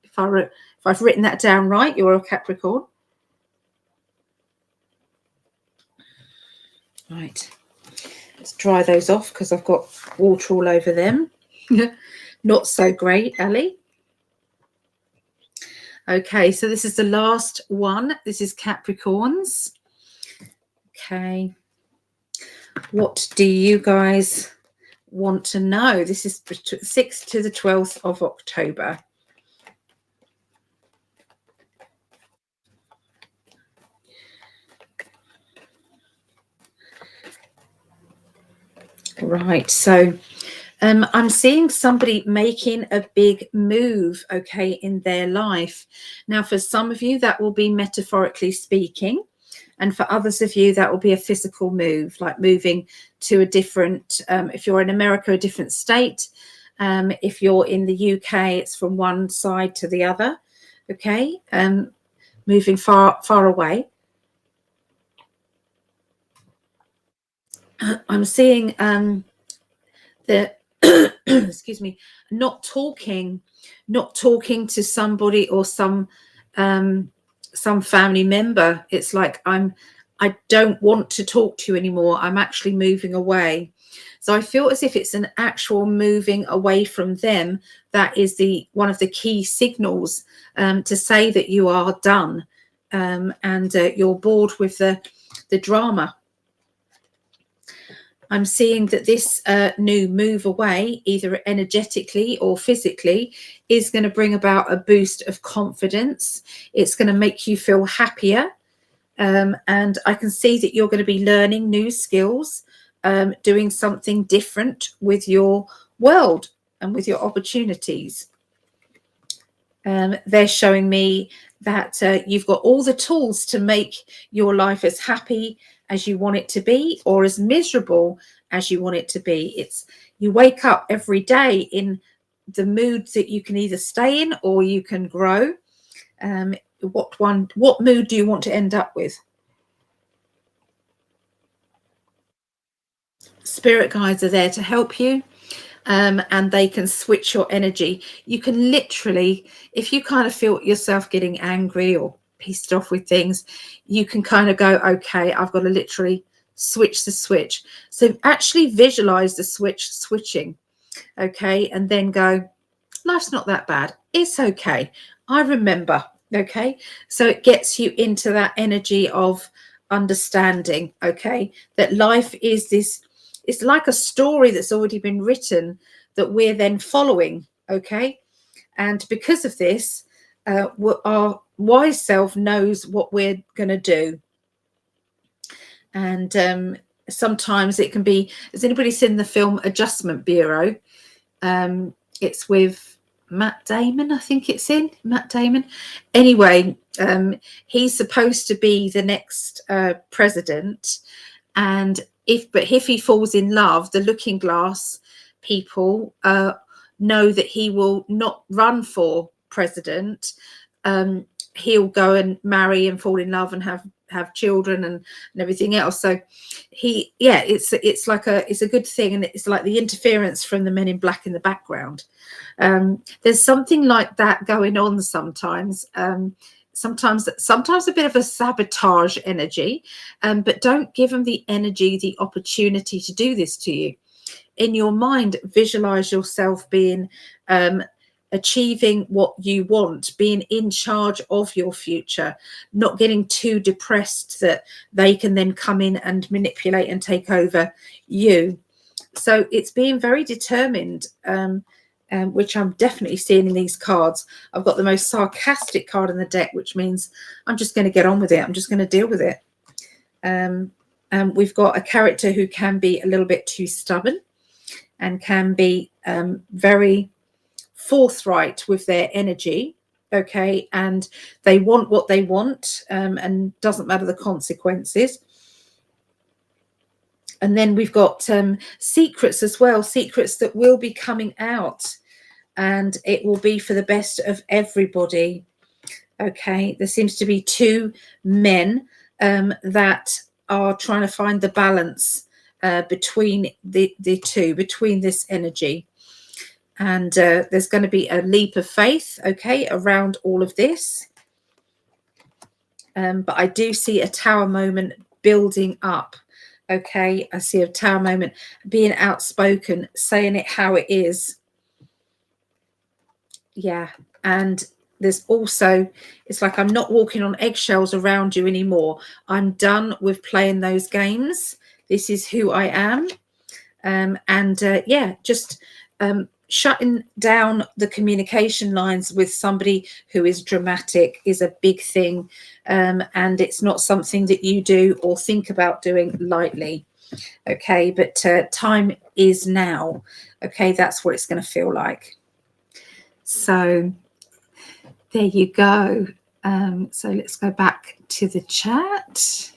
If I've written that down right, you're a Capricorn. Right. Let's dry those off because I've got water all over them. Not so great, Ali. Okay, so this is the last one. This is Capricorns. Okay. What do you guys want to know? This is 6th to the 12th of October. Right, so I'm seeing somebody making a big move, okay, in their life. Now, for some of you, that will be metaphorically speaking. And for others of you, that will be a physical move, like moving to a different, if you're in America, a different state. If you're in the UK, it's from one side to the other, okay, moving far away. I'm seeing the excuse me, not talking to somebody or some family member. It's like I don't want to talk to you anymore. I'm actually moving away. So I feel as if it's an actual moving away from them. That is one of the key signals to say that you are done, and you're bored with the drama. I'm seeing that this new move away, either energetically or physically, is going to bring about a boost of confidence. It's going to make you feel happier. And I can see that you're going to be learning new skills, doing something different with your world and with your opportunities. They're showing me that you've got all the tools to make your life as happy as you want it to be, or as miserable as you want it to be. It's you wake up every day in the mood that you can either stay in or you can grow. What mood do you want to end up with? Spirit guides are there to help you. And they can switch your energy. You can literally, if you kind of feel yourself getting angry or pissed off with things, you can kind of go, okay, I've got to literally switch the switch. So actually visualize the switching, okay, and then go, life's not that bad. It's okay. I remember Okay, so it gets you into that energy of understanding, okay, that life is this, it's like a story that's already been written that we're then following, okay, and because of this, our wise self knows what we're going to do. And sometimes it can be, has anybody seen the film Adjustment Bureau? It's with Matt Damon, I think it's in Matt Damon. Anyway, he's supposed to be the next president, and if he falls in love, the Looking Glass people know that he will not run for president. He'll go and marry and fall in love and have children and everything else. So it's like it's a good thing, and it's like the interference from the Men in Black in the background. There's something like that going on sometimes. Sometimes a bit of a sabotage energy, but don't give them the energy, the opportunity to do this to you. In your mind, visualize yourself being achieving what you want, being in charge of your future, not getting too depressed that they can then come in and manipulate and take over you. So it's being very determined, which I'm definitely seeing in these cards. I've got the most sarcastic card in the deck, which means I'm just going to get on with it. I'm just going to deal with it. And we've got a character who can be a little bit too stubborn and can be very forthright with their energy, okay, and they want what they want, and doesn't matter the consequences. And then we've got secrets as well, secrets that will be coming out, and it will be for the best of everybody. Okay, there seems to be two men that are trying to find the balance between the two, between this energy. And there's going to be a leap of faith, okay, around all of this. But I do see a tower moment building up, okay. I see a tower moment, being outspoken, saying it how it is. Yeah, and there's also, it's like I'm not walking on eggshells around you anymore. I'm done with playing those games. This is who I am. Just shutting down the communication lines with somebody who is dramatic is a big thing, and it's not something that you do or think about doing lightly, okay. But time is now, okay. That's what it's going to feel like. So there you go. So let's go back to the chat.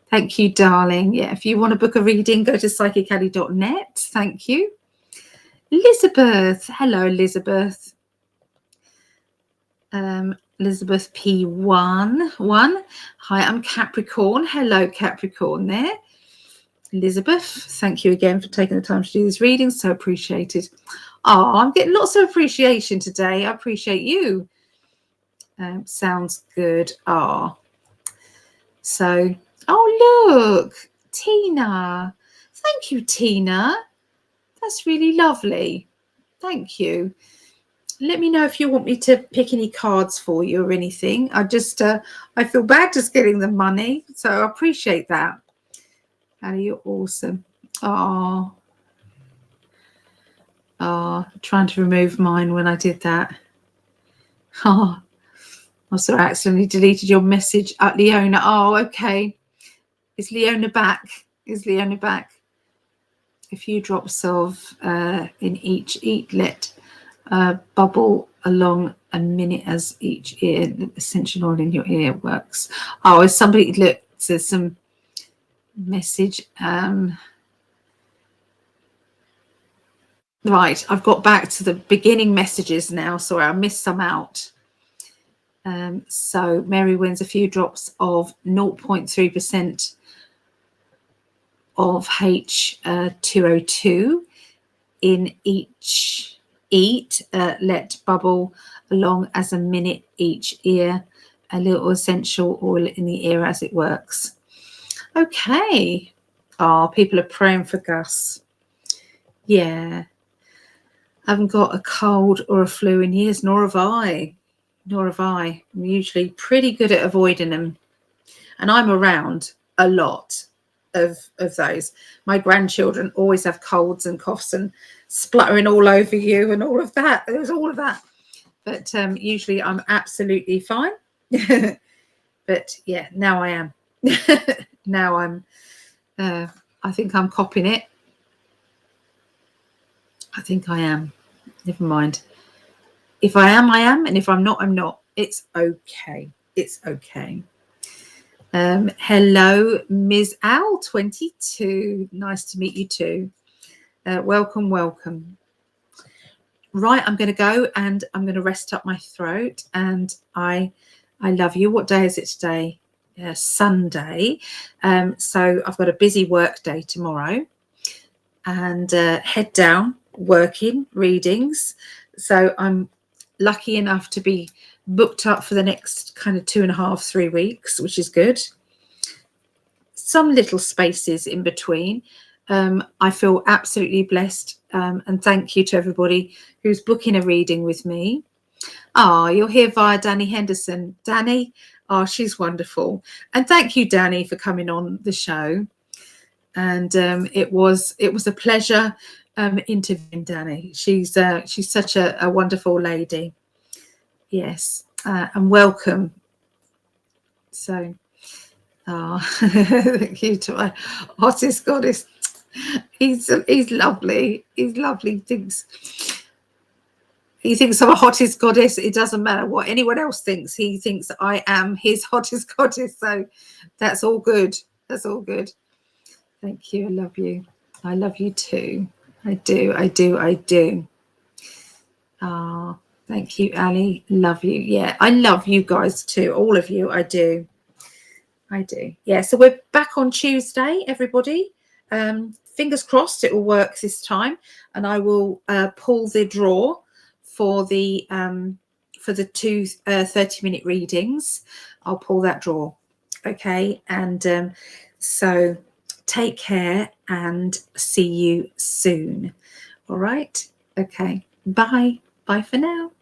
Thank you, darling. Yeah, if you want to book a reading, go to psychically.net. Thank you. Elizabeth. Hello, Elizabeth. Elizabeth P1. Hi, I'm Capricorn. Hello, Capricorn there. Elizabeth, thank you again for taking the time to do this reading. So appreciated. I'm getting lots of appreciation today. I appreciate you. Sounds good. So, look, Tina. Thank you, Tina. That's really lovely. Thank you. Let me know if you want me to pick any cards for you or anything. I feel bad just getting the money, so I appreciate that. Annie, you're awesome. Trying to remove mine when I did that. I accidentally deleted your message at Leona. Okay. Is Leona back? A few drops of in each let bubble along a minute as each ear. Essential oil in your ear works. Is somebody, look, there's some message. Right, I've got back to the beginning messages now. Sorry, I missed some out. So Mary wins a few drops of 0.3% of H2O2 in each let bubble along as a minute each ear. A little essential oil in the ear as it works. Okay. People are praying for Gus. Yeah. I haven't got a cold or a flu in years, nor have I. Nor have I. I'm usually pretty good at avoiding them. And I'm around a lot of those. My grandchildren always have colds and coughs and spluttering all over you and all of that. There's all of that. But usually I'm absolutely fine. But yeah, now I am. Now I'm, I think I'm copping it. I think I am. Never mind. If I am, I am. And if I'm not, I'm not. It's okay. It's okay. Hello, Ms. Owl 22. Nice to meet you too. Welcome, welcome. Right, I'm going to go and I'm going to rest up my throat. And I love you. What day is it today? Sunday. So I've got a busy work day tomorrow, and head down working readings. So I'm lucky enough to be booked up for the next kind of 2.5, 3 weeks, which is good. Some little spaces in between. I feel absolutely blessed, and thank you to everybody who's booking a reading with me. You're here via Danny Henderson. Danny, she's wonderful. And thank you, Danny, for coming on the show. And it was a pleasure interviewing Danny. She's such a wonderful lady. Yes, and welcome. So, thank you to my hottest goddess. He's lovely. He's lovely. He thinks I'm a hottest goddess. It doesn't matter what anyone else thinks. He thinks I am his hottest goddess. So that's all good. That's all good. Thank you. I love you. I love you too. I do. I do. I do. Thank you, Ali. Love you. Yeah, I love you guys too. All of you. I do. I do. Yeah. So we're back on Tuesday, everybody. Fingers crossed it will work this time, and I will pull the draw for the 2 30-minute readings. I'll pull that draw. Okay. And so take care and see you soon. All right. Okay. Bye. Bye for now.